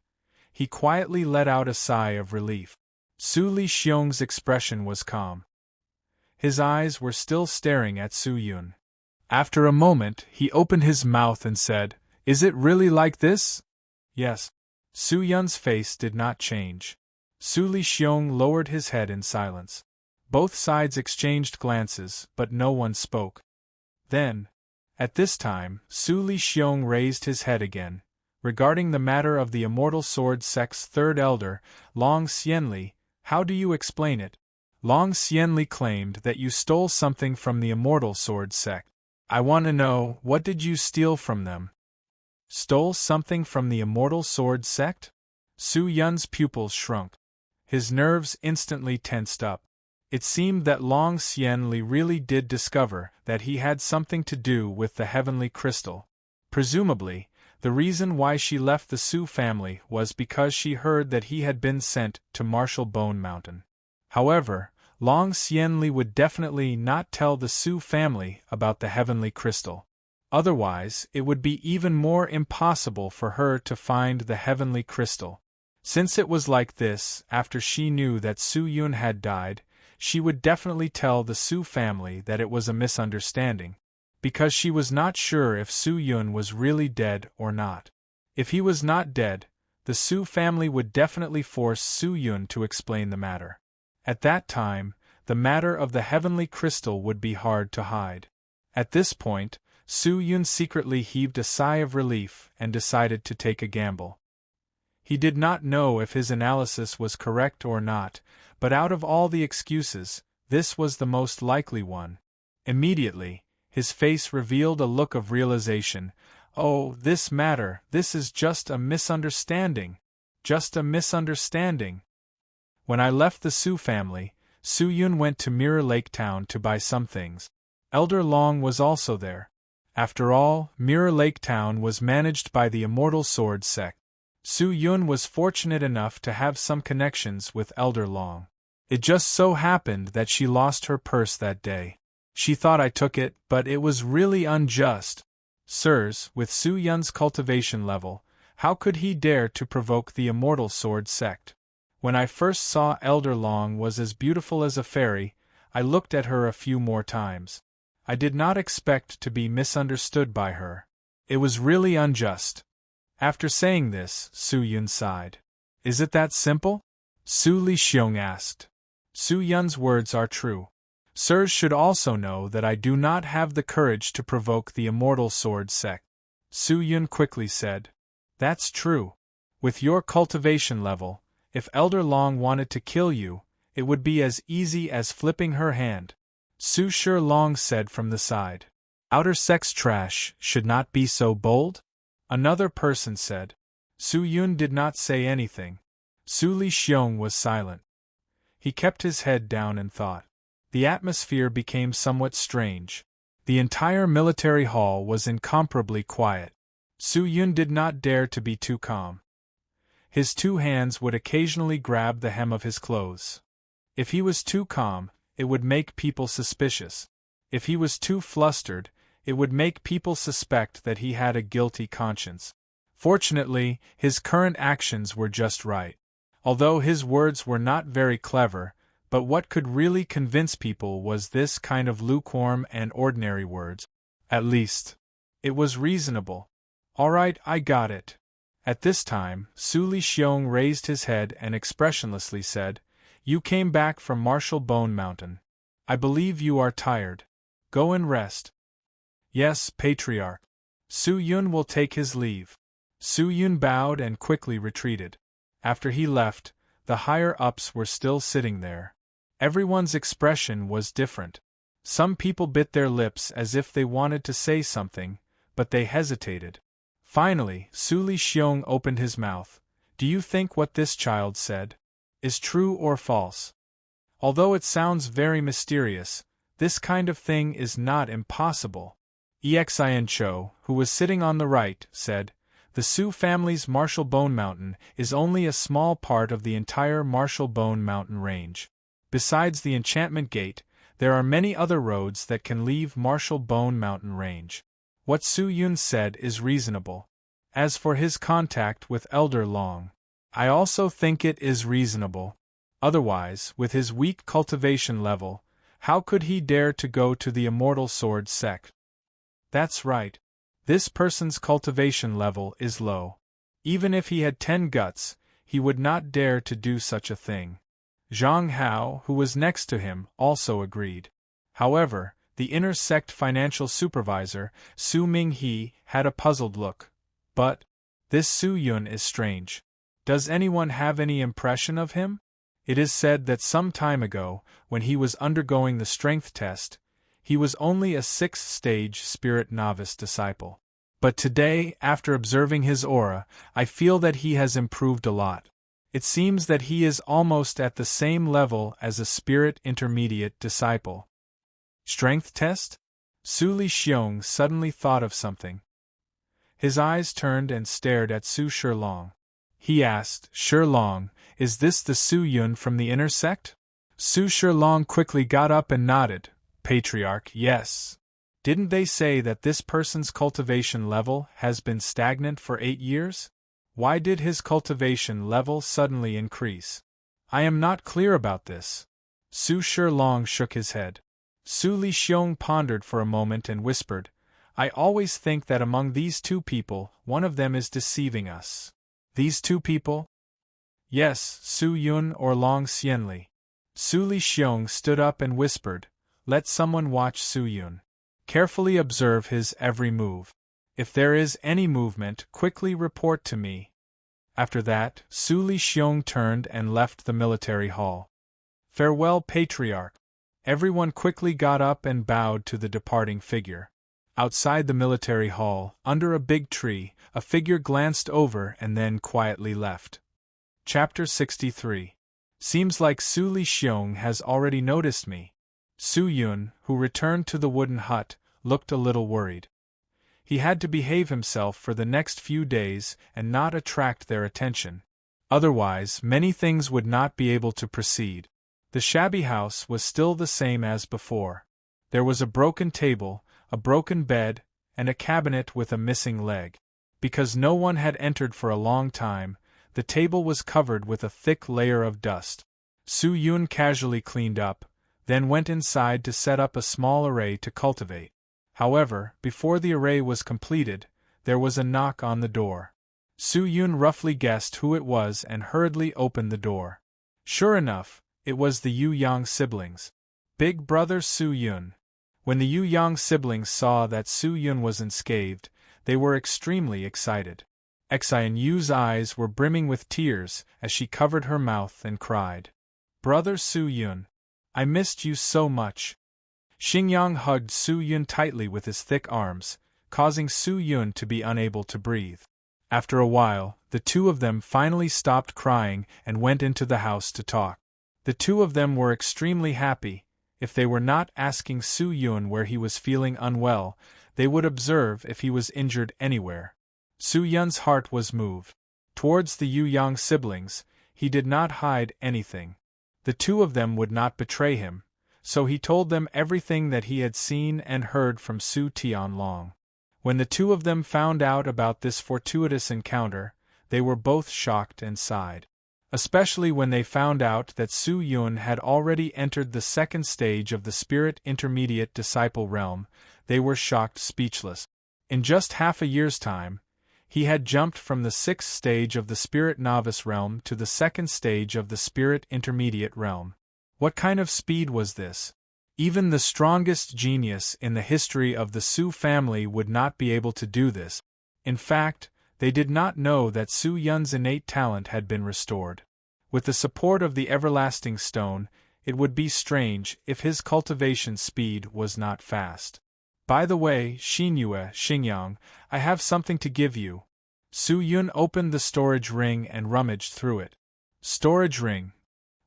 he quietly let out a sigh of relief. Su Li Xiong's expression was calm. His eyes were still staring at Su Yun. After a moment, he opened his mouth and said, "Is it really like this?" "Yes." Su Yun's face did not change. Su Li Xiong lowered his head in silence. Both sides exchanged glances, but no one spoke. Then, at this time, Su Li Xiong raised his head again. Regarding the matter of the Immortal Sword Sect's third elder, Long Xianli, how do you explain it? Long Xianli claimed that you stole something from the Immortal Sword Sect. I want to know, what did you steal from them? Stole something from the Immortal Sword Sect? Su Yun's pupils shrunk. His nerves instantly tensed up. It seemed that Long Xianli really did discover that he had something to do with the heavenly crystal. Presumably, the reason why she left the Su family was because she heard that he had been sent to Marshall Bone Mountain. However, Long Xianli would definitely not tell the Su family about the heavenly crystal. Otherwise, it would be even more impossible for her to find the heavenly crystal. Since it was like this, after she knew that Su Yun had died, she would definitely tell the Su family that it was a misunderstanding, because she was not sure if Su Yun was really dead or not. If he was not dead, the Su family would definitely force Su Yun to explain the matter. At that time, the matter of the heavenly crystal would be hard to hide. At this point, Su Yun secretly heaved a sigh of relief and decided to take a gamble. He did not know if his analysis was correct or not, but out of all the excuses, this was the most likely one. Immediately, his face revealed a look of realization. Oh, this is just a misunderstanding. Just a misunderstanding. When I left the Su family, Su Yun went to Mirror Lake Town to buy some things. Elder Long was also there. After all, Mirror Lake Town was managed by the Immortal Sword Sect. Su Yun was fortunate enough to have some connections with Elder Long. It just so happened that she lost her purse that day. She thought I took it, but it was really unjust. Sirs, with Su Yun's cultivation level, how could he dare to provoke the Immortal Sword sect? When I first saw Elder Long was as beautiful as a fairy, I looked at her a few more times. I did not expect to be misunderstood by her. It was really unjust. After saying this, Su Yun sighed. Is it that simple? Su Lixiong asked. Su Yun's words are true. Sirs should also know that I do not have the courage to provoke the Immortal Sword sect. Su Yun quickly said. That's true. With your cultivation level, if Elder Long wanted to kill you, it would be as easy as flipping her hand. Su Shi Long said from the side. Outer sex trash should not be so bold? Another person said. Su Yun did not say anything. Su Lixiong was silent. He kept his head down and thought. The atmosphere became somewhat strange. The entire military hall was incomparably quiet. Su Yun did not dare to be too calm. His two hands would occasionally grab the hem of his clothes. If he was too calm, it would make people suspicious. If he was too flustered, it would make people suspect that he had a guilty conscience. Fortunately, his current actions were just right. Although his words were not very clever, but what could really convince people was this kind of lukewarm and ordinary words. At least, it was reasonable. All right, I got it. At this time, Su Lixiong raised his head and expressionlessly said, You came back from Martial Bone Mountain. I believe you are tired. Go and rest. Yes, Patriarch. Su Yun will take his leave. Su Yun bowed and quickly retreated. After he left, the higher-ups were still sitting there. Everyone's expression was different. Some people bit their lips as if they wanted to say something, but they hesitated. Finally, Su Lixiong opened his mouth. Do you think what this child said is true or false? Although it sounds very mysterious, this kind of thing is not impossible. Xin Cho, who was sitting on the right, said, The Su family's Martial Bone Mountain is only a small part of the entire Martial Bone Mountain range. Besides the Enchantment Gate, there are many other roads that can leave Martial Bone Mountain range. What Su Yun said is reasonable. As for his contact with Elder Long, I also think it is reasonable. Otherwise, with his weak cultivation level, how could he dare to go to the Immortal Sword sect? That's right. This person's cultivation level is low. Even if he had 10 guts, he would not dare to do such a thing. Zhang Hao, who was next to him, also agreed. However, the inner sect financial supervisor, Su Minghe, had a puzzled look. But this Su Yun is strange. Does anyone have any impression of him? It is said that some time ago, when he was undergoing the strength test, he was only a 6th-stage spirit novice disciple. But today, after observing his aura, I feel that he has improved a lot. It seems that he is almost at the same level as a spirit intermediate disciple. Strength test? Su Lixiong suddenly thought of something. His eyes turned and stared at Su Shi Long. He asked, Shi Long, is this the Su Yun from the inner sect? Su Shi Long quickly got up and nodded. Patriarch, yes. Didn't they say that this person's cultivation level has been stagnant for 8 years? Why did his cultivation level suddenly increase? I am not clear about this. Su Shi Long shook his head. Su Lixiong pondered for a moment and whispered, I always think that among these two people, one of them is deceiving us. These two people? Yes, Su Yun or Long Xianli. Su Lixiong stood up and whispered, Let someone watch Su Yun. Carefully observe his every move. If there is any movement, quickly report to me. After that, Su Lixiong turned and left the military hall. Farewell, Patriarch. Everyone quickly got up and bowed to the departing figure. Outside the military hall, under a big tree, a figure glanced over and then quietly left. Chapter 63. Seems like Su Lixiong has already noticed me. Su Yun, who returned to the wooden hut, looked a little worried. He had to behave himself for the next few days and not attract their attention. Otherwise, many things would not be able to proceed. The shabby house was still the same as before. There was a broken table, a broken bed, and a cabinet with a missing leg. Because no one had entered for a long time, the table was covered with a thick layer of dust. Su-yun casually cleaned up, then went inside to set up a small array to cultivate. However, before the array was completed, there was a knock on the door. Su-yun roughly guessed who it was and hurriedly opened the door. Sure enough, it was the Yu-yang siblings. Big brother Su-yun. When the Yu-yang siblings saw that Su-yun was unscathed, they were extremely excited. Xinyu's eyes were brimming with tears as she covered her mouth and cried, "Brother Su-yun, I missed you so much." Xingyang hugged Su-yun tightly with his thick arms, causing Su-yun to be unable to breathe. After a while, the two of them finally stopped crying and went into the house to talk. The two of them were extremely happy. If they were not asking Su-yun where he was feeling unwell, they would observe if he was injured anywhere. Su-yun's heart was moved. Towards the Yu-yang siblings, he did not hide anything. The two of them would not betray him, so he told them everything that he had seen and heard from Su Tianlong. When the two of them found out about this fortuitous encounter, they were both shocked and sighed. Especially when they found out that Su-yun had already entered the second stage of the spirit intermediate disciple realm, they were shocked speechless. In just half a year's time, he had jumped from the sixth stage of the spirit novice realm to the second stage of the spirit intermediate realm. What kind of speed was this? Even the strongest genius in the history of the Su family would not be able to do this. In fact, they did not know that Su-yun's innate talent had been restored. With the support of the everlasting stone, it would be strange if his cultivation speed was not fast. By the way, Xingyang, I have something to give you. Su-yun opened the storage ring and rummaged through it. Storage ring.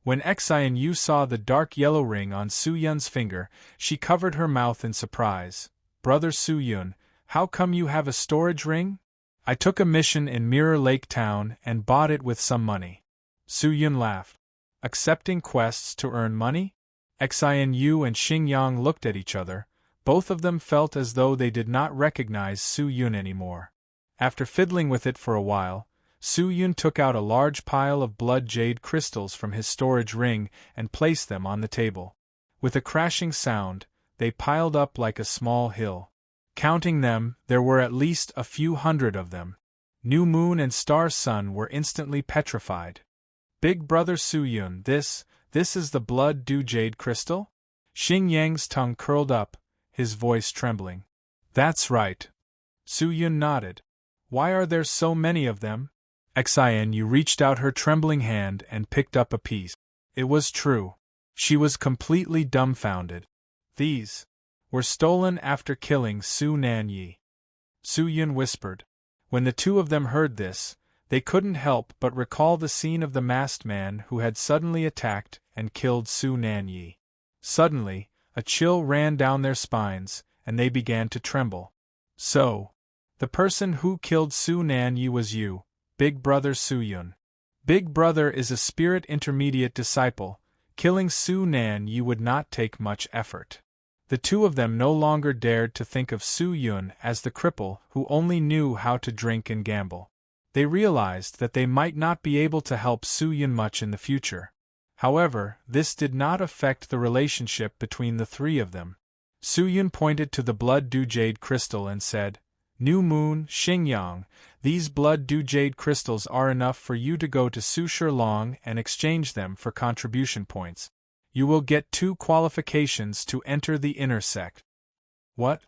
When Xinyu saw the dark yellow ring on Su-yun's finger, she covered her mouth in surprise. Brother Su-yun, how come you have a storage ring? I took a mission in Mirror Lake Town and bought it with some money. Su-yun laughed. Accepting quests to earn money? Xinyu and Xingyang looked at each other. Both of them felt as though they did not recognize Su-yun anymore. After fiddling with it for a while, Su-yun took out a large pile of blood jade crystals from his storage ring and placed them on the table. With a crashing sound, they piled up like a small hill. Counting them, there were at least a few hundred of them. New Moon and Star Sun were instantly petrified. Big brother Su-yun, this is the blood dew jade crystal? Xingyang's tongue curled up, his voice trembling. That's right. Su-yun nodded. Why are there so many of them? Xinyu reached out her trembling hand and picked up a piece. It was true. She was completely dumbfounded. These were stolen after killing Su Nanyi. Su-yun whispered. When the two of them heard this, they couldn't help but recall the scene of the masked man who had suddenly attacked and killed Su Nanyi. Suddenly, a chill ran down their spines, and they began to tremble. So, the person who killed Su Nanyi was you, Big Brother Su-yun. Big Brother is a spirit intermediate disciple. Killing Su Nanyi would not take much effort. The two of them no longer dared to think of Su-yun as the cripple who only knew how to drink and gamble. They realized that they might not be able to help Su-yun much in the future. However, this did not affect the relationship between the three of them. Su-yun pointed to the blood dew jade crystal and said, New Moon, Xingyang, these blood dew jade crystals are enough for you to go to Su Shilong and exchange them for contribution points. You will get 2 qualifications to enter the inner sect. What?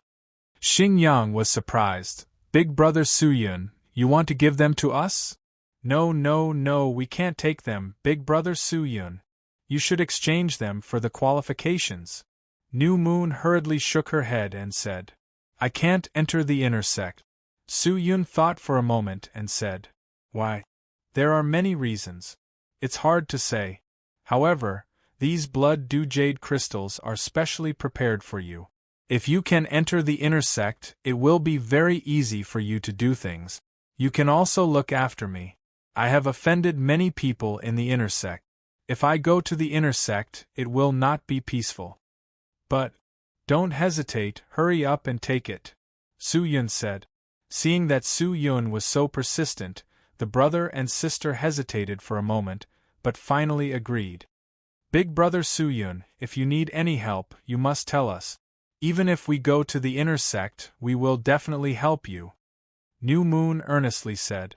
Xingyang was surprised. Big brother Su-yun, you want to give them to us? No, we can't take them, Big brother Su-yun. You should exchange them for the qualifications. New Moon hurriedly shook her head and said, I can't enter the inner sect. Su-yun thought for a moment and said, Why? There are many reasons. It's hard to say. However, these blood dew jade crystals are specially prepared for you. If you can enter the inner sect, it will be very easy for you to do things. You can also look after me. I have offended many people in the inner sect. If I go to the inner sect, it will not be peaceful. But don't hesitate, hurry up and take it, Su Yun said. Seeing that Su Yun was so persistent, the brother and sister hesitated for a moment, but finally agreed. Big brother Su Yun, if you need any help, you must tell us. Even if we go to the inner sect, we will definitely help you, New Moon earnestly said.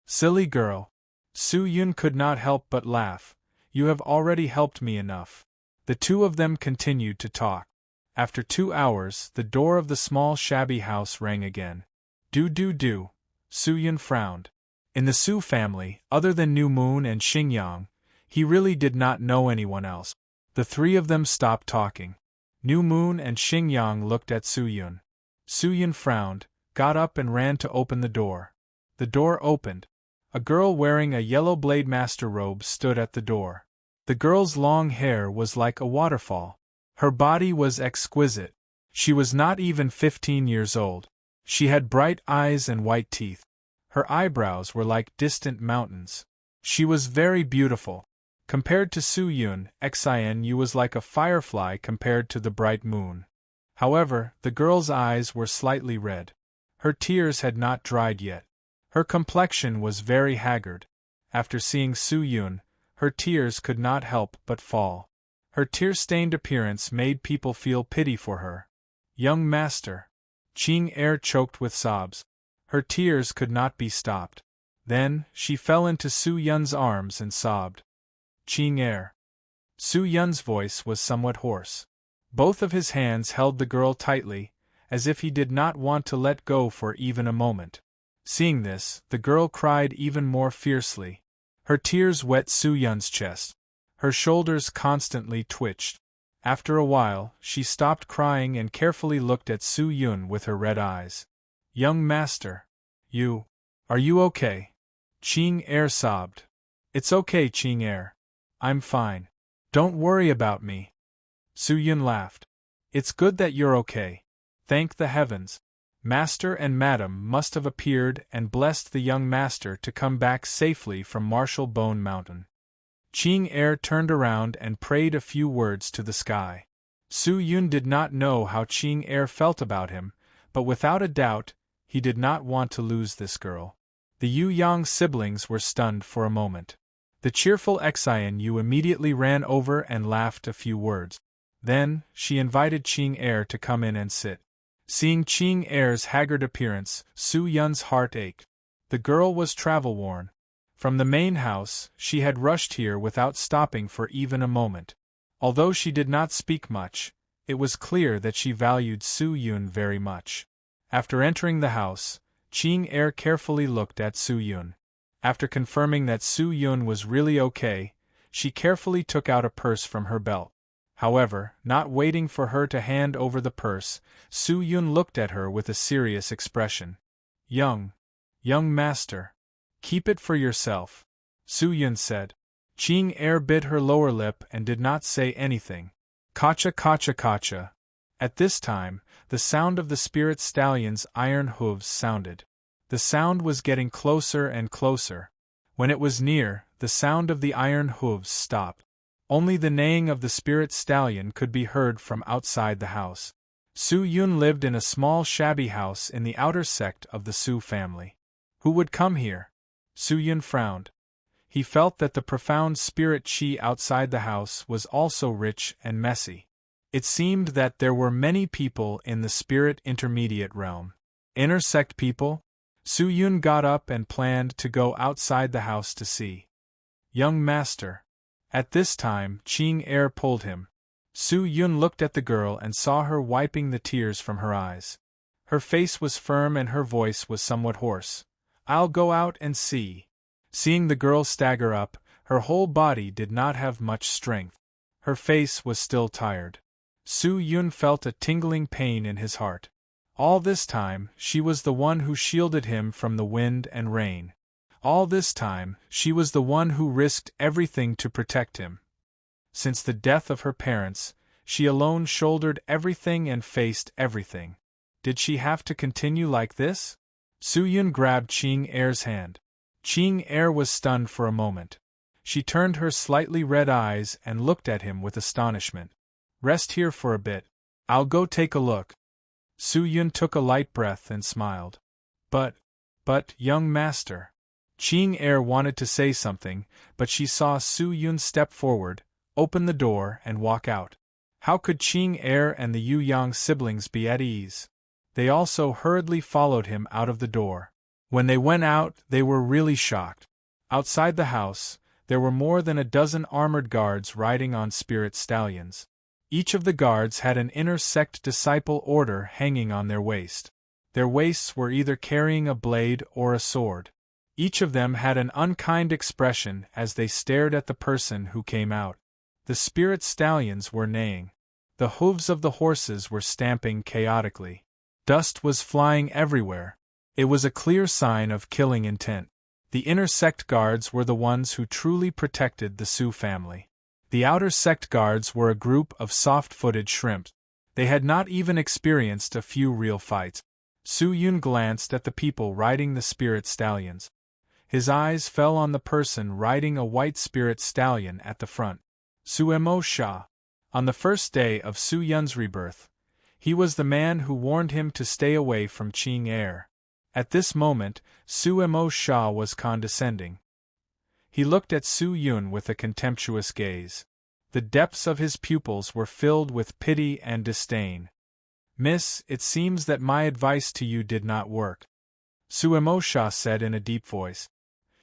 Silly girl. Su Yun could not help but laugh. You have already helped me enough. The two of them continued to talk. After 2 hours, the door of the small shabby house rang again. Do, Su Yun frowned. In the Su family, other than New Moon and Xingyang, he really did not know anyone else. The three of them stopped talking. New Moon and Xingyang looked at Su Yun. Su Yun frowned, got up and ran to open the door. The door opened. A girl wearing a yellow blade master robe stood at the door. The girl's long hair was like a waterfall. Her body was exquisite. She was not even 15 years old. She had bright eyes and white teeth. Her eyebrows were like distant mountains. She was very beautiful. Compared to Su Yun, Xian was like a firefly compared to the bright moon. However, the girl's eyes were slightly red. Her tears had not dried yet. Her complexion was very haggard. After seeing Su Yun, her tears could not help but fall. Her tear-stained appearance made people feel pity for her. Young master. Qing Er choked with sobs. Her tears could not be stopped. Then, she fell into Su Yun's arms and sobbed. Qing Er. Su Yun's voice was somewhat hoarse. Both of his hands held the girl tightly, as if he did not want to let go for even a moment. Seeing this, the girl cried even more fiercely. Her tears wet Su Yun's chest. Her shoulders constantly twitched. After a while, she stopped crying and carefully looked at Su Yun with her red eyes. Young master. Are you okay? Qing Er sobbed. It's okay, Qing Er. I'm fine. Don't worry about me. Su Yun laughed. It's good that you're okay. Thank the heavens. Master and Madam must have appeared and blessed the young master to come back safely from Marshall Bone Mountain. Qing Er turned around and prayed a few words to the sky. Su Yun did not know how Qing Er felt about him, but without a doubt, he did not want to lose this girl. The Yu Yang siblings were stunned for a moment. The cheerful Xian immediately ran over and laughed a few words. Then, she invited Qing Er to come in and sit. Seeing Qing Er's haggard appearance, Su Yun's heart ached. The girl was travel-worn. From the main house, she had rushed here without stopping for even a moment. Although she did not speak much, it was clear that she valued Su Yun very much. After entering the house, Qing Er carefully looked at Su Yun. After confirming that Su Yun was really okay, she carefully took out a purse from her belt. However, not waiting for her to hand over the purse, Su Yun looked at her with a serious expression. Young master. Keep it for yourself, Su Yun said. Qing Er bit her lower lip and did not say anything. Kacha kacha kacha. At this time, the sound of the spirit stallion's iron hooves sounded. The sound was getting closer and closer. When it was near, the sound of the iron hooves stopped. Only the neighing of the spirit stallion could be heard from outside the house. Su Yun lived in a small shabby house in the outer sect of the Su family. Who would come here? Su Yun frowned. He felt that the profound spirit qi outside the house was also rich and messy. It seemed that there were many people in the spirit intermediate realm. Inner sect people? Su Yun got up and planned to go outside the house to see. Young master. At this time, Qing Er pulled him. Su Yun looked at the girl and saw her wiping the tears from her eyes. Her face was firm and her voice was somewhat hoarse. I'll go out and see. Seeing the girl stagger up, her whole body did not have much strength. Her face was still tired. Su Yun felt a tingling pain in his heart. All this time, she was the one who shielded him from the wind and rain. All this time, she was the one who risked everything to protect him. Since the death of her parents, She alone shouldered everything and faced everything. Did she have to continue like this? Su Yun grabbed Qing Er's hand. Qing Er was stunned for a moment. She turned her slightly red eyes and looked at him with astonishment. Rest here for a bit. I'll go take a look. Su Yun took a light breath and smiled. But, young master. Qing Er wanted to say something, but she saw Su Yun step forward, open the door and walk out. How could Qing Er and the Yu Yang siblings be at ease? They also hurriedly followed him out of the door. When they went out, they were really shocked. Outside the house, there were more than a dozen armored guards riding on spirit stallions. Each of the guards had an inner sect disciple order hanging on their waist. Their waists were either carrying a blade or a sword. Each of them had an unkind expression as they stared at the person who came out. The spirit stallions were neighing. The hooves of the horses were stamping chaotically. Dust was flying everywhere. It was a clear sign of killing intent. The inner sect guards were the ones who truly protected the Su family. The outer sect guards were a group of soft-footed shrimps. They had not even experienced a few real fights. Su Yun glanced at the people riding the spirit stallions. His eyes fell on the person riding a white spirit stallion at the front. Suemo Sha. On the first day of Su Yun's rebirth, he was the man who warned him to stay away from Qing Er. At this moment, Suemo Sha was condescending. He looked at Su Yun with a contemptuous gaze. The depths of his pupils were filled with pity and disdain. Miss, it seems that my advice to you did not work, Suemo Sha said in a deep voice.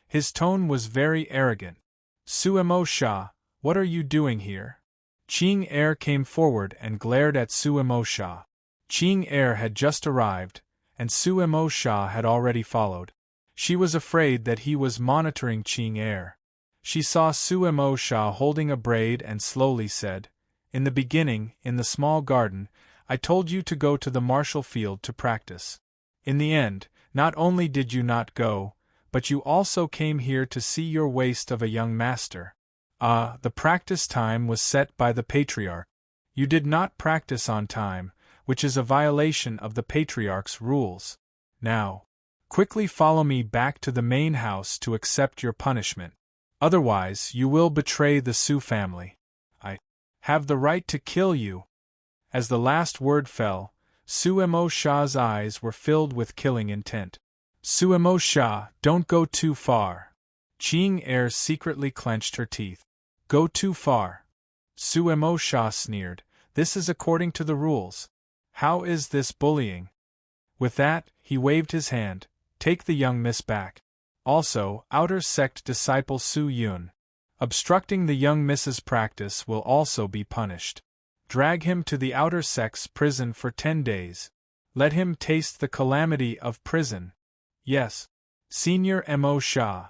His tone was very arrogant. Suemo Sha, what are you doing here? Qing Er came forward and glared at Suemo Sha. Qing Er had just arrived, and Suemo Sha had already followed. She was afraid that he was monitoring Qing Er. She saw Suemo Sha holding a braid and slowly said, In the beginning, in the small garden, I told you to go to the martial field to practice. In the end, not only did you not go, but you also came here to see your waist of a young master. The practice time was set by the patriarch. You did not practice on time, which is a violation of the patriarch's rules. Now, quickly follow me back to the main house to accept your punishment. Otherwise, you will betray the Su family. I have the right to kill you. As the last word fell, Suemo Sha's eyes were filled with killing intent. Suemo Sha, don't go too far. Qing Er secretly clenched her teeth. Go too far. Suemo Sha sneered. This is according to the rules. How is this bullying? With that, he waved his hand. Take the young miss back. Also, outer sect disciple Su Yun. Obstructing the young miss's practice will also be punished. Drag him to the outer sect's prison for 10 days. Let him taste the calamity of prison. Yes. Senior Mo Sha.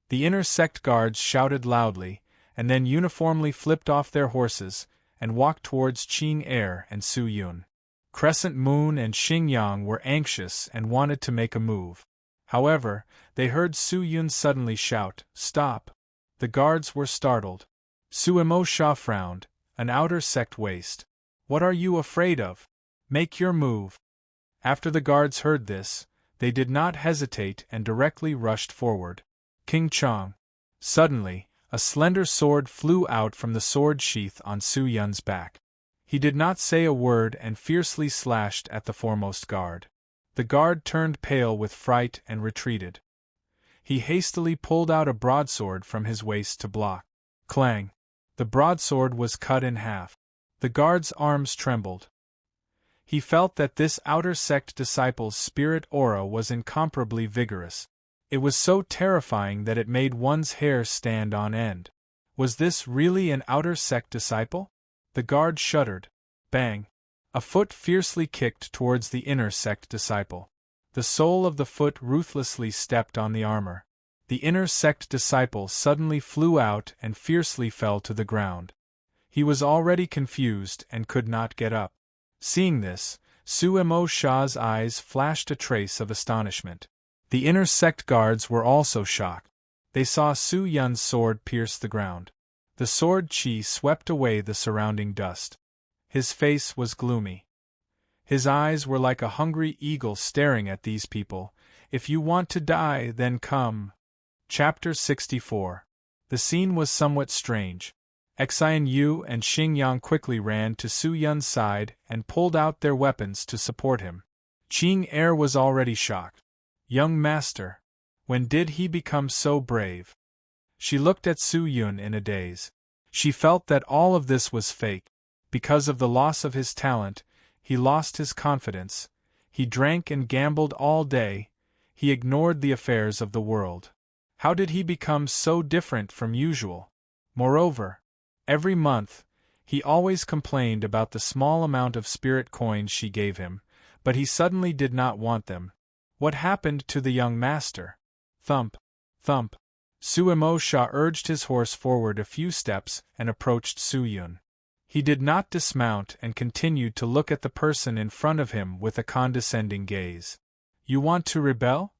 The inner sect guards shouted loudly, and then uniformly flipped off their horses, and walked towards Qing Er and Su Yun. Crescent Moon and Xing Yang were anxious and wanted to make a move. However, they heard Su Yun suddenly shout, Stop! The guards were startled. Suemo Sha frowned, an outer sect waist. What are you afraid of? Make your move. After the guards heard this, they did not hesitate and directly rushed forward. King Chong. Suddenly, a slender sword flew out from the sword sheath on Su Yun's back. He did not say a word and fiercely slashed at the foremost guard. The guard turned pale with fright and retreated. He hastily pulled out a broadsword from his waist to block. Clang! The broadsword was cut in half. The guard's arms trembled. He felt that this outer sect disciple's spirit aura was incomparably vigorous. It was so terrifying that it made one's hair stand on end. Was this really an outer sect disciple? The guard shuddered. Bang! A foot fiercely kicked towards the inner sect disciple. The sole of the foot ruthlessly stepped on the armor. The inner sect disciple suddenly flew out and fiercely fell to the ground. He was already confused and could not get up. Seeing this, Suemo Sha's eyes flashed a trace of astonishment. The inner sect guards were also shocked. They saw Su Yun's sword pierce the ground. The sword chi swept away the surrounding dust. His face was gloomy. His eyes were like a hungry eagle staring at these people. If you want to die, then come. Chapter 64. The scene was somewhat strange. Xian Yu and Xingyang quickly ran to Su Yun's side and pulled out their weapons to support him. Qing Er was already shocked. Young master, when did he become so brave? She looked at Su Yun in a daze. She felt that all of this was fake. Because of the loss of his talent, he lost his confidence. He drank and gambled all day. He ignored the affairs of the world. How did he become so different from usual? Moreover, every month, he always complained about the small amount of spirit coins she gave him, but he suddenly did not want them. What happened to the young master? Thump, thump. Suemo Sha urged his horse forward a few steps and approached Su Yun. He did not dismount and continued to look at the person in front of him with a condescending gaze. You want to rebel?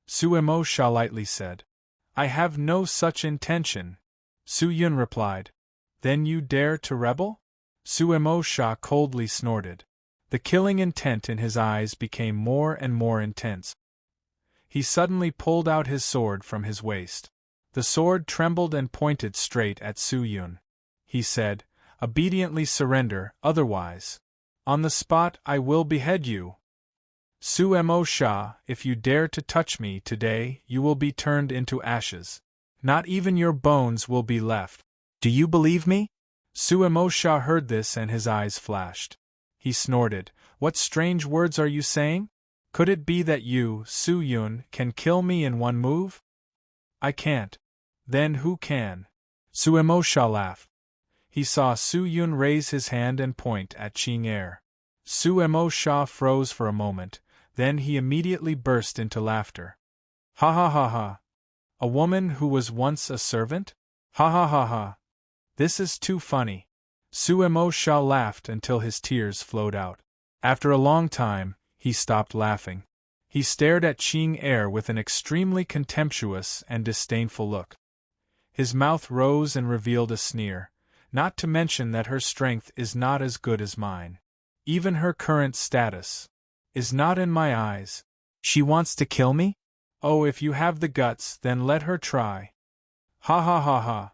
Suemo Sha lightly said. I have no such intention. Su Yun replied. Then you dare to rebel? Suemo Sha coldly snorted. The killing intent in his eyes became more and more intense. He suddenly pulled out his sword from his waist. The sword trembled and pointed straight at Su Yun. He said, obediently surrender, otherwise. On the spot I will behead you. Suemo Sha, if you dare to touch me today, you will be turned into ashes. Not even your bones will be left. Do you believe me? Suemo Sha heard this and his eyes flashed. He snorted, what strange words are you saying? Could it be that you, Su Yun, can kill me in one move? I can't. Then who can? Suemo Sha laughed. He saw Su Yun raise his hand and point at Qing Er. Suemo Sha froze for a moment, then he immediately burst into laughter. Ha ha ha ha. A woman who was once a servant? Ha ha ha ha. This is too funny. Suemo Sha laughed until his tears flowed out. After a long time, he stopped laughing. He stared at Qing Er with an extremely contemptuous and disdainful look. His mouth rose and revealed a sneer, not to mention that her strength is not as good as mine. Even her current status is not in my eyes. She wants to kill me? Oh, if you have the guts, then let her try. Ha ha ha ha.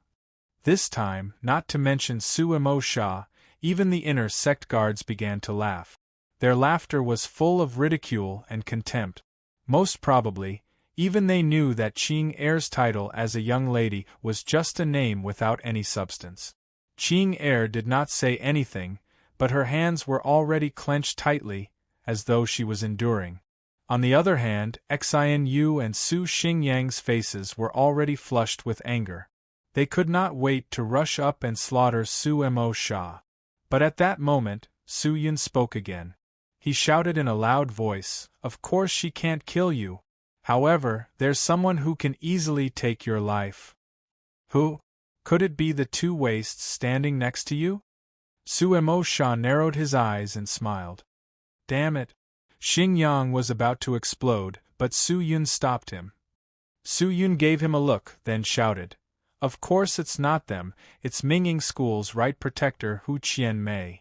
This time, not to mention Suemo Sha, even the inner sect guards began to laugh. Their laughter was full of ridicule and contempt. Most probably, even they knew that Qing Er's title as a young lady was just a name without any substance. Qing Er did not say anything, but her hands were already clenched tightly, as though she was enduring. On the other hand, Xian Yu and Su Xingyang's faces were already flushed with anger. They could not wait to rush up and slaughter Suemo Sha. But at that moment, Su Yun spoke again. He shouted in a loud voice, of course she can't kill you. However, there's someone who can easily take your life. Who? Could it be the two wastes standing next to you? Suemo Sha narrowed his eyes and smiled. Damn it. Xingyang was about to explode, but Su Yun stopped him. Su Yun gave him a look, then shouted. Of course it's not them, it's Minging School's right protector Hu Qianmei.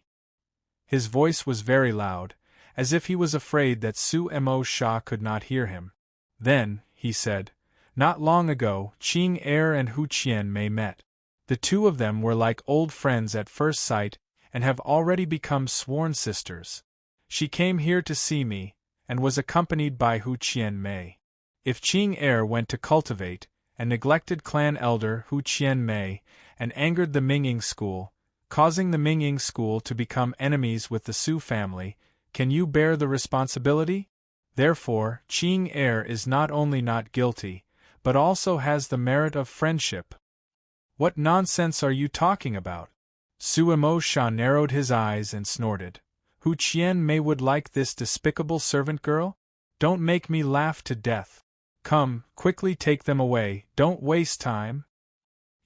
His voice was very loud, as if he was afraid that Suemo Sha could not hear him. Then, he said, not long ago, Qing Er and Hu Qianmei met. The two of them were like old friends at first sight, and have already become sworn sisters. She came here to see me, and was accompanied by Hu Qianmei. If Qing Er went to cultivate, and neglected clan elder Hu Qianmei, and angered the Minging School, causing the Minging School to become enemies with the Su family, can you bear the responsibility? Therefore, Qing Er is not only not guilty, but also has the merit of friendship. What nonsense are you talking about? Suemo Sha narrowed his eyes and snorted. Hu Qianmei would like this despicable servant girl? Don't make me laugh to death. Come, quickly take them away, don't waste time.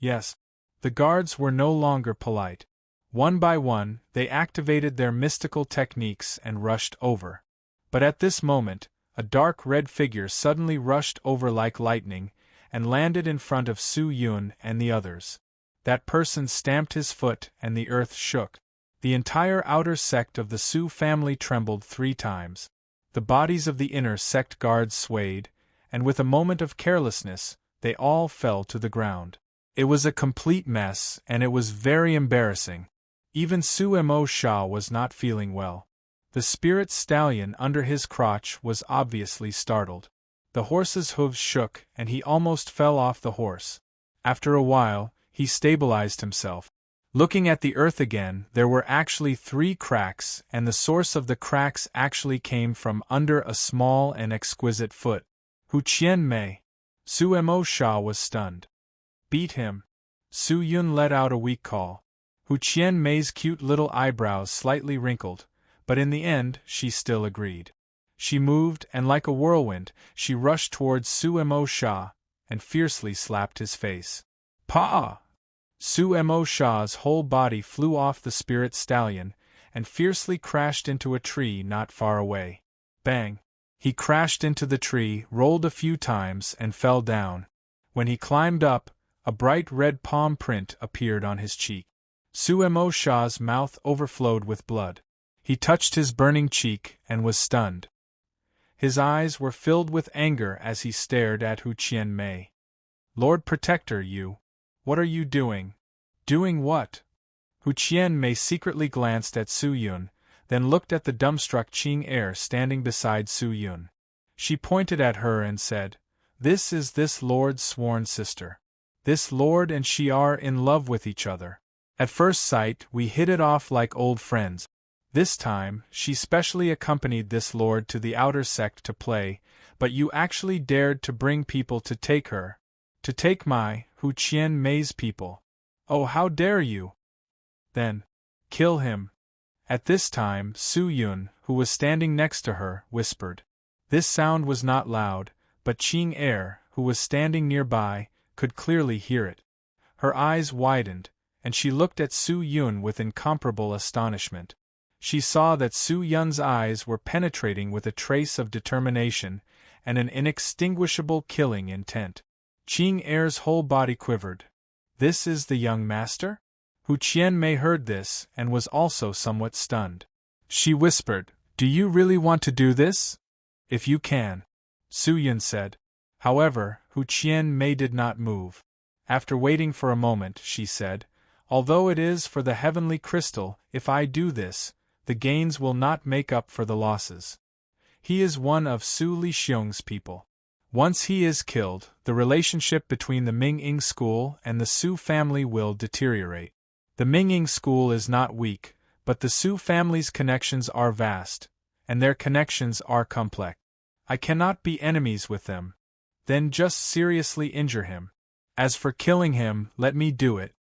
Yes. The guards were no longer polite. One by one, they activated their mystical techniques and rushed over. But at this moment, a dark red figure suddenly rushed over like lightning, and landed in front of Su Yun and the others. That person stamped his foot and the earth shook. The entire outer sect of the Su family trembled 3 times. The bodies of the inner sect guards swayed, and with a moment of carelessness, they all fell to the ground. It was a complete mess, and it was very embarrassing. Even Su Mo Sha was not feeling well. The spirit stallion under his crotch was obviously startled. The horse's hooves shook, and he almost fell off the horse. After a while, he stabilized himself. Looking at the earth again, there were actually 3 cracks, and the source of the cracks actually came from under a small and exquisite foot. Hu Qianmei. Su Mo Sha was stunned. Beat him. Su Yun let out a weak call. Hu Qianmei's cute little eyebrows slightly wrinkled, but in the end she still agreed. She moved, and like a whirlwind, she rushed towards Su Mo Sha, and fiercely slapped his face. Pa! Su Mo Sha's whole body flew off the spirit stallion, and fiercely crashed into a tree not far away. Bang! He crashed into the tree, rolled a few times, and fell down. When he climbed up, a bright red palm print appeared on his cheek. Su Mo Sha's mouth overflowed with blood. He touched his burning cheek, and was stunned. His eyes were filled with anger as he stared at Hu Qianmei. Lord Protector, you! What are you doing? Doing what? Hu Qianmei secretly glanced at Su Yun, then looked at the dumbstruck Qing heir standing beside Su Yun. She pointed at her and said, "This is this lord's sworn sister. This lord and she are in love with each other. At first sight, we hit it off like old friends. This time, she specially accompanied this lord to the outer sect to play, but you actually dared to bring people to take her. To take my, Hu Qianmei's people. Oh, how dare you! Then, kill him." At this time, Su Yun, who was standing next to her, whispered. This sound was not loud, but Qing heir, who was standing nearby, could clearly hear it. Her eyes widened, and she looked at Su Yun with incomparable astonishment. She saw that Su Yun's eyes were penetrating with a trace of determination and an inextinguishable killing intent. Qing heir's whole body quivered. This is the young master? Hu Qianmei heard this and was also somewhat stunned. She whispered, "Do you really want to do this?" "If you can," Su Yun said. However, Hu Qianmei did not move. After waiting for a moment, she said, "Although it is for the heavenly crystal, if I do this, the gains will not make up for the losses. He is one of Su Lixiong's people. Once he is killed, the relationship between the Ming-Ying school and the Su family will deteriorate. The Ming-Ying school is not weak, but the Su family's connections are vast, and their connections are complex. I cannot be enemies with them. Then just seriously injure him. As for killing him, let me do it,"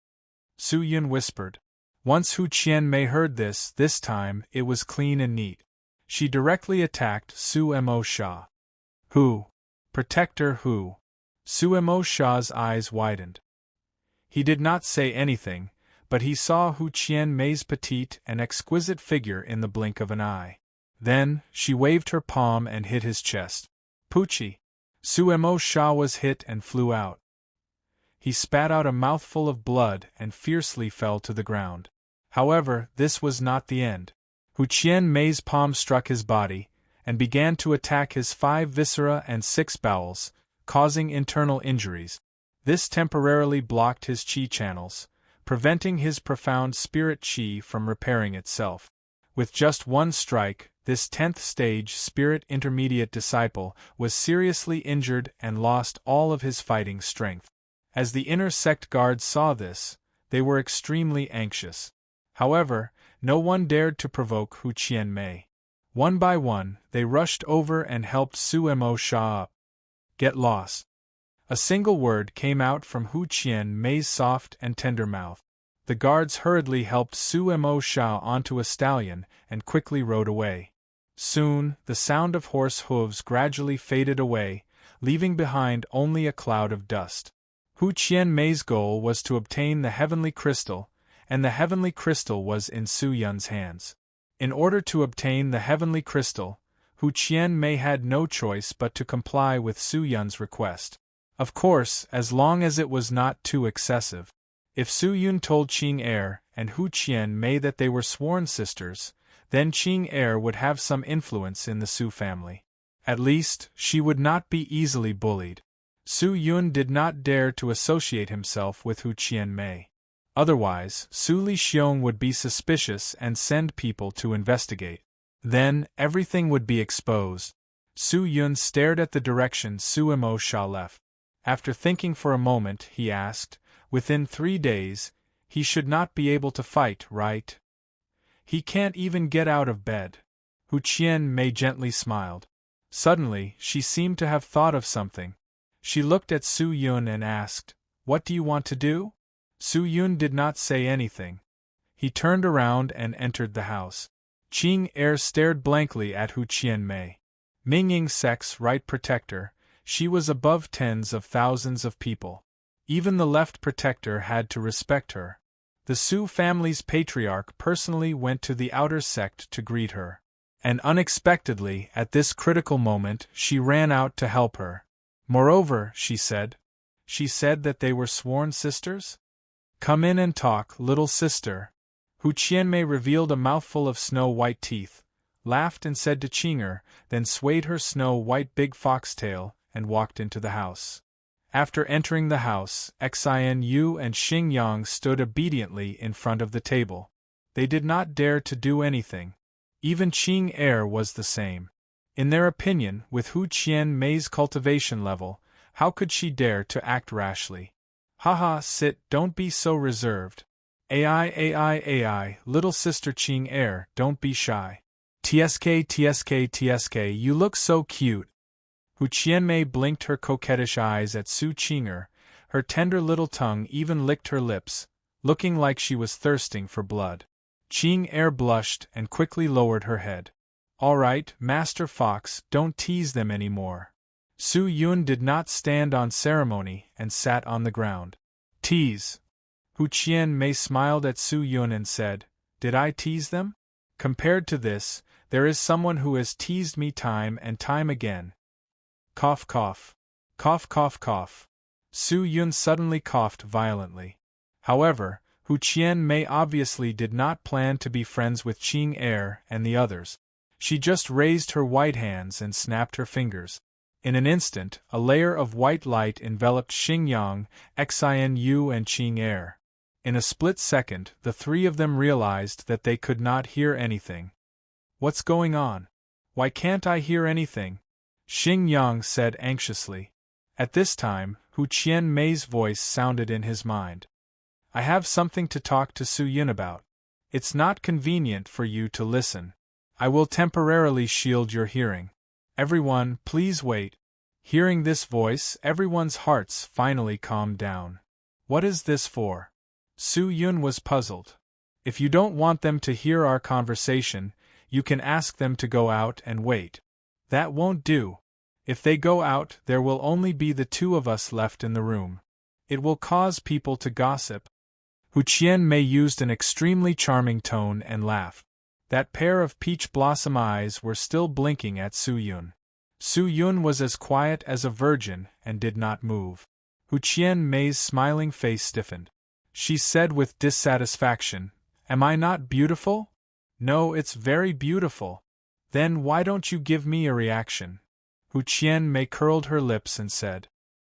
Su Yun whispered. Once Hu Qianmei heard this time it was clean and neat. She directly attacked Su Mo Sha. "Who? Protector who?" Su Mo Sha's eyes widened. He did not say anything, but he saw Hu Qianmei's petite and exquisite figure in the blink of an eye. Then, she waved her palm and hit his chest. Poochie! Su Mo Sha was hit and flew out. He spat out a mouthful of blood and fiercely fell to the ground. However, this was not the end. Hu Qianmei's palm struck his body, and began to attack his 5 viscera and 6 bowels, causing internal injuries. This temporarily blocked his qi channels, preventing his profound spirit qi from repairing itself. With just one strike, this 10th stage spirit intermediate disciple was seriously injured and lost all of his fighting strength. As the inner sect guards saw this, they were extremely anxious. However, no one dared to provoke Hu Qianmei. One by one, they rushed over and helped Su Mo Sha up. "Get lost." A single word came out from Hu Qianmei's soft and tender mouth. The guards hurriedly helped Su Mo Sha onto a stallion and quickly rode away. Soon, the sound of horse hooves gradually faded away, leaving behind only a cloud of dust. Hu Qianmei's goal was to obtain the heavenly crystal, and the heavenly crystal was in Su Yun's hands. In order to obtain the heavenly crystal, Hu Qianmei had no choice but to comply with Su Yun's request. Of course, as long as it was not too excessive. If Su Yun told Qing heir and Hu Qianmei that they were sworn sisters, then Qing Er would have some influence in the Su family. At least, she would not be easily bullied. Su Yun did not dare to associate himself with Hu Qianmei. Otherwise, Su Lixiong would be suspicious and send people to investigate. Then, everything would be exposed. Su Yun stared at the direction Su Mo Sha left. After thinking for a moment, he asked, "Within 3 days, he should not be able to fight, right? He can't even get out of bed." Hu Qianmei gently smiled. Suddenly, she seemed to have thought of something. She looked at Su Yun and asked, "What do you want to do?" Su Yun did not say anything. He turned around and entered the house. Qing Er stared blankly at Hu Qianmei. Mingying's sex right protector, she was above tens of thousands of people. Even the left protector had to respect her. The Su family's patriarch personally went to the outer sect to greet her. And unexpectedly, at this critical moment, she ran out to help her. Moreover, she said that they were sworn sisters? "Come in and talk, little sister." Hu Qianmei revealed a mouthful of snow-white teeth, laughed and said to Qinger, then swayed her snow-white big foxtail, and walked into the house. After entering the house, Xian and Xing Yang stood obediently in front of the table. They did not dare to do anything. Even Qing Er was the same. In their opinion, with Hu Qianmei's cultivation level, how could she dare to act rashly? "Haha, sit, don't be so reserved. AI, little sister Qing Er, don't be shy. TSK, you look so cute." Hu Qianmei blinked her coquettish eyes at Su Qinger, her tender little tongue even licked her lips, looking like she was thirsting for blood. Qing Er blushed and quickly lowered her head. "All right, Master Fox, don't tease them anymore." Su Yun did not stand on ceremony and sat on the ground. "Tease?" Hu Qianmei smiled at Su Yun and said, "Did I tease them? Compared to this, there is someone who has teased me time and time again." Cough cough. Cough cough cough. Su Yun suddenly coughed violently. However, Hu Qianmei obviously did not plan to be friends with Qing Er and the others. She just raised her white hands and snapped her fingers. In an instant, a layer of white light enveloped Xing Yang, Xian and Qing Er. In a split second, the three of them realized that they could not hear anything. "What's going on? Why can't I hear anything?" Xing Yang said anxiously. At this time, Hu Qianmei's voice sounded in his mind. "I have something to talk to Su Yun about. It's not convenient for you to listen. I will temporarily shield your hearing. Everyone, please wait." Hearing this voice, everyone's hearts finally calmed down. "What is this for?" Su Yun was puzzled. "If you don't want them to hear our conversation, you can ask them to go out and wait." "That won't do. If they go out, there will only be the two of us left in the room. It will cause people to gossip." Hu Qianmei used an extremely charming tone and laughed. That pair of peach blossom eyes were still blinking at Su Yun. Su Yun was as quiet as a virgin and did not move. Hu Qianmei's smiling face stiffened. She said with dissatisfaction, "Am I not beautiful?" "No, it's very beautiful." "Then why don't you give me a reaction?" Hu Qianmei curled her lips and said,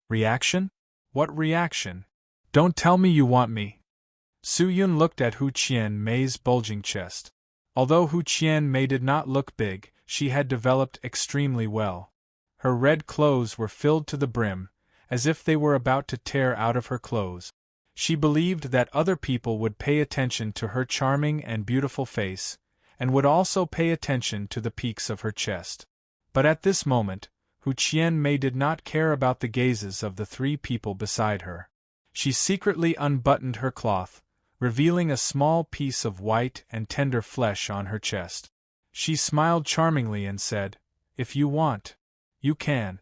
"Reaction? What reaction? Don't tell me you want me." Su Yun looked at Hu Qianmei's bulging chest. Although Hu Qianmei did not look big, she had developed extremely well. Her red clothes were filled to the brim, as if they were about to tear out of her clothes. She believed that other people would pay attention to her charming and beautiful face, and would also pay attention to the peaks of her chest. But at this moment, Hu Qianmei did not care about the gazes of the three people beside her. She secretly unbuttoned her cloth, revealing a small piece of white and tender flesh on her chest. She smiled charmingly and said, "If you want, you can."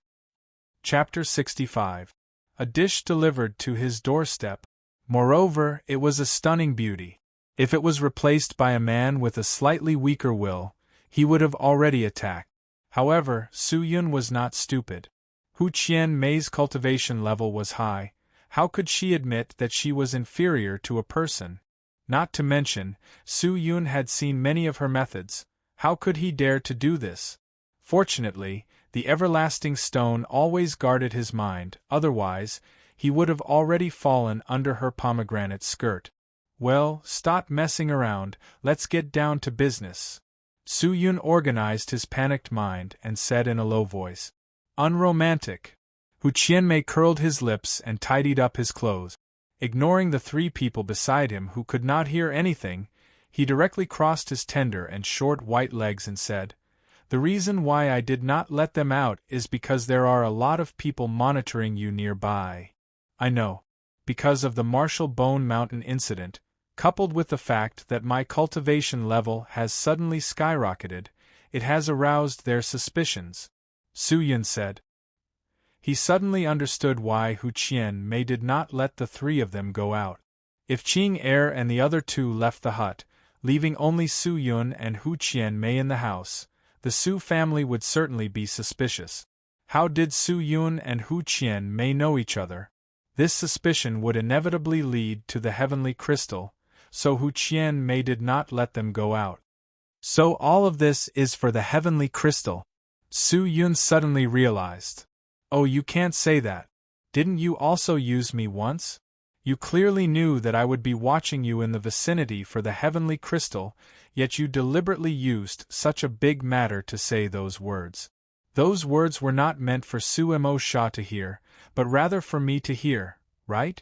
Chapter 65. A dish delivered to his doorstep. Moreover, it was a stunning beauty. If it was replaced by a man with a slightly weaker will, he would have already attacked. However, Su Yun was not stupid. Hu Qianmei's cultivation level was high. How could she admit that she was inferior to a person? Not to mention, Su Yun had seen many of her methods. How could he dare to do this? Fortunately, the everlasting stone always guarded his mind, otherwise, he would have already fallen under her pomegranate skirt. Well, stop messing around, let's get down to business. Su Yun organized his panicked mind and said in a low voice. Unromantic. Hu Qianmei curled his lips and tidied up his clothes. Ignoring the three people beside him who could not hear anything, he directly crossed his tender and short white legs and said, The reason why I did not let them out is because there are a lot of people monitoring you nearby. I know. Because of the Marshall Bone Mountain incident, coupled with the fact that my cultivation level has suddenly skyrocketed, it has aroused their suspicions, Su Yun said. He suddenly understood why Hu Qianmei did not let the three of them go out. If Qing Er and the other two left the hut, leaving only Su Yun and Hu Qianmei in the house, the Su family would certainly be suspicious. How did Su Yun and Hu Qianmei know each other? This suspicion would inevitably lead to the heavenly crystal, so Hu Qianmei did not let them go out. So all of this is for the heavenly crystal, Su Yun suddenly realized. Oh, you can't say that. Didn't you also use me once? You clearly knew that I would be watching you in the vicinity for the heavenly crystal, yet you deliberately used such a big matter to say those words. Those words were not meant for Su Mo Sha to hear, but rather for me to hear, right?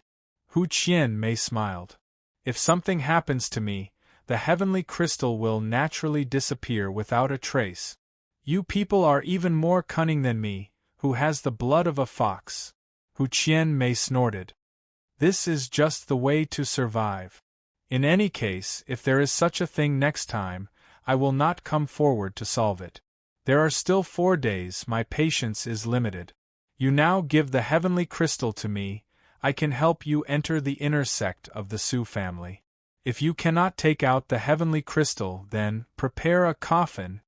Hu Qianmei smiled. If something happens to me, the heavenly crystal will naturally disappear without a trace. You people are even more cunning than me, who has the blood of a fox. Hu Qianmei snorted. This is just the way to survive. In any case, if there is such a thing next time, I will not come forward to solve it. There are still 4 days, my patience is limited. You now give the heavenly crystal to me, I can help you enter the inner sect of the Su family. If you cannot take out the heavenly crystal, then prepare a coffin,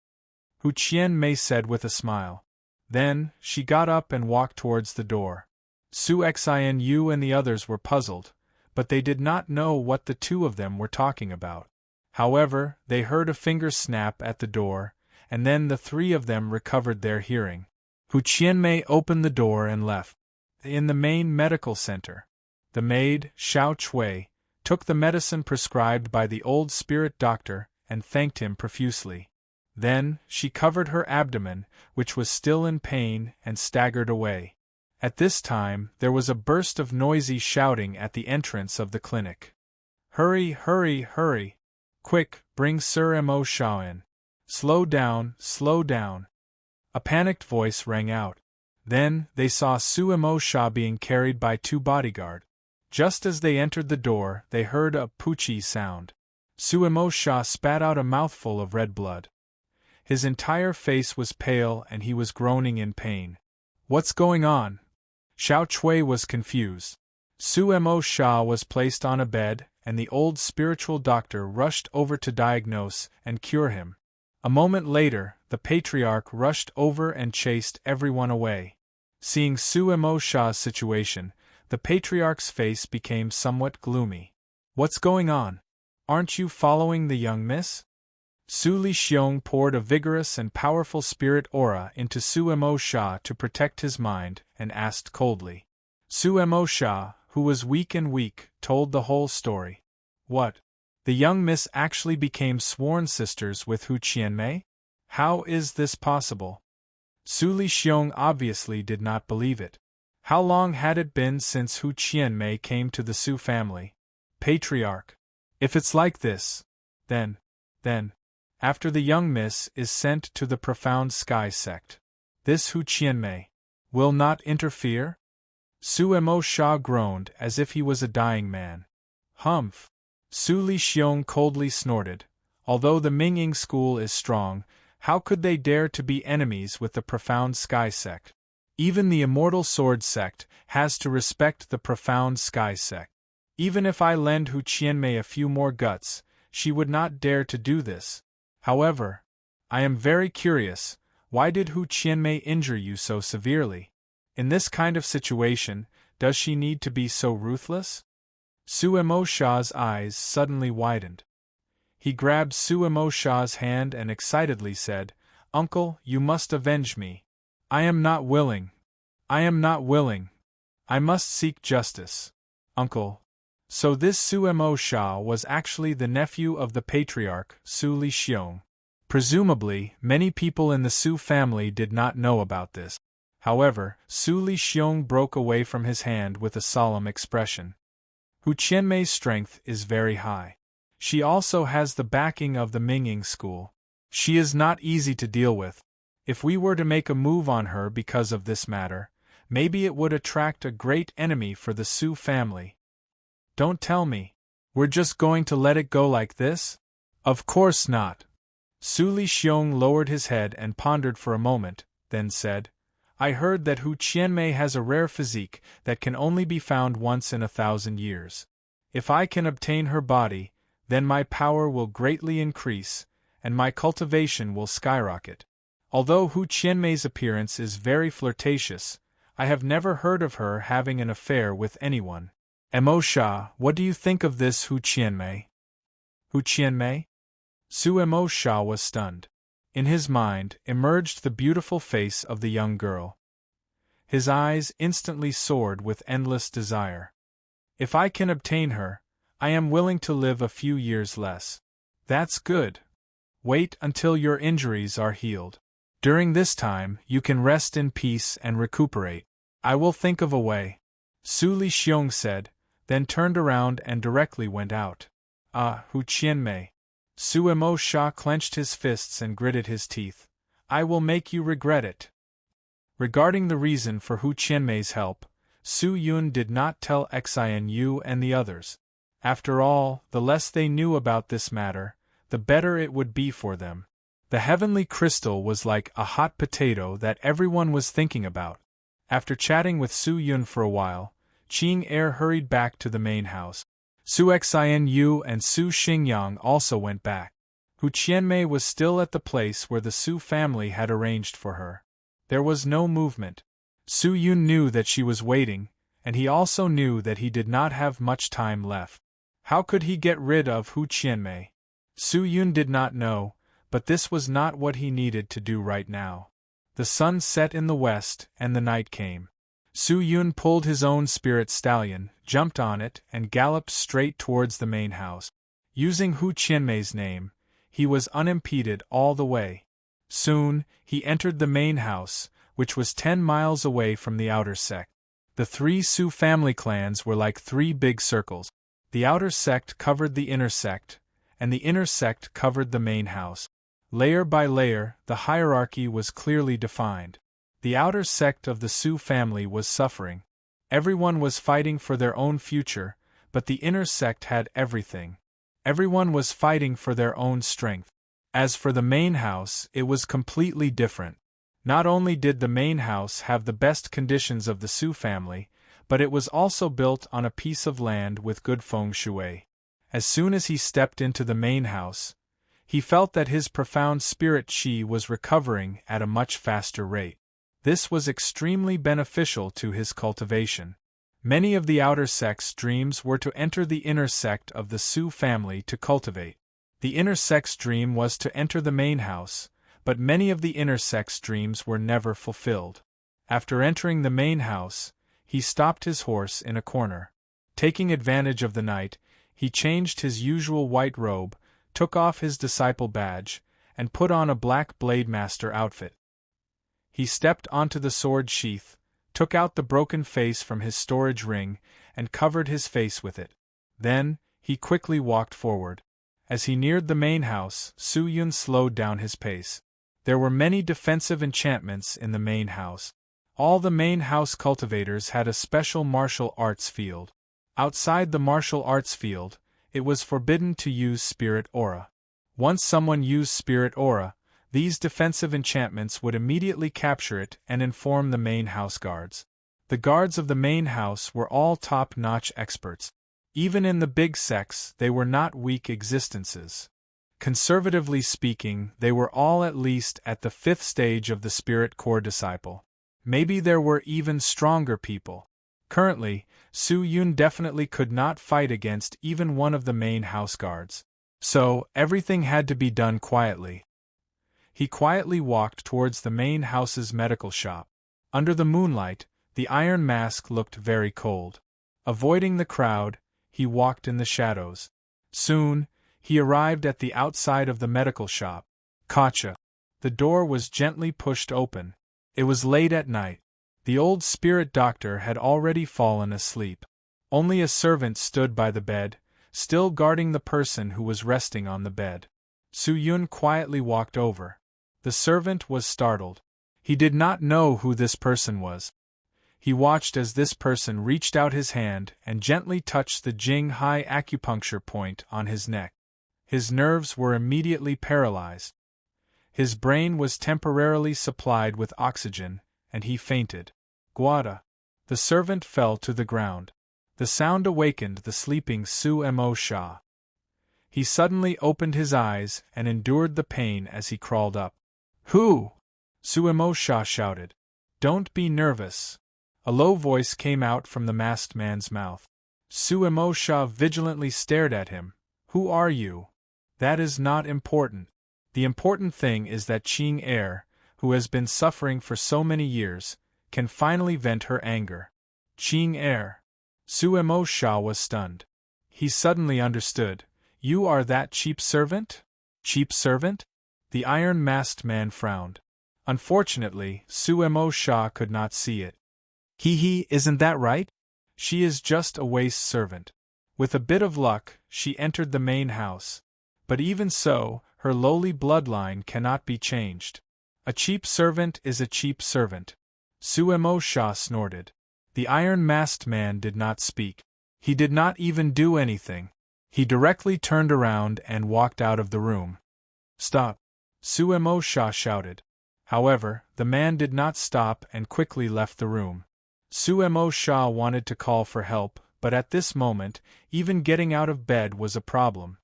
Hu Qianmei said with a smile. Then, she got up and walked towards the door. Su Xianu and the others were puzzled, but they did not know what the two of them were talking about. However, they heard a finger snap at the door, and then the three of them recovered their hearing. Hu Qianmei opened the door and left. In the main medical center, the maid, Xiao Chui, took the medicine prescribed by the old spirit doctor and thanked him profusely. Then, she covered her abdomen, which was still in pain, and staggered away. At this time, there was a burst of noisy shouting at the entrance of the clinic. Hurry, hurry, hurry! Quick, bring Sir Mo Sha in. Slow down, slow down. A panicked voice rang out. Then, they saw Su Mo Sha being carried by 2 bodyguards. Just as they entered the door, they heard a poochie sound. Su Mo Sha spat out a mouthful of red blood. His entire face was pale and he was groaning in pain. What's going on? Xiao Chui was confused. Su Mo Sha was placed on a bed, and the old spiritual doctor rushed over to diagnose and cure him. A moment later, the patriarch rushed over and chased everyone away. Seeing Su Mo Sha's situation, the patriarch's face became somewhat gloomy. What's going on? Aren't you following the young miss? Su Li Xiong poured a vigorous and powerful spirit aura into Su Mo Sha to protect his mind, and asked coldly. Su Mo Sha, who was weak and weak, told the whole story. What? The young miss actually became sworn sisters with Hu Qianmei? How is this possible? Su Li Xiong obviously did not believe it. How long had it been since Hu Qianmei came to the Su family? Patriarch. If it's like this, then, after the young miss is sent to the profound sky sect, this Hu Qianmei will not interfere? Su Mo Sha groaned as if he was a dying man. Humph! Su Li Xiong coldly snorted. Although the Mingying school is strong, how could they dare to be enemies with the profound sky sect? Even the immortal sword sect has to respect the profound sky sect. Even if I lend Hu Qianmei a few more guts, she would not dare to do this. However, I am very curious, why did Hu Qianmei injure you so severely? In this kind of situation, does she need to be so ruthless? Suemo Sha's eyes suddenly widened. He grabbed Suemo Sha's hand and excitedly said, "Uncle, you must avenge me. I am not willing. I am not willing. I must seek justice. Uncle." So this Suemo Sha was actually the nephew of the patriarch, Su Li Xiong. Presumably, many people in the Su family did not know about this. However, Su Li Xiong broke away from his hand with a solemn expression. Hu Qianmei's strength is very high. She also has the backing of the Mingying school. She is not easy to deal with. If we were to make a move on her because of this matter, maybe it would attract a great enemy for the Su family. Don't tell me. We're just going to let it go like this? Of course not. Su Li Xiong lowered his head and pondered for a moment, then said, "I heard that Hu Qianmei has a rare physique that can only be found once in 1,000 years. If I can obtain her body, then my power will greatly increase, and my cultivation will skyrocket. Although Hu Qianmei's appearance is very flirtatious, I have never heard of her having an affair with anyone. Mo Sha, what do you think of this Hu Qianmei?" Hu Qianmei? Suemo Sha was stunned. In his mind emerged the beautiful face of the young girl. His eyes instantly soared with endless desire. "If I can obtain her, I am willing to live a few years less." "That's good. Wait until your injuries are healed. During this time, you can rest in peace and recuperate. I will think of a way," Su Li Xiong said, then turned around and directly went out. "Ah, Hu Qianmei." Suemo Sha clenched his fists and gritted his teeth. "I will make you regret it." Regarding the reason for Hu Qianmei's help, Su Yun did not tell Xian and the others. After all, the less they knew about this matter, the better it would be for them. The heavenly crystal was like a hot potato that everyone was thinking about. After chatting with Su Yun for a while, Qing Er hurried back to the main house. Su Xian and Su Xingyang also went back. Hu Qianmei was still at the place where the Su family had arranged for her. There was no movement. Su Yun knew that she was waiting, and he also knew that he did not have much time left. How could he get rid of Hu Qianmei? Su Yun did not know, but this was not what he needed to do right now. The sun set in the west, and the night came. Su Yun pulled his own spirit stallion, jumped on it, and galloped straight towards the main house. Using Hu Qianmei's name, he was unimpeded all the way. Soon, he entered the main house, which was 10 miles away from the outer sect. The 3 Su family clans were like 3 big circles. The outer sect covered the inner sect, and the inner sect covered the main house. Layer by layer, the hierarchy was clearly defined. The outer sect of the Su family was suffering. Everyone was fighting for their own future, but the inner sect had everything. Everyone was fighting for their own strength. As for the main house, it was completely different. Not only did the main house have the best conditions of the Su family, but it was also built on a piece of land with good feng shui. As soon as he stepped into the main house, he felt that his profound spirit qi was recovering at a much faster rate. This was extremely beneficial to his cultivation. Many of the outer sect's dreams were to enter the inner sect of the Su family to cultivate. The inner sect's dream was to enter the main house, but many of the inner sect's dreams were never fulfilled. After entering the main house, he stopped his horse in a corner. Taking advantage of the night, he changed his usual white robe, took off his disciple badge, and put on a black blade master outfit. He stepped onto the sword sheath, took out the broken face from his storage ring, and covered his face with it. Then, he quickly walked forward. As he neared the main house, Su Yun slowed down his pace. There were many defensive enchantments in the main house. All the main house cultivators had a special martial arts field. Outside the martial arts field, it was forbidden to use spirit aura. Once someone used spirit aura, these defensive enchantments would immediately capture it and inform the main house guards. The guards of the main house were all top-notch experts. Even in the big sects, they were not weak existences. Conservatively speaking, they were all at least at the 5th stage of the spirit core disciple. Maybe there were even stronger people. Currently, Su Yun definitely could not fight against even one of the main house guards. So, everything had to be done quietly. He quietly walked towards the main house's medical shop. Under the moonlight, the iron mask looked very cold. Avoiding the crowd, he walked in the shadows. Soon, he arrived at the outside of the medical shop. Gotcha. The door was gently pushed open. It was late at night. The old spirit doctor had already fallen asleep. Only a servant stood by the bed, still guarding the person who was resting on the bed. Su Yun quietly walked over. The servant was startled. He did not know who this person was. He watched as this person reached out his hand and gently touched the Jing-Hai acupuncture point on his neck. His nerves were immediately paralyzed. His brain was temporarily supplied with oxygen, and he fainted. Guada. The servant fell to the ground. The sound awakened the sleeping Su Mo Sha. He suddenly opened his eyes and endured the pain as he crawled up. Who? Su Mo Sha shouted. Don't be nervous. A low voice came out from the masked man's mouth. Su Mo Sha vigilantly stared at him. Who are you? That is not important. The important thing is that Qing Er, who has been suffering for so many years, can finally vent her anger. Qing Er. Su Mo Sha was stunned. He suddenly understood. You are that cheap servant? Cheap servant? The iron-masked man frowned. Unfortunately, Su Mo Sha could not see it. Hee, isn't that right? She is just a waste servant. With a bit of luck, she entered the main house. But even so, her lowly bloodline cannot be changed. A cheap servant is a cheap servant. Su Mo Sha snorted. The iron-masked man did not speak. He did not even do anything. He directly turned around and walked out of the room. Stop! Su Mo Sha shouted. However, the man did not stop and quickly left the room. Su Mo Sha wanted to call for help, but at this moment, even getting out of bed was a problem.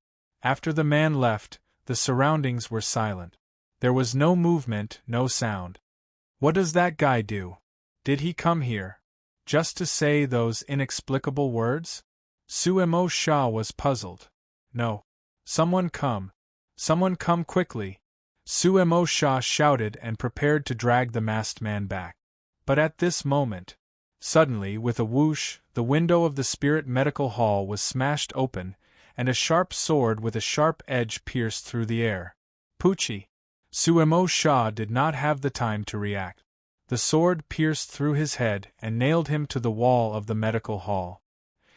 After the man left, the surroundings were silent. There was no movement, no sound. What does that guy do? Did he come here just to say those inexplicable words? Su Mo Sha was puzzled. No. Someone come quickly. Su Mo Sha shouted and prepared to drag the masked man back. But at this moment, suddenly, with a whoosh, the window of the spirit medical hall was smashed open, and a sharp sword with a sharp edge pierced through the air. Poochie! Su Mo Sha did not have the time to react. The sword pierced through his head and nailed him to the wall of the medical hall.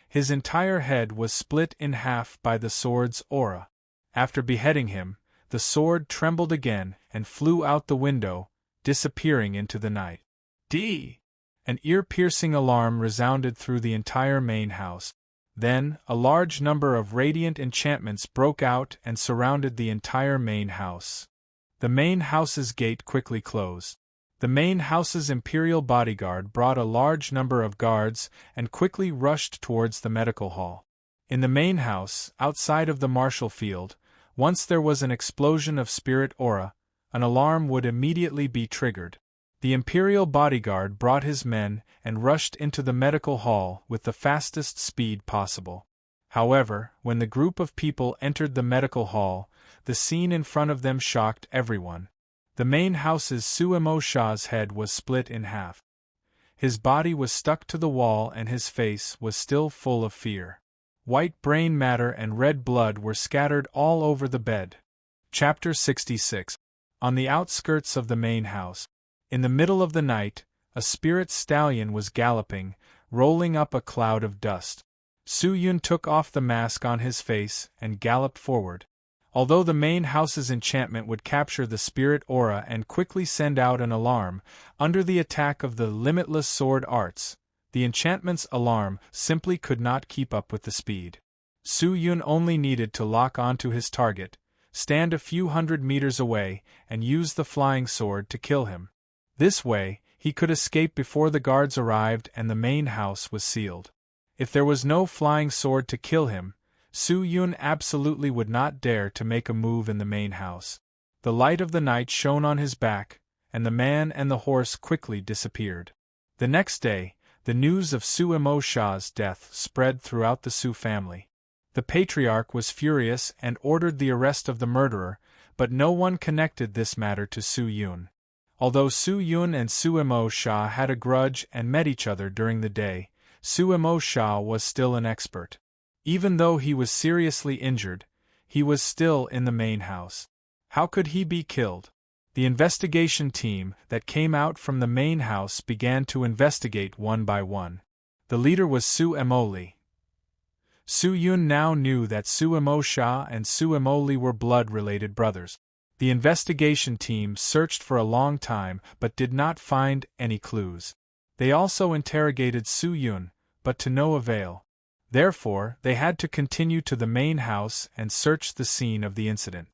His entire head was split in half by the sword's aura. After beheading him, the sword trembled again and flew out the window, disappearing into the night. D! An ear-piercing alarm resounded through the entire main house. Then, a large number of radiant enchantments broke out and surrounded the entire main house. The main house's gate quickly closed. The main house's imperial bodyguard brought a large number of guards and quickly rushed towards the medical hall. In the main house, outside of the martial field, once there was an explosion of spirit aura, an alarm would immediately be triggered. The imperial bodyguard brought his men and rushed into the medical hall with the fastest speed possible. However, when the group of people entered the medical hall, the scene in front of them shocked everyone. The main house's Su Mo Sha's head was split in half. His body was stuck to the wall and his face was still full of fear. White brain matter and red blood were scattered all over the bed. Chapter 66. On the outskirts of the main house. In the middle of the night, a spirit stallion was galloping, rolling up a cloud of dust. Su Yun took off the mask on his face and galloped forward. Although the main house's enchantment would capture the spirit aura and quickly send out an alarm, under the attack of the limitless sword arts, the enchantment's alarm simply could not keep up with the speed. Su Yun only needed to lock onto his target, stand a few hundred meters away, and use the flying sword to kill him. This way, he could escape before the guards arrived and the main house was sealed. If there was no flying sword to kill him, Su Yun absolutely would not dare to make a move in the main house. The light of the night shone on his back, and the man and the horse quickly disappeared. The next day, the news of Suemo Sha's death spread throughout the Su family. The patriarch was furious and ordered the arrest of the murderer, but no one connected this matter to Su Yun. Although Su Yun and Suemo Sha had a grudge and met each other during the day, Suemo Sha was still an expert. Even though he was seriously injured, he was still in the main house. How could he be killed? The investigation team that came out from the main house began to investigate one by one. The leader was Suemo Li. Su Yun now knew that Suemo Sha and Suemo Li were blood-related brothers. The investigation team searched for a long time but did not find any clues. They also interrogated Su Yun, but to no avail. Therefore, they had to continue to the main house and search the scene of the incident.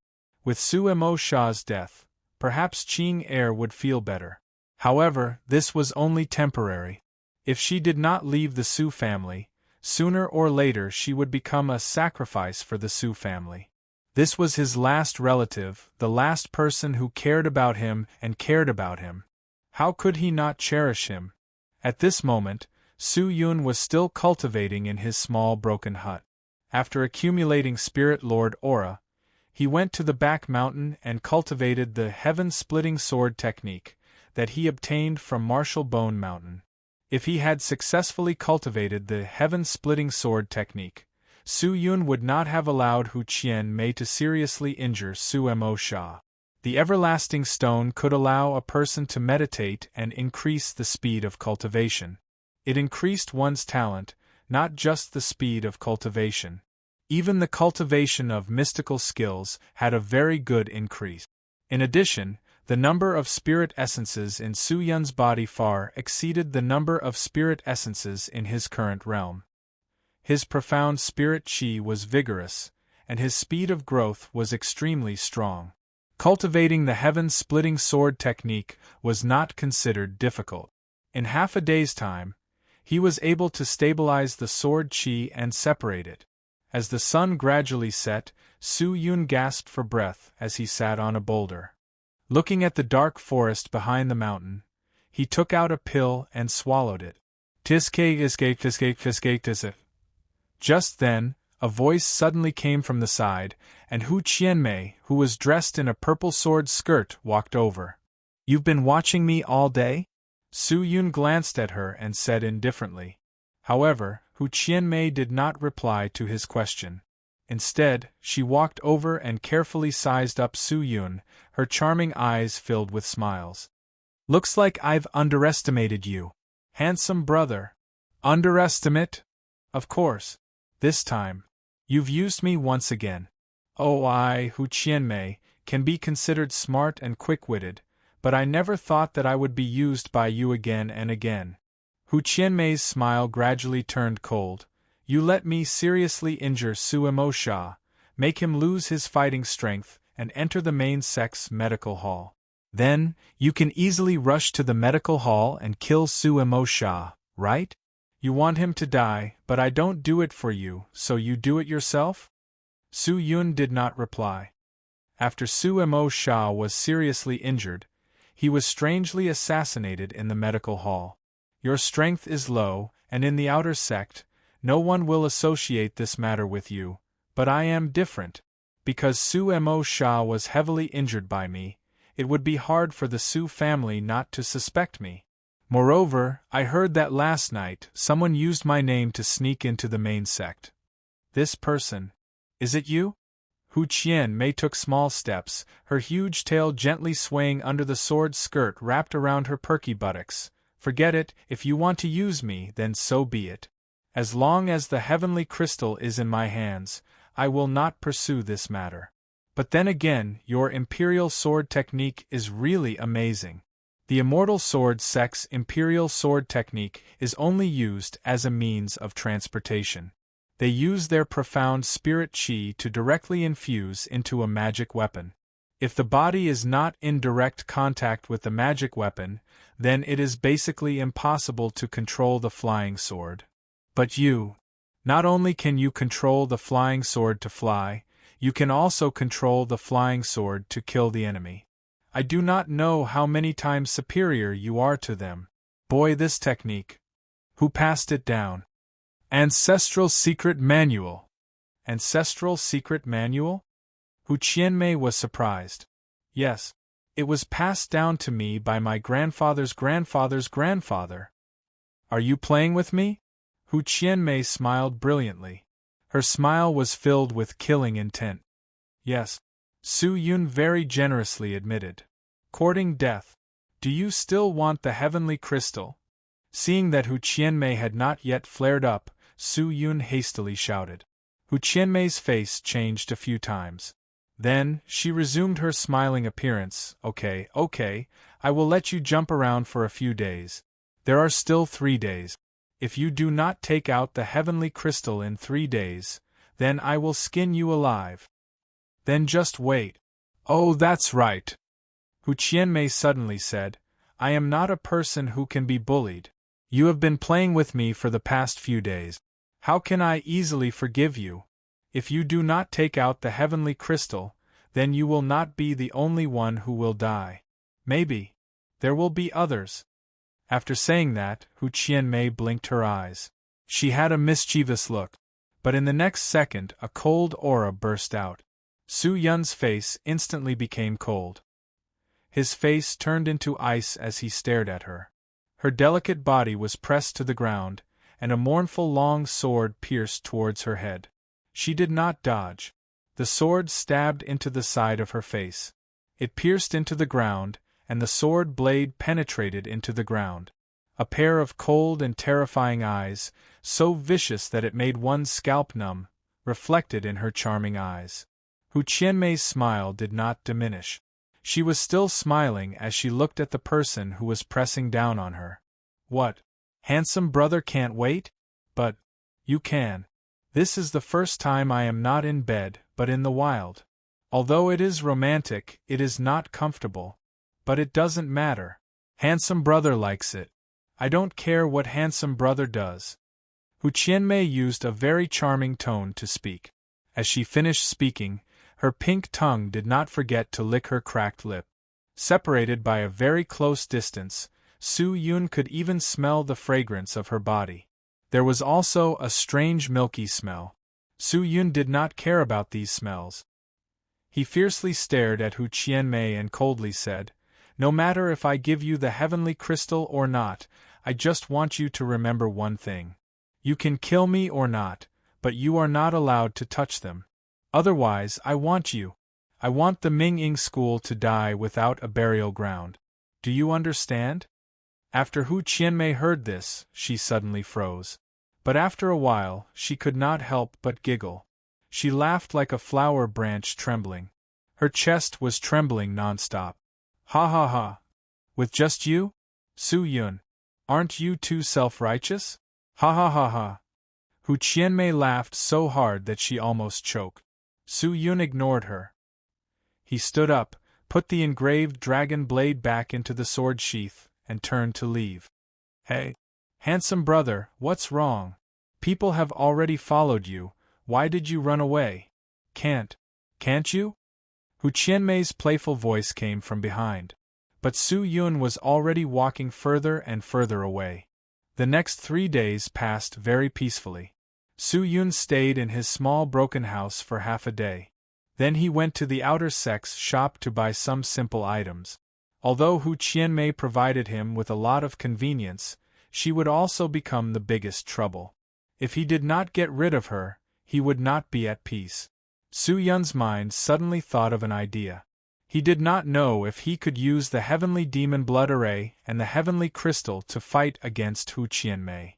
With Suemo Sha's death, perhaps Qing Er would feel better. However, this was only temporary. If she did not leave the Su family, sooner or later she would become a sacrifice for the Su family. This was his last relative, the last person who cared about him and cared about him. How could he not cherish him? At this moment, Su Yun was still cultivating in his small broken hut. After accumulating Spirit Lord Aura, he went to the back mountain and cultivated the heaven-splitting sword technique that he obtained from Martial Bone Mountain. If he had successfully cultivated the heaven-splitting sword technique, Su Yun would not have allowed Hu Qianmei to seriously injure Suemo Sha. The everlasting stone could allow a person to meditate and increase the speed of cultivation. It increased one's talent, not just the speed of cultivation. Even the cultivation of mystical skills had a very good increase. In addition, the number of spirit essences in Su Yun's body far exceeded the number of spirit essences in his current realm. His profound spirit chi was vigorous, and his speed of growth was extremely strong. Cultivating the heaven-splitting sword technique was not considered difficult. In half a day's time, he was able to stabilize the sword chi and separate it. As the sun gradually set, Su Yun gasped for breath as he sat on a boulder. Looking at the dark forest behind the mountain, he took out a pill and swallowed it. Just then, a voice suddenly came from the side, and Hu Qianmei, who was dressed in a purple sword skirt, walked over. "You've been watching me all day?" Su Yun glanced at her and said indifferently. However, Hu Qianmei did not reply to his question. Instead, she walked over and carefully sized up Su Yun, her charming eyes filled with smiles. "Looks like I've underestimated you. Handsome brother." "Underestimate? Of course. This time. You've used me once again. Oh, I, Hu Qianmei, can be considered smart and quick-witted, but I never thought that I would be used by you again and again." Hu Qianmei's smile gradually turned cold. "You let me seriously injure Suemo Sha, make him lose his fighting strength, and enter the main sect's medical hall. Then, you can easily rush to the medical hall and kill Suemo Sha, right? You want him to die, but I don't do it for you, so you do it yourself?" Su Yun did not reply. After Suemo Sha was seriously injured, he was strangely assassinated in the medical hall. Your strength is low, and in the outer sect, no one will associate this matter with you, but I am different. Because Suemo Sha was heavily injured by me, it would be hard for the Su family not to suspect me. Moreover, I heard that last night someone used my name to sneak into the main sect. This person. Is it you? Hu Qianmei took small steps, her huge tail gently swaying under the sword skirt wrapped around her perky buttocks. "Forget it, if you want to use me, then so be it. As long as the heavenly crystal is in my hands, I will not pursue this matter. But then again, your imperial sword technique is really amazing. The immortal sword sect's imperial sword technique is only used as a means of transportation. They use their profound spirit chi to directly infuse into a magic weapon. If the body is not in direct contact with the magic weapon, then it is basically impossible to control the flying sword. But you, not only can you control the flying sword to fly, you can also control the flying sword to kill the enemy. I do not know how many times superior you are to them. Boy, this technique. Who passed it down? Ancestral Secret Manual. Ancestral Secret Manual? Hu Qianmei was surprised. Yes. It was passed down to me by my grandfather's grandfather's grandfather. Are you playing with me? Hu Qianmei smiled brilliantly. Her smile was filled with killing intent. Yes. Su Yun very generously admitted. Courting death. Do you still want the heavenly crystal? Seeing that Hu Qianmei had not yet flared up, Su Yun hastily shouted. Hu Qianmei's face changed a few times. Then, she resumed her smiling appearance. Okay, I will let you jump around for a few days. There are still 3 days. If you do not take out the heavenly crystal in 3 days, then I will skin you alive. Then just wait. Oh, that's right. Hu Qianmei suddenly said, I am not a person who can be bullied. You have been playing with me for the past few days. How can I easily forgive you? If you do not take out the heavenly crystal, then you will not be the only one who will die. Maybe. There will be others. After saying that, Hu Qianmei blinked her eyes. She had a mischievous look. But in the next second a cold aura burst out. Su Yun's face instantly became cold. His face turned into ice as he stared at her. Her delicate body was pressed to the ground, and a mournful long sword pierced towards her head. She did not dodge. The sword stabbed into the side of her face. It pierced into the ground, and the sword blade penetrated into the ground. A pair of cold and terrifying eyes, so vicious that it made one's scalp numb, reflected in her charming eyes. Hu Qianmei's smile did not diminish. She was still smiling as she looked at the person who was pressing down on her. What? Handsome brother can't wait? But you can. This is the first time I am not in bed, but in the wild. Although it is romantic, it is not comfortable. But it doesn't matter. Handsome brother likes it. I don't care what handsome brother does. Hu Qianmei used a very charming tone to speak. As she finished speaking, her pink tongue did not forget to lick her cracked lip. Separated by a very close distance, Su Yun could even smell the fragrance of her body. There was also a strange milky smell. Su Yun did not care about these smells. He fiercely stared at Hu Qianmei and coldly said, No matter if I give you the heavenly crystal or not, I just want you to remember one thing. You can kill me or not, but you are not allowed to touch them. Otherwise, I want you. I want the Ming-Ying school to die without a burial ground. Do you understand? After Hu Qianmei heard this, she suddenly froze. But after a while, she could not help but giggle. She laughed like a flower branch trembling. Her chest was trembling non-stop. Ha ha ha. With just you? Su Yun. Aren't you too self-righteous? Ha ha ha ha. Hu Qianmei laughed so hard that she almost choked. Su Yun ignored her. He stood up, put the engraved dragon blade back into the sword sheath, and turned to leave. Hey! Handsome brother, what's wrong? People have already followed you, why did you run away? Can't you? Hu Qianmei's playful voice came from behind. But Su Yun was already walking further and further away. The next 3 days passed very peacefully. Su Yun stayed in his small broken house for half a day. Then he went to the outer sex shop to buy some simple items. Although Hu Qianmei provided him with a lot of convenience, she would also become the biggest trouble. If he did not get rid of her, he would not be at peace. Su Yun's mind suddenly thought of an idea. He did not know if he could use the heavenly demon blood array and the heavenly crystal to fight against Hu Qianmei.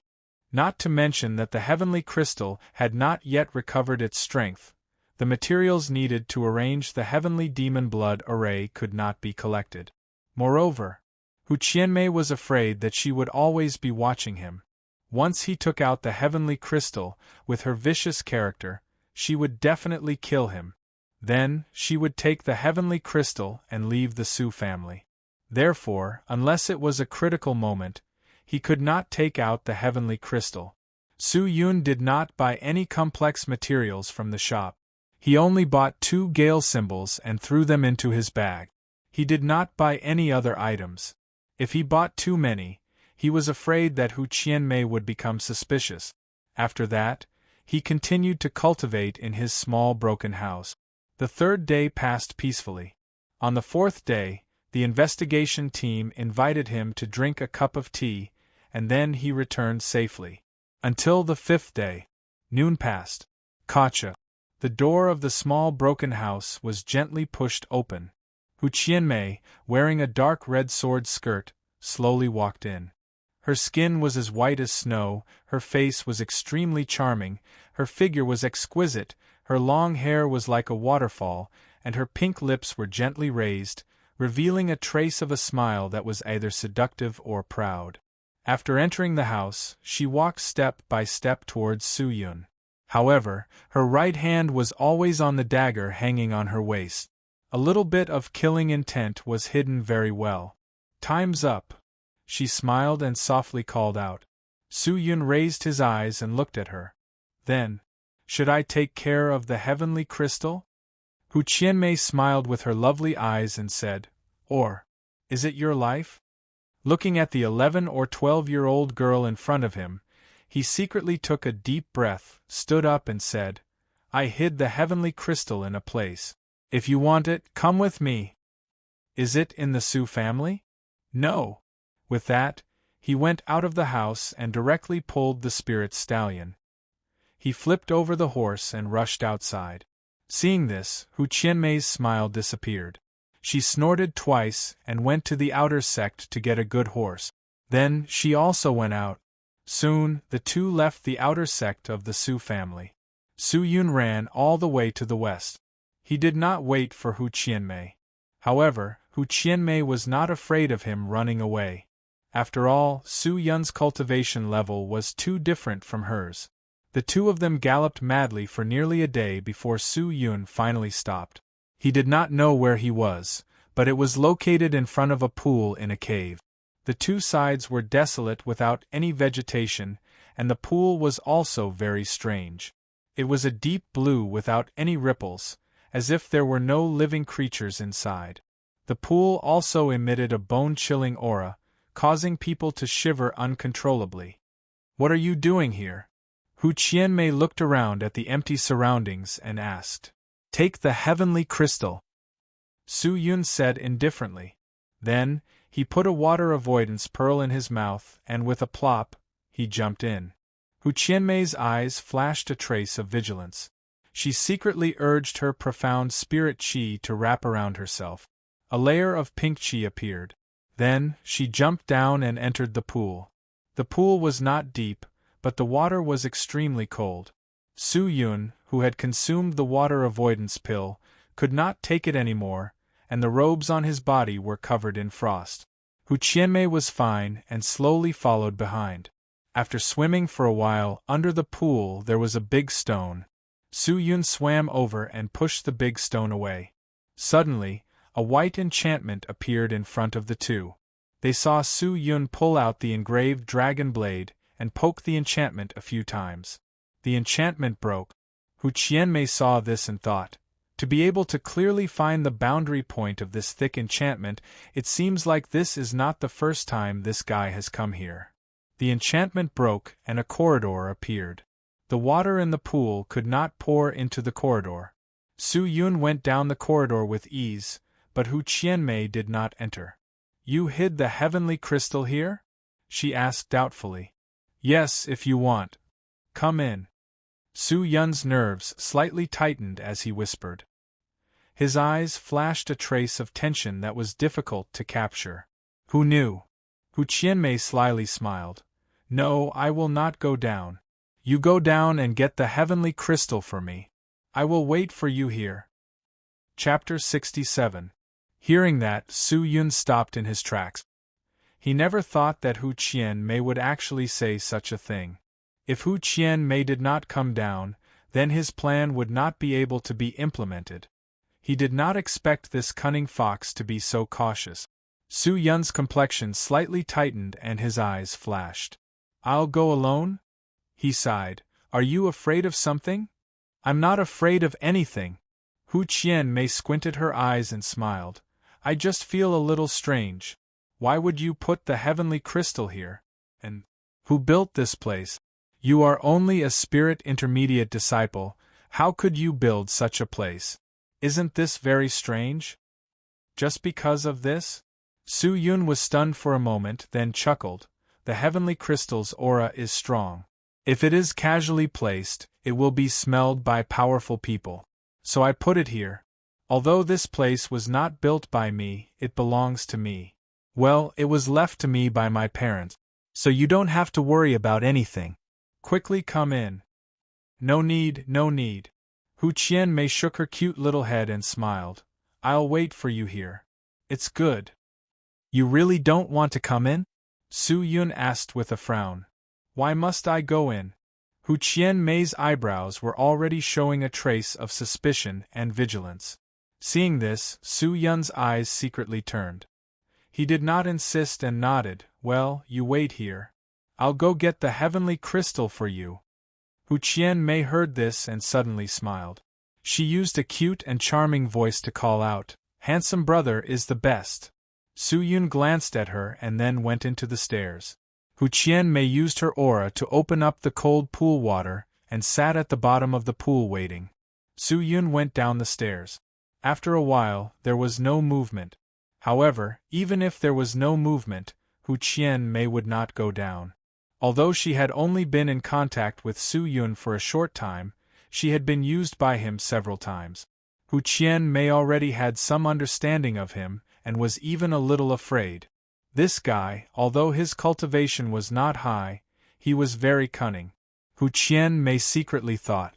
Not to mention that the heavenly crystal had not yet recovered its strength. The materials needed to arrange the heavenly demon blood array could not be collected. Moreover, Hu Qianmei was afraid that she would always be watching him. Once he took out the heavenly crystal, with her vicious character, she would definitely kill him. Then, she would take the heavenly crystal and leave the Su family. Therefore, unless it was a critical moment, he could not take out the heavenly crystal. Su Yun did not buy any complex materials from the shop. He only bought 2 gale symbols and threw them into his bag. He did not buy any other items. If he bought too many, He was afraid that Hu Qianmei would become suspicious. After that, he continued to cultivate in his small broken house. The third day passed peacefully. On the fourth day, the investigation team invited him to drink a cup of tea, and then he returned safely. Until the fifth day. Noon passed. Gotcha. The door of the small broken house was gently pushed open. Hu Qianmei, wearing a dark red sword skirt, slowly walked in. Her skin was as white as snow, her face was extremely charming, her figure was exquisite, her long hair was like a waterfall, and her pink lips were gently raised, revealing a trace of a smile that was either seductive or proud. After entering the house, she walked step by step towards Su Yun. However, her right hand was always on the dagger hanging on her waist. A little bit of killing intent was hidden very well. "Time's up." She smiled and softly called out. Su Yun raised his eyes and looked at her. Then, "Should I take care of the heavenly crystal?" Hu Qianmei smiled with her lovely eyes and said, "Or, is it your life?" Looking at the 11 or 12-year-old girl in front of him, he secretly took a deep breath, stood up and said, "I hid the heavenly crystal in a place. If you want it, come with me." "Is it in the Su family?" "No." With that, he went out of the house and directly pulled the spirit stallion. He flipped over the horse and rushed outside. Seeing this, Hu Qianmei's smile disappeared. She snorted twice and went to the outer sect to get a good horse. Then she also went out. Soon, the two left the outer sect of the Su family. Su Yun ran all the way to the west. He did not wait for Hu Qianmei. However, Hu Qianmei was not afraid of him running away. After all, Su Yun's cultivation level was too different from hers. The two of them galloped madly for nearly a day before Su Yun finally stopped. He did not know where he was, but it was located in front of a pool in a cave. The two sides were desolate without any vegetation, and the pool was also very strange. It was a deep blue without any ripples, as if there were no living creatures inside. The pool also emitted a bone-chilling aura, causing people to shiver uncontrollably. "What are you doing here?" Hu Qianmei looked around at the empty surroundings and asked. "Take the heavenly crystal," Su Yun said indifferently. Then, he put a water avoidance pearl in his mouth and with a plop, he jumped in. Hu Qianmei's eyes flashed a trace of vigilance. She secretly urged her profound spirit qi to wrap around herself. A layer of pink qi appeared. Then, she jumped down and entered the pool. The pool was not deep, but the water was extremely cold. Su Yun, who had consumed the water avoidance pill, could not take it anymore, and the robes on his body were covered in frost. Hu Qianmei was fine and slowly followed behind. After swimming for a while under the pool there was a big stone. Su Yun swam over and pushed the big stone away. Suddenly, a white enchantment appeared in front of the two. They saw Su Yun pull out the engraved dragon blade and poke the enchantment a few times. The enchantment broke. Hu Qianmei saw this and thought, to be able to clearly find the boundary point of this thick enchantment, it seems like this is not the first time this guy has come here. The enchantment broke and a corridor appeared. The water in the pool could not pour into the corridor. Su Yun went down the corridor with ease, but Hu Qianmei did not enter. "You hid the heavenly crystal here?" she asked doubtfully. "Yes, if you want. Come in." Su Yun's nerves slightly tightened as he whispered. His eyes flashed a trace of tension that was difficult to capture. "Who knew?" Hu Qianmei slyly smiled. "No, I will not go down. You go down and get the heavenly crystal for me. I will wait for you here." Chapter 67. Hearing that, Su Yun stopped in his tracks. He never thought that Hu Qianmei would actually say such a thing. If Hu Qianmei did not come down, then his plan would not be able to be implemented. He did not expect this cunning fox to be so cautious. Su Yun's complexion slightly tightened and his eyes flashed. "I'll go alone?" he sighed. "Are you afraid of something?" "I'm not afraid of anything." Hu Qianmei squinted her eyes and smiled. "I just feel a little strange. Why would you put the heavenly crystal here?" And who built this place? You are only a spirit intermediate disciple. How could you build such a place? Isn't this very strange? Just because of this? Su Yun was stunned for a moment, then chuckled. The heavenly crystal's aura is strong. If it is casually placed, it will be smelled by powerful people. So I put it here. Although this place was not built by me, it belongs to me. Well, it was left to me by my parents. So you don't have to worry about anything. Quickly come in. No need, no need. Hu Qianmei shook her cute little head and smiled. I'll wait for you here. It's good. You really don't want to come in? Su Yun asked with a frown. Why must I go in? Hu Qianmei's eyebrows were already showing a trace of suspicion and vigilance. Seeing this, Su Yun's eyes secretly turned. He did not insist and nodded. Well, you wait here. I'll go get the heavenly crystal for you. Hu Qianmei heard this and suddenly smiled. She used a cute and charming voice to call out, Handsome brother is the best. Su Yun glanced at her and then went into the stairs. Hu Qianmei used her aura to open up the cold pool water and sat at the bottom of the pool waiting. Su Yun went down the stairs. After a while, there was no movement. However, even if there was no movement, Hu Qianmei would not go down. Although she had only been in contact with Su Yun for a short time, she had been used by him several times. Hu Qianmei already had some understanding of him, and was even a little afraid. This guy, although his cultivation was not high, he was very cunning. Hu Qianmei secretly thought.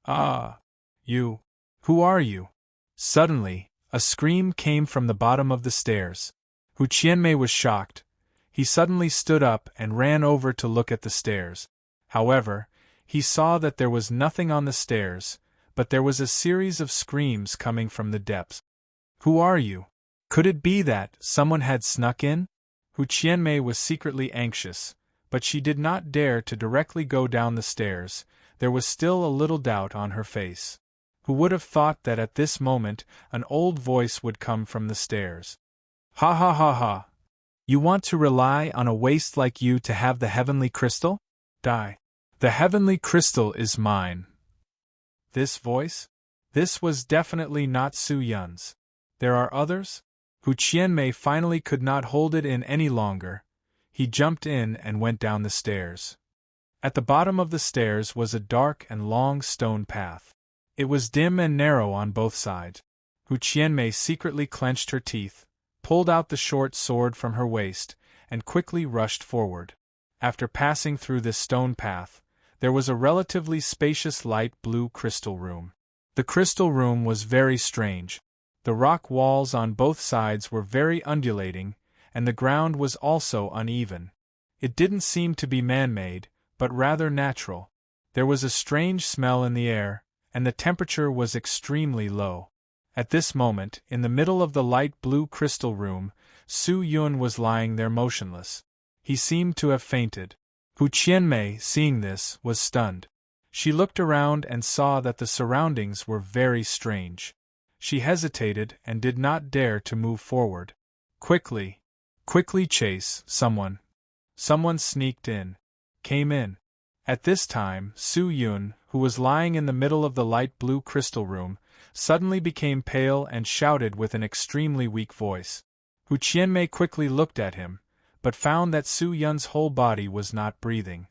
Ah! You! Who are you? Suddenly, a scream came from the bottom of the stairs. Hu Qianmei was shocked. He suddenly stood up and ran over to look at the stairs. However, he saw that there was nothing on the stairs, but there was a series of screams coming from the depths. Who are you? Could it be that someone had snuck in? Hu Qianmei was secretly anxious, but she did not dare to directly go down the stairs. There was still a little doubt on her face. Who would have thought that at this moment an old voice would come from the stairs? Ha ha ha ha! You want to rely on a waste like you to have the heavenly crystal? Die. The heavenly crystal is mine. This voice? This was definitely not Su Yun's. There are others? Hu Qianmei finally could not hold it in any longer. He jumped in and went down the stairs. At the bottom of the stairs was a dark and long stone path. It was dim and narrow on both sides. Hu Qianmei secretly clenched her teeth, pulled out the short sword from her waist, and quickly rushed forward. After passing through this stone path, there was a relatively spacious light blue crystal room. The crystal room was very strange. The rock walls on both sides were very undulating, and the ground was also uneven. It didn't seem to be man-made, but rather natural. There was a strange smell in the air, and the temperature was extremely low. At this moment, in the middle of the light blue crystal room, Su Yun was lying there motionless. He seemed to have fainted. Hu Qianmei, seeing this, was stunned. She looked around and saw that the surroundings were very strange. She hesitated and did not dare to move forward. Quickly chase, someone. Someone sneaked in. Came in. At this time, Su Yun, who was lying in the middle of the light blue crystal room, suddenly became pale and shouted with an extremely weak voice. Hu Qianmei quickly looked at him, but found that Su Yun's whole body was not breathing.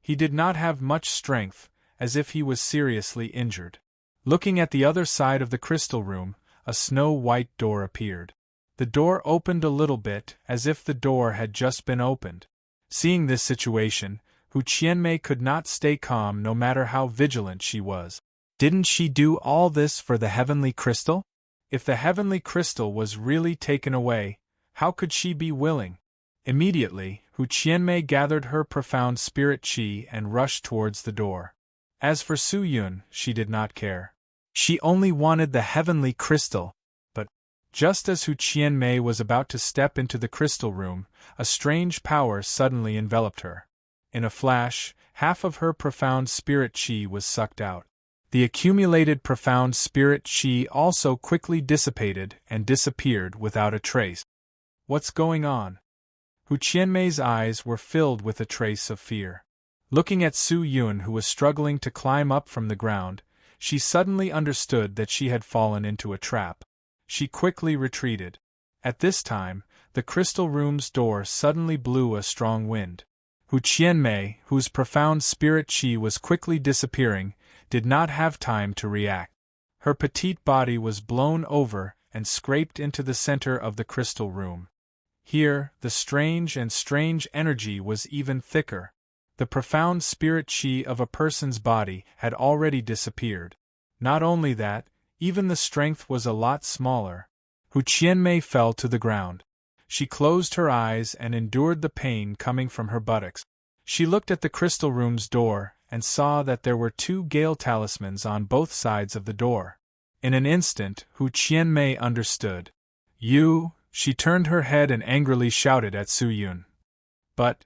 He did not have much strength, as if he was seriously injured. Looking at the other side of the crystal room, a snow-white door appeared. The door opened a little bit, as if the door had just been opened. Seeing this situation, Hu Qianmei could not stay calm no matter how vigilant she was. Didn't she do all this for the heavenly crystal? If the heavenly crystal was really taken away, how could she be willing? Immediately, Hu Qianmei gathered her profound spirit qi and rushed towards the door. As for Su Yun, she did not care. She only wanted the heavenly crystal. But, just as Hu Qianmei was about to step into the crystal room, a strange power suddenly enveloped her. In a flash, half of her profound spirit qi was sucked out. The accumulated profound spirit qi also quickly dissipated and disappeared without a trace. What's going on? Hu Qianmei's eyes were filled with a trace of fear. Looking at Su Yun, who was struggling to climb up from the ground, she suddenly understood that she had fallen into a trap. She quickly retreated. At this time, the crystal room's door suddenly blew a strong wind. Hu Qianmei, whose profound spirit qi was quickly disappearing, did not have time to react. Her petite body was blown over and scraped into the center of the crystal room. Here, the strange energy was even thicker. The profound spirit qi of a person's body had already disappeared. Not only that, even the strength was a lot smaller. Hu Qianmei fell to the ground. She closed her eyes and endured the pain coming from her buttocks. She looked at the crystal room's door and saw that there were 2 gale talismans on both sides of the door. In an instant, Hu Qianmei understood. "You!" She turned her head and angrily shouted at Su Yun. But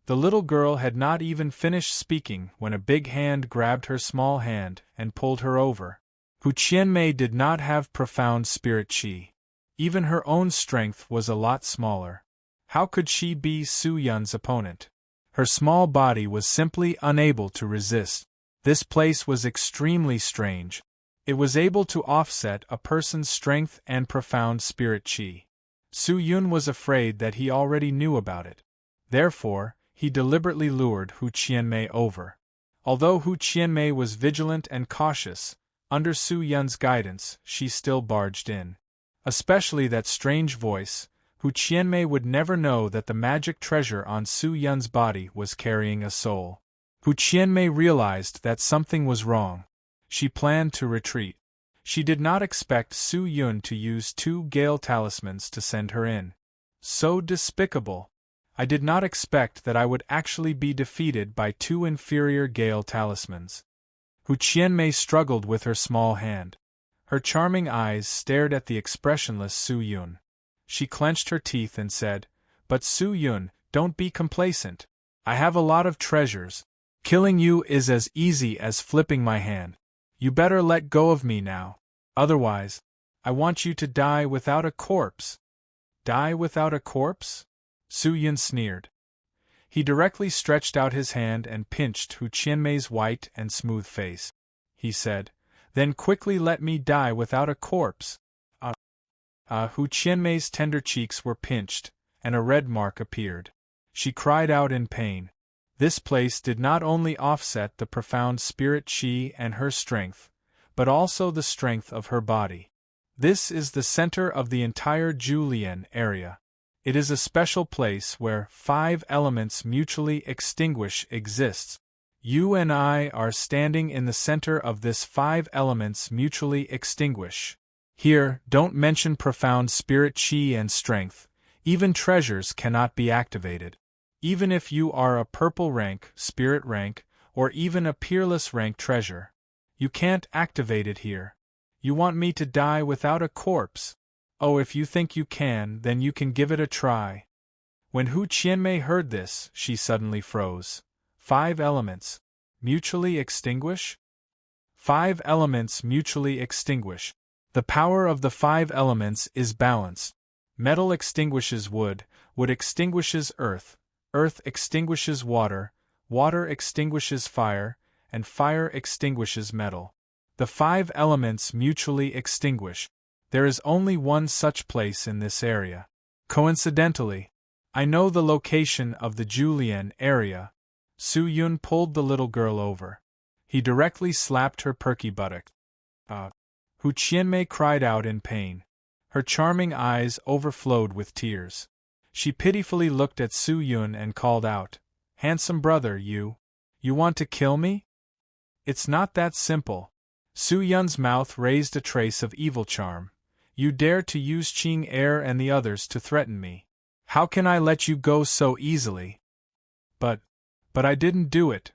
the little girl had not even finished speaking when a big hand grabbed her small hand and pulled her over. Hu Qianmei did not have profound spirit qi. Even her own strength was a lot smaller. How could she be Su Yun's opponent? Her small body was simply unable to resist. This place was extremely strange. It was able to offset a person's strength and profound spirit qi. Su Yun was afraid that he already knew about it. Therefore, he deliberately lured Hu Qianmei over. Although Hu Qianmei was vigilant and cautious, under Su Yun's guidance, she still barged in. Especially that strange voice, Hu Qianmei would never know that the magic treasure on Su Yun's body was carrying a soul. Hu Qianmei realized that something was wrong. She planned to retreat. She did not expect Su Yun to use 2 gale talismans to send her in. So despicable. I did not expect that I would actually be defeated by 2 inferior gale talismans. Hu Qianmei struggled with her small hand. Her charming eyes stared at the expressionless Su Yun. She clenched her teeth and said, "But Su Yun, don't be complacent. I have a lot of treasures. Killing you is as easy as flipping my hand. You better let go of me now. Otherwise, I want you to die without a corpse." "Die without a corpse?" Su Yun sneered. He directly stretched out his hand and pinched Hu Qianmei's white and smooth face. He said, "Then quickly let me die without a corpse." Hu Qianmei's tender cheeks were pinched, and a red mark appeared. She cried out in pain. This place did not only offset the profound spirit qi and her strength, but also the strength of her body. This is the center of the entire Julian area. It is a special place where 5 elements mutually extinguish exists. You and I are standing in the center of this 5 elements mutually extinguish. Here, don't mention profound spirit qi and strength. Even treasures cannot be activated. Even if you are a purple rank, spirit rank, or even a peerless rank treasure, you can't activate it here. You want me to die without a corpse? Oh, if you think you can, then you can give it a try. When Hu Qianmei heard this, she suddenly froze. 5 elements. Mutually extinguish? 5 elements mutually extinguish. The power of the 5 elements is balanced. Metal extinguishes wood, wood extinguishes earth, earth extinguishes water, water extinguishes fire, and fire extinguishes metal. The 5 elements mutually extinguish. There is only one such place in this area. Coincidentally, I know the location of the Julian area. Su Yun pulled the little girl over. He directly slapped her perky buttock. Hu Qianmei cried out in pain. Her charming eyes overflowed with tears. She pitifully looked at Su Yun and called out, "Handsome brother, you want to kill me?" "It's not that simple." Su Yun's mouth raised a trace of evil charm. "You dare to use Qing Air and the others to threaten me. How can I let you go so easily?" But I didn't do it.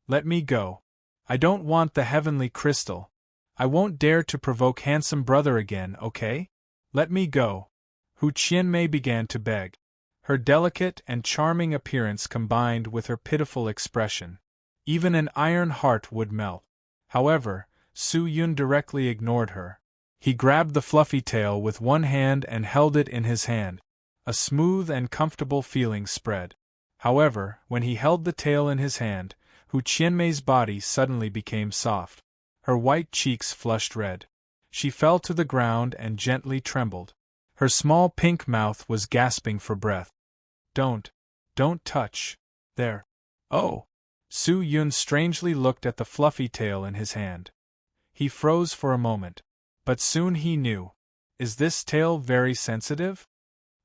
Let me go. I don't want the heavenly crystal. I won't dare to provoke handsome brother again, okay? Let me go." Hu Qianmei began to beg. Her delicate and charming appearance combined with her pitiful expression. Even an iron heart would melt. However, Su Yun directly ignored her. He grabbed the fluffy tail with one hand and held it in his hand. A smooth and comfortable feeling spread. However, when he held the tail in his hand, Hu Qianmei's body suddenly became soft. Her white cheeks flushed red. She fell to the ground and gently trembled. Her small pink mouth was gasping for breath. Don't touch. There. Oh! Su Yun strangely looked at the fluffy tail in his hand. He froze for a moment. But soon he knew. Is this tail very sensitive?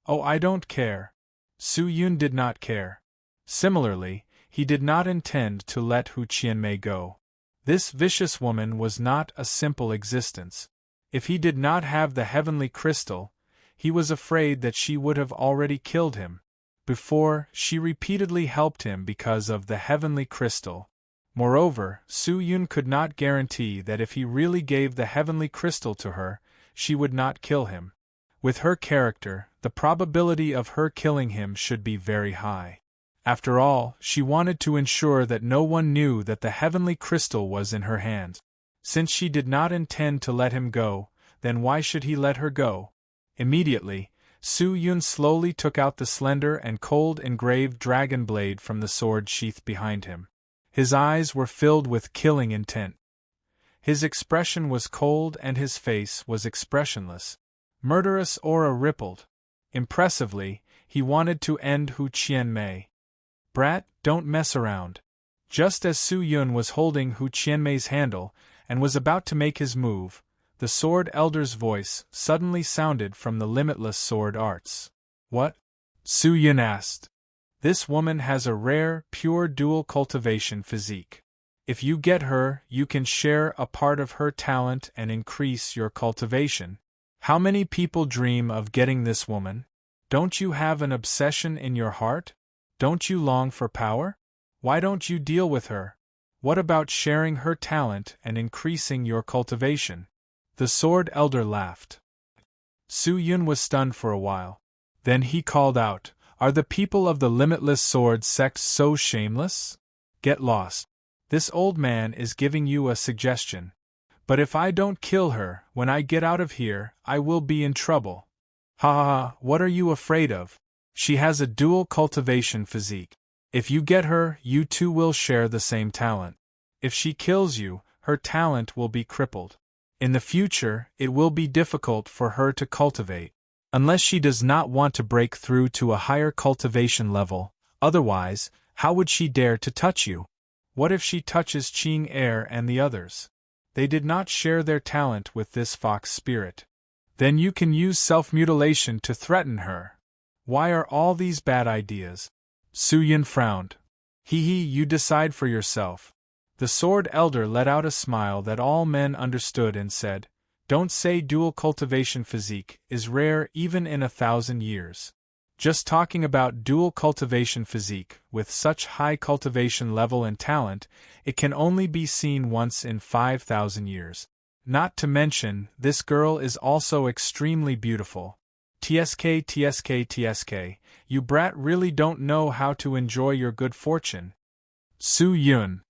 Oh, I don't care. Su Yun did not care. Similarly, he did not intend to let Hu Qianmei go. This vicious woman was not a simple existence. If he did not have the heavenly crystal, he was afraid that she would have already killed him. Before, she repeatedly helped him because of the heavenly crystal. Moreover, Su Yun could not guarantee that if he really gave the heavenly crystal to her, she would not kill him. With her character, the probability of her killing him should be very high. After all, she wanted to ensure that no one knew that the heavenly crystal was in her hands. Since she did not intend to let him go, then why should he let her go? Immediately, Su Yun slowly took out the slender and cold engraved dragon blade from the sword sheath behind him. His eyes were filled with killing intent. His expression was cold and his face was expressionless. Murderous aura rippled. Impressively, he wanted to end Hu Qianmei. Brat, don't mess around. Just as Su Yun was holding Hu Qianmei's handle and was about to make his move, the Sword Elder's voice suddenly sounded from the Limitless Sword Arts. What? Su Yun asked. This woman has a rare, pure dual cultivation physique. If you get her, you can share a part of her talent and increase your cultivation. How many people dream of getting this woman? Don't you have an obsession in your heart? Don't you long for power? Why don't you deal with her? What about sharing her talent and increasing your cultivation? The Sword Elder laughed. Su Yun was stunned for a while. Then he called out, Are the people of the Limitless Sword sect so shameless? Get lost. This old man is giving you a suggestion. But if I don't kill her, when I get out of here, I will be in trouble. Ha ha ha, what are you afraid of? She has a dual cultivation physique. If you get her, you two will share the same talent. If she kills you, her talent will be crippled. In the future, it will be difficult for her to cultivate. Unless she does not want to break through to a higher cultivation level, otherwise, how would she dare to touch you? What if she touches Qing Air and the others? They did not share their talent with this fox spirit. Then you can use self-mutilation to threaten her. Why are all these bad ideas? Su Yun frowned. You decide for yourself. The Sword Elder let out a smile that all men understood and said, Don't say dual cultivation physique is rare even in 1,000 years. Just talking about dual cultivation physique, with such high cultivation level and talent, it can only be seen once in 5,000 years. Not to mention, this girl is also extremely beautiful. TSK, you brat really don't know how to enjoy your good fortune. Su Yun.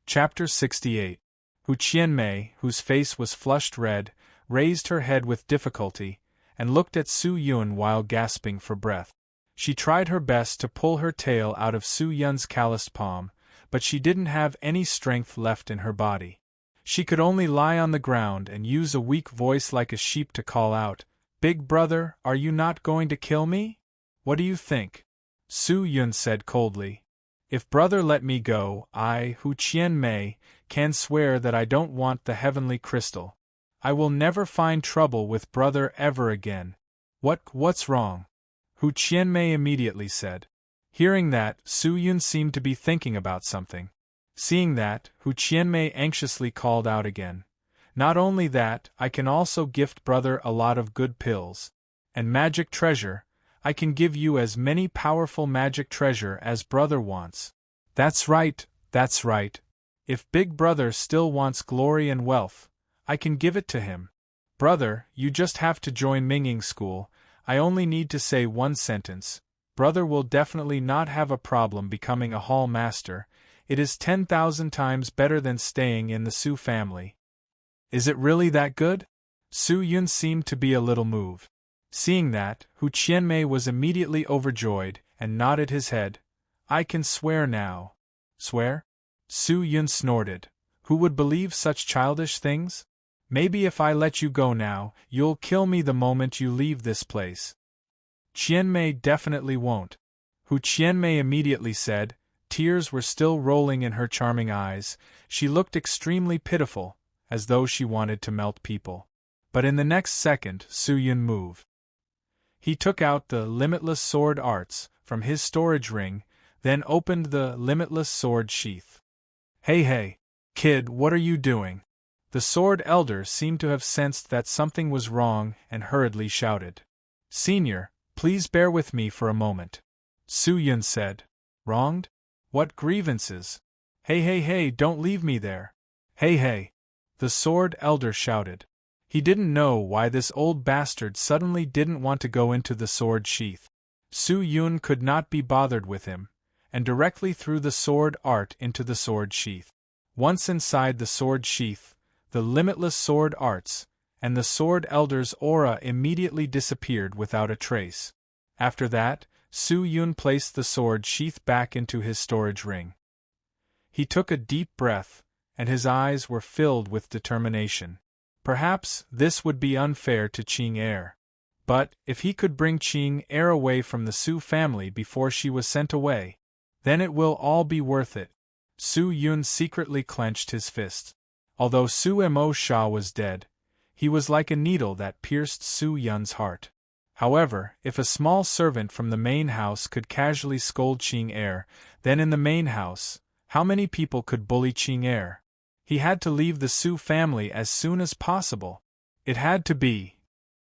Chapter 68. Hu Qianmei, whose face was flushed red, raised her head with difficulty, and looked at Su Yun while gasping for breath. She tried her best to pull her tail out of Su Yun's calloused palm, but she didn't have any strength left in her body. She could only lie on the ground and use a weak voice like a sheep to call out, Big brother, are you not going to kill me? What do you think? Su Yun said coldly. If brother let me go, I, Hu Qianmei, can swear that I don't want the heavenly crystal. I will never find trouble with brother ever again. What's wrong? Hu Qianmei immediately said. Hearing that, Su Yun seemed to be thinking about something. Seeing that, Hu Qianmei anxiously called out again. Not only that, I can also gift brother a lot of good pills. And magic treasure, I can give you as many powerful magic treasure as brother wants. That's right. If big brother still wants glory and wealth, I can give it to him. Brother, you just have to join Minging school. I only need to say one sentence. Brother will definitely not have a problem becoming a hall master. It is 10,000 times better than staying in the Su family. Is it really that good? Su Yun seemed to be a little moved. Seeing that, Hu Qianmei was immediately overjoyed, and nodded his head. I can swear now. Swear? Su Yun snorted. Who would believe such childish things? Maybe if I let you go now, you'll kill me the moment you leave this place. Qianmei definitely won't. Hu Qianmei immediately said. Tears were still rolling in her charming eyes. She looked extremely pitiful, as though she wanted to melt people. But in the next second, Su Yun moved. He took out the Limitless sword arts from his storage ring, then opened the Limitless sword sheath. Hey, kid, what are you doing? The sword elder seemed to have sensed that something was wrong and hurriedly shouted. Senior, please bear with me for a moment. Su Yun said. Wronged? What grievances? Hey, don't leave me there. Hey, the sword elder shouted. He didn't know why this old bastard suddenly didn't want to go into the sword sheath. Su Yun could not be bothered with him, and directly threw the sword art into the sword sheath. Once inside the sword sheath, the Limitless sword arts and the sword elder's aura immediately disappeared without a trace. After that, Su Yun placed the sword sheath back into his storage ring. He took a deep breath, and his eyes were filled with determination. Perhaps this would be unfair to Qing Er. But, if he could bring Qing Er away from the Su family before she was sent away, then it will all be worth it. Su Yun secretly clenched his fists. Although Su Mo Sha was dead, he was like a needle that pierced Su Yun's heart. However, if a small servant from the main house could casually scold Qing Er, then in the main house, how many people could bully Qing Er? He had to leave the Su family as soon as possible. It had to be.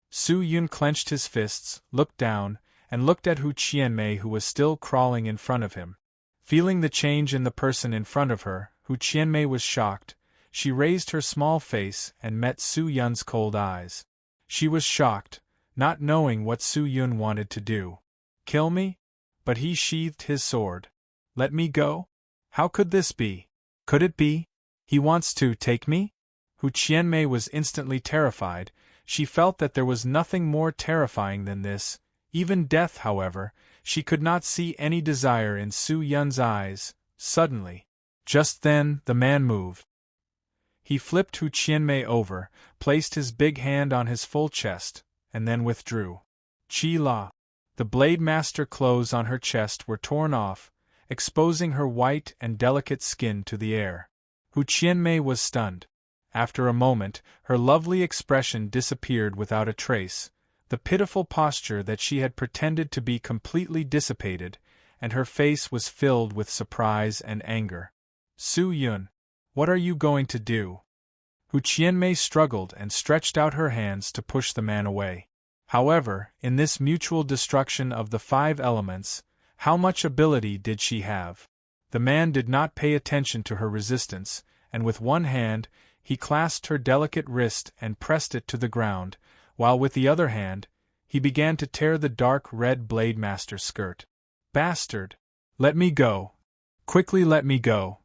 Su Yun clenched his fists, looked down, and looked at Hu Qianmei, who was still crawling in front of him. Feeling the change in the person in front of her, Hu Qianmei was shocked. She raised her small face and met Su Yun's cold eyes. She was shocked, not knowing what Su Yun wanted to do. Kill me? But he sheathed his sword. Let me go? How could this be? Could it be? He wants to take me? Hu Qianmei was instantly terrified. She felt that there was nothing more terrifying than this, even death. However, she could not see any desire in Su Yun's eyes. Suddenly, just then, the man moved. He flipped Hu Qianmei over, placed his big hand on his full chest, and then withdrew. Qi La. The blade master clothes on her chest were torn off, exposing her white and delicate skin to the air. Hu Qianmei was stunned. After a moment, her lovely expression disappeared without a trace, the pitiful posture that she had pretended to be completely dissipated, and her face was filled with surprise and anger. Su Yun, what are you going to do? Hu Qianmei struggled and stretched out her hands to push the man away. However, in this mutual destruction of the 5 elements, how much ability did she have? The man did not pay attention to her resistance, and with one hand, he clasped her delicate wrist and pressed it to the ground, while with the other hand, he began to tear the dark red blade master's skirt. Bastard! Let me go! Quickly let me go!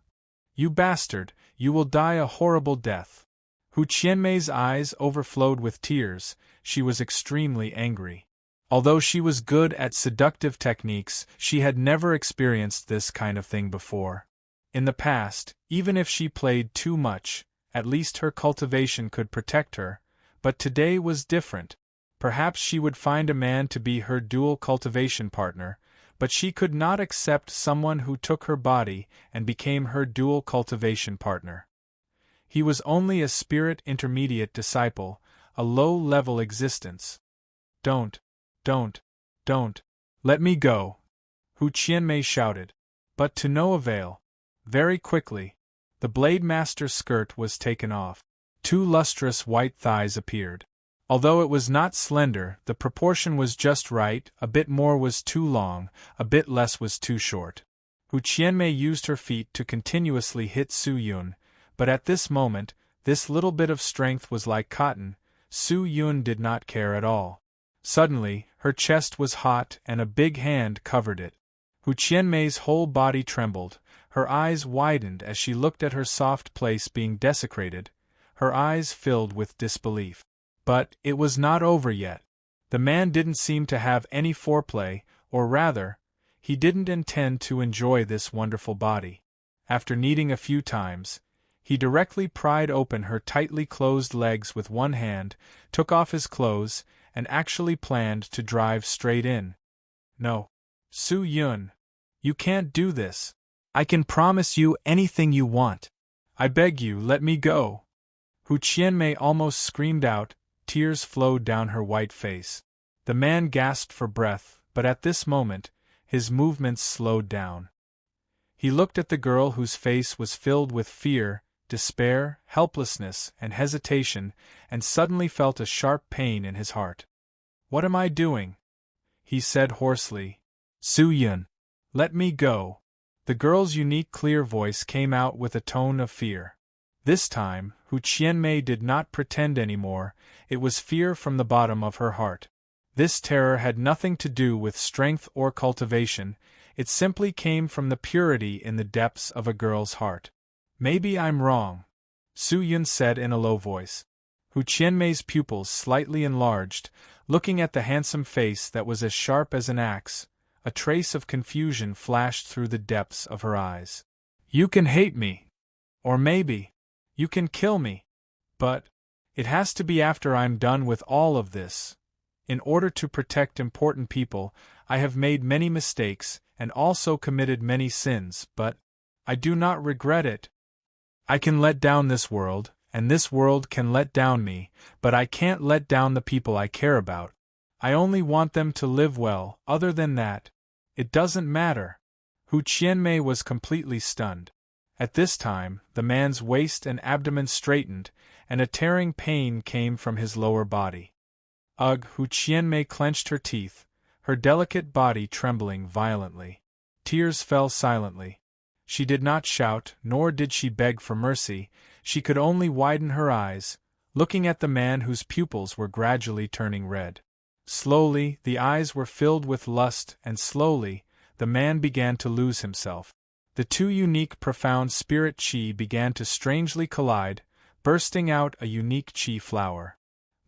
You bastard, you will die a horrible death. Hu Qianmei's eyes overflowed with tears. She was extremely angry. Although she was good at seductive techniques, she had never experienced this kind of thing before. In the past, even if she played too much, at least her cultivation could protect her, but today was different. Perhaps she would find a man to be her dual cultivation partner, but she could not accept someone who took her body and became her dual cultivation partner. He was only a spirit intermediate disciple, a low-level existence. Don't let me go! Hu Qianmei shouted. But to no avail. Very quickly, the blade master's skirt was taken off. 2 lustrous white thighs appeared. Although it was not slender, the proportion was just right. A bit more was too long, a bit less was too short. Hu Qianmei used her feet to continuously hit Su Yun, but at this moment, this little bit of strength was like cotton. Su Yun did not care at all. Suddenly, her chest was hot and a big hand covered it. Hu Qianmei's whole body trembled, her eyes widened as she looked at her soft place being desecrated, her eyes filled with disbelief. But it was not over yet. The man didn't seem to have any foreplay, or rather, he didn't intend to enjoy this wonderful body. After kneading a few times, he directly pried open her tightly closed legs with one hand, took off his clothes, and actually planned to drive straight in. No. Su-yun. You can't do this. I can promise you anything you want. I beg you, let me go. Hu Qianmei almost screamed out, tears flowed down her white face. The man gasped for breath, but at this moment, his movements slowed down. He looked at the girl whose face was filled with fear, despair, helplessness, and hesitation, and suddenly felt a sharp pain in his heart. What am I doing? He said hoarsely. Su-yun. Let me go. The girl's unique clear voice came out with a tone of fear. This time, Hu Qianmei did not pretend anymore, it was fear from the bottom of her heart. This terror had nothing to do with strength or cultivation, it simply came from the purity in the depths of a girl's heart. Maybe I'm wrong, Su-yun said in a low voice. Hu Qianmei's pupils slightly enlarged, looking at the handsome face that was as sharp as an axe. A trace of confusion flashed through the depths of her eyes. You can hate me. Or maybe, you can kill me. But, it has to be after I'm done with all of this. In order to protect important people, I have made many mistakes, and also committed many sins, but I do not regret it. I can let down this world, and this world can let down me, but I can't let down the people I care about. I only want them to live well, other than that, it doesn't matter. Hu Qianmei was completely stunned. At this time, the man's waist and abdomen straightened, and a tearing pain came from his lower body. Ugh! Hu Qianmei clenched her teeth, her delicate body trembling violently. Tears fell silently. She did not shout, nor did she beg for mercy, she could only widen her eyes, looking at the man whose pupils were gradually turning red. Slowly, the eyes were filled with lust, and slowly, the man began to lose himself. The two unique profound spirit chi began to strangely collide, bursting out a unique chi flower.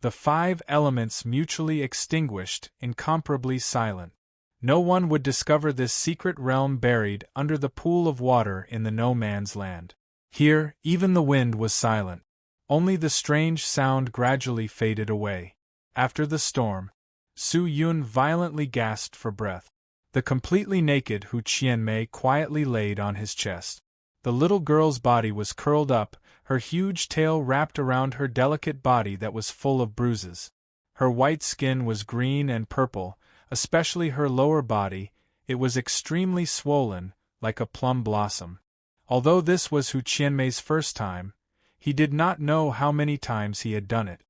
The 5 elements mutually extinguished, incomparably silent. No one would discover this secret realm buried under the pool of water in the no man's land. Here, even the wind was silent. Only the strange sound gradually faded away. After the storm, Su-yun violently gasped for breath. The completely naked Hu Qianmei quietly laid on his chest. The little girl's body was curled up, her huge tail wrapped around her delicate body that was full of bruises. Her white skin was green and purple, especially her lower body, it was extremely swollen, like a plum blossom. Although this was Hu Qianmei's first time, he did not know how many times he had done it.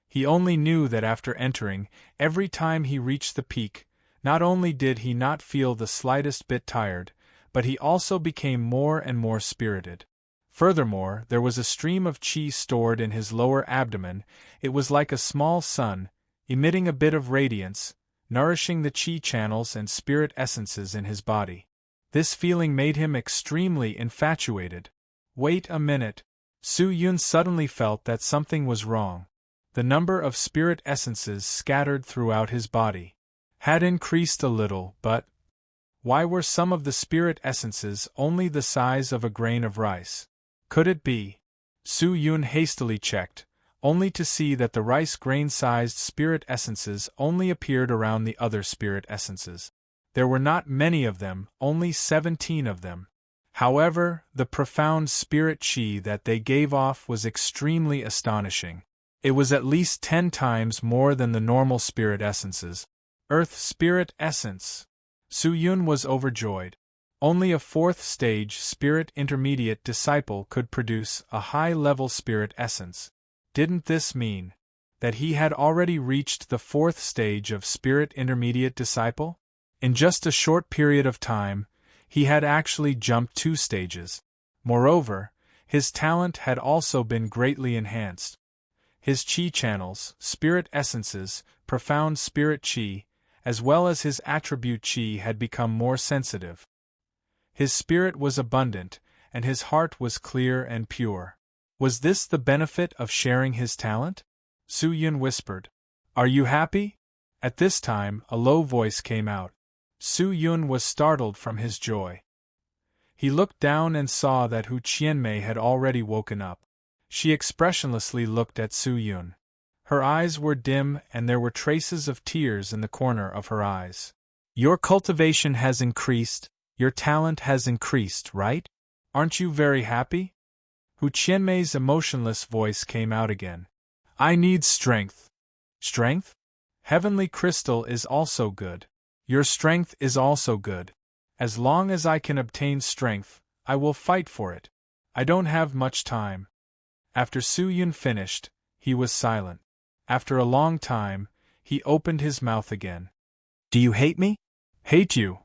He only knew that after entering, every time he reached the peak, not only did he not feel the slightest bit tired, but he also became more and more spirited. Furthermore, there was a stream of chi stored in his lower abdomen, it was like a small sun, emitting a bit of radiance, nourishing the chi channels and spirit essences in his body. This feeling made him extremely infatuated. Wait a minute. Su-yun suddenly felt that something was wrong. The number of spirit essences scattered throughout his body had increased a little, but why were some of the spirit essences only the size of a grain of rice? Could it be? Su-yun hastily checked, only to see that the rice grain-sized spirit essences only appeared around the other spirit essences. There were not many of them, only 17 of them. However, the profound spirit chi that they gave off was extremely astonishing. It was at least 10 times more than the normal spirit essences. Earth spirit essence. Su-yun was overjoyed. Only a 4th stage spirit intermediate disciple could produce a high-level spirit essence. Didn't this mean that he had already reached the 4th stage of spirit intermediate disciple? In just a short period of time, he had actually jumped 2 stages. Moreover, his talent had also been greatly enhanced. His chi channels, spirit essences, profound spirit chi, as well as his attribute chi had become more sensitive. His spirit was abundant, and his heart was clear and pure. Was this the benefit of sharing his talent? Su-yun whispered. Are you happy? At this time, a low voice came out. Su Yun was startled from his joy. He looked down and saw that Hu Qianmei had already woken up. She expressionlessly looked at Su Yun. Her eyes were dim and there were traces of tears in the corner of her eyes. Your cultivation has increased, your talent has increased, right? Aren't you very happy? Hu Qianmei's emotionless voice came out again. I need strength. Strength? Heavenly crystal is also good. Your strength is also good. As long as I can obtain strength, I will fight for it. I don't have much time. After Su Yun finished, he was silent. After a long time, he opened his mouth again. Do you hate me? Hate you?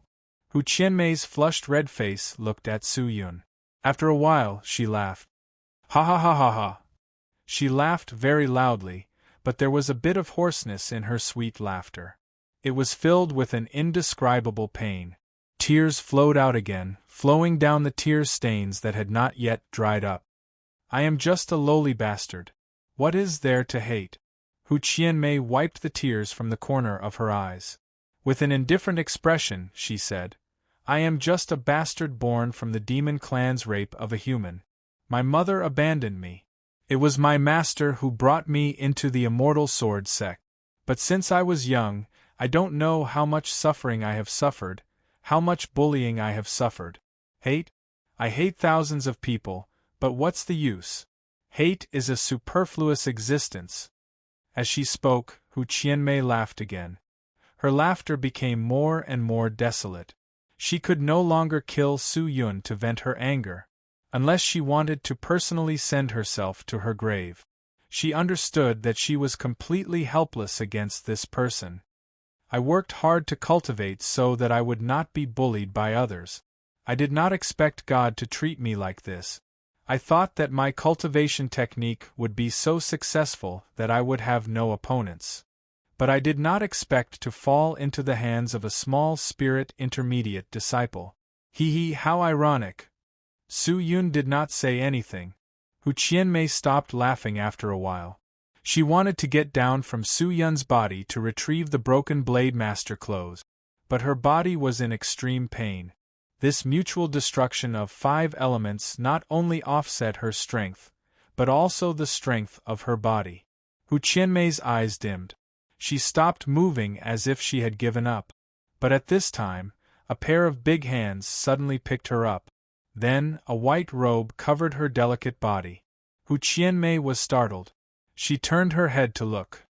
Hu Qianmei's flushed red face looked at Su Yun. After a while, she laughed. Ha ha ha ha ha. She laughed very loudly, but there was a bit of hoarseness in her sweet laughter. It was filled with an indescribable pain. Tears flowed out again, flowing down the tear stains that had not yet dried up. I am just a lowly bastard. What is there to hate? Hu Qianmei wiped the tears from the corner of her eyes. With an indifferent expression, she said, I am just a bastard born from the demon clan's rape of a human. My mother abandoned me. It was my master who brought me into the immortal sword sect. But since I was young, I don't know how much suffering I have suffered, how much bullying I have suffered. Hate? I hate thousands of people, but what's the use? Hate is a superfluous existence. As she spoke, Hu Qianmei laughed again. Her laughter became more and more desolate. She could no longer kill Su Yun to vent her anger, unless she wanted to personally send herself to her grave. She understood that she was completely helpless against this person. I worked hard to cultivate so that I would not be bullied by others. I did not expect God to treat me like this. I thought that my cultivation technique would be so successful that I would have no opponents. But I did not expect to fall into the hands of a small spirit intermediate disciple. Hee, how ironic. Su Yun did not say anything. Hu Qianmei stopped laughing after a while. She wanted to get down from Su Yun's body to retrieve the broken Blade Master clothes, but her body was in extreme pain. This mutual destruction of 5 elements not only offset her strength, but also the strength of her body. Hu Qianmei's eyes dimmed. She stopped moving as if she had given up. But at this time, a pair of big hands suddenly picked her up. Then, a white robe covered her delicate body. Hu Qianmei was startled. She turned her head to look.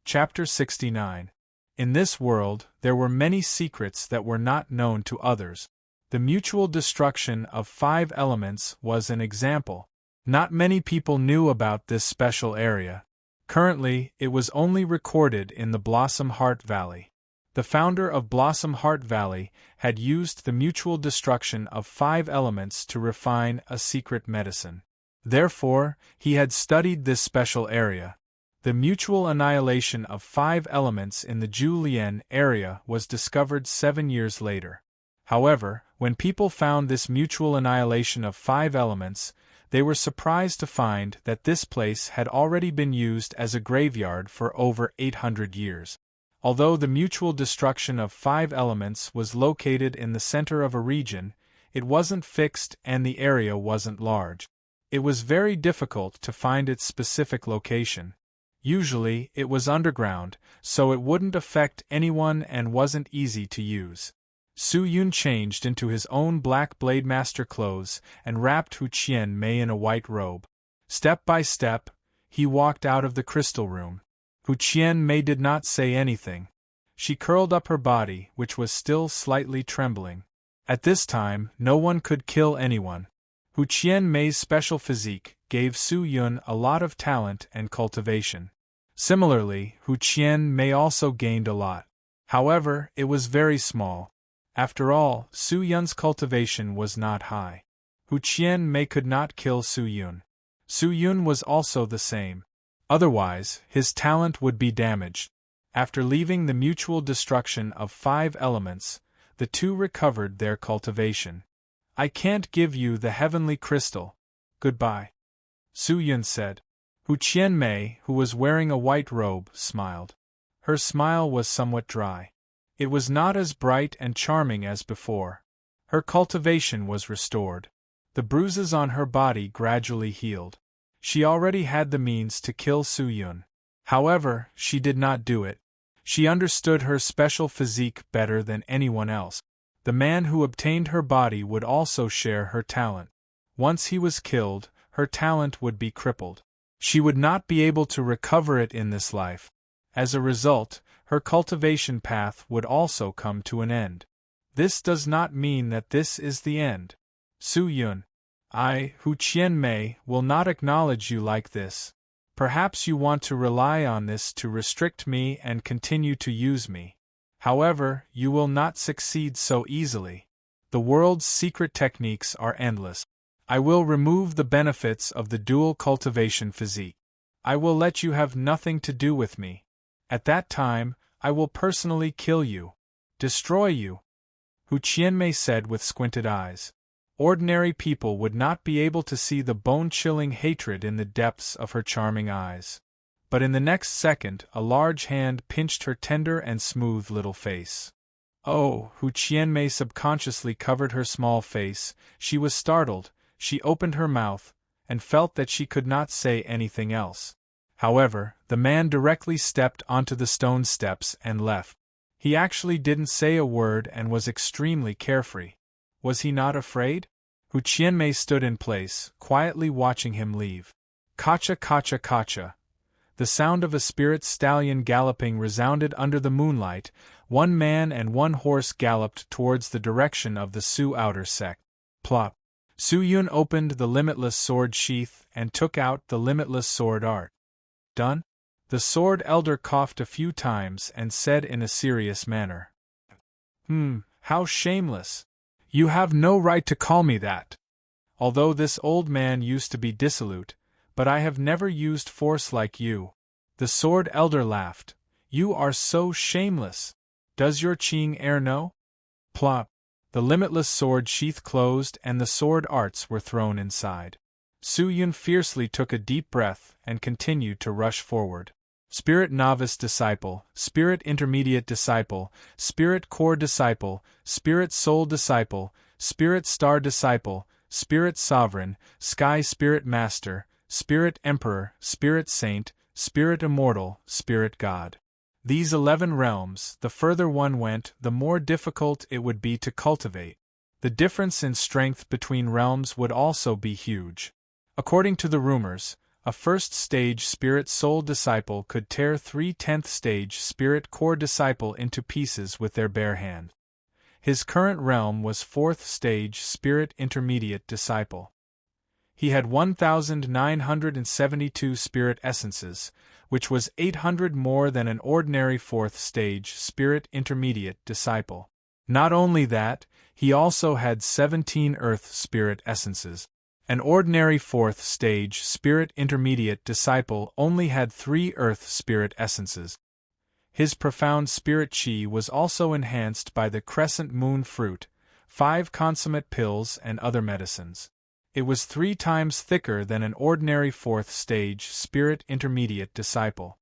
Chapter 69. In this world, there were many secrets that were not known to others. The mutual destruction of 5 elements was an example. Not many people knew about this special area. Currently, it was only recorded in the Blossom Heart Valley. The founder of Blossom Heart Valley had used the mutual destruction of 5 elements to refine a secret medicine. Therefore, he had studied this special area. The mutual annihilation of 5 elements in the Julian area was discovered 7 years later. However, when people found this mutual annihilation of 5 elements, they were surprised to find that this place had already been used as a graveyard for over 800 years. Although the mutual destruction of 5 elements was located in the center of a region, it wasn't fixed and the area wasn't large. It was very difficult to find its specific location. Usually, it was underground, so it wouldn't affect anyone and wasn't easy to use. Su Yun changed into his own black Blade Master clothes and wrapped Hu Qianmei in a white robe. Step by step, he walked out of the crystal room. Hu Qianmei did not say anything. She curled up her body, which was still slightly trembling. At this time, no one could kill anyone. Hu Qianmei's special physique gave Su Yun a lot of talent and cultivation. Similarly, Hu Qianmei also gained a lot. However, it was very small. After all, Su Yun's cultivation was not high. Hu Qianmei could not kill Su Yun. Su Yun was also the same. Otherwise, his talent would be damaged. After leaving the mutual destruction of 5 elements, the two recovered their cultivation. I can't give you the heavenly crystal. Goodbye. Su Yun said. Hu Qianmei, who was wearing a white robe, smiled. Her smile was somewhat dry. It was not as bright and charming as before. Her cultivation was restored. The bruises on her body gradually healed. She already had the means to kill Su-yun. However, she did not do it. She understood her special physique better than anyone else. The man who obtained her body would also share her talent. Once he was killed, her talent would be crippled. She would not be able to recover it in this life. As a result, her cultivation path would also come to an end. This does not mean that this is the end. Su-yun, I, Hu Qianmei, will not acknowledge you like this. Perhaps you want to rely on this to restrict me and continue to use me. However, you will not succeed so easily. The world's secret techniques are endless. I will remove the benefits of the dual cultivation physique. I will let you have nothing to do with me. At that time, I will personally kill you. Destroy you. Hu Qianmei said with squinted eyes. Ordinary people would not be able to see the bone-chilling hatred in the depths of her charming eyes. But in the next second, a large hand pinched her tender and smooth little face. Oh, Hu Qianmei subconsciously covered her small face. She was startled. She opened her mouth, and felt that she could not say anything else. However, the man directly stepped onto the stone steps and left. He actually didn't say a word and was extremely carefree. Was he not afraid? Hu Qianmei stood in place, quietly watching him leave. Kacha kacha kacha. The sound of a spirit stallion galloping resounded under the moonlight. One man and one horse galloped towards the direction of the Su outer sect. Plop. Su-yun opened the Limitless sword sheath and took out the Limitless sword art. Done? The sword elder coughed a few times and said in a serious manner. How shameless. You have no right to call me that. Although this old man used to be dissolute, but I have never used force like you. The sword elder laughed. You are so shameless. Does your Qing heir know? Plop. The Limitless sword sheath closed and the sword arts were thrown inside. Su-yun fiercely took a deep breath and continued to rush forward. Spirit Novice Disciple, Spirit Intermediate Disciple, Spirit Core Disciple, Spirit Soul Disciple, Spirit Star Disciple, Spirit Sovereign, Sky Spirit Master, Spirit Emperor, Spirit Saint, Spirit Immortal, Spirit God. These 11 realms, the further one went, the more difficult it would be to cultivate. The difference in strength between realms would also be huge. According to the rumors, a first-stage Spirit Soul Disciple could tear 3/10th stage Spirit Core Disciple into pieces with their bare hand. His current realm was 4th stage Spirit Intermediate Disciple. He had 1,972 Spirit Essences, which was 800 more than an ordinary 4th stage Spirit Intermediate Disciple. Not only that, he also had 17 Earth Spirit Essences. An ordinary 4th stage Spirit Intermediate Disciple only had 3 Earth Spirit Essences. His profound Spirit Chi was also enhanced by the Crescent Moon Fruit, 5 consummate pills and other medicines. It was 3 times thicker than an ordinary 4th stage Spirit Intermediate Disciple.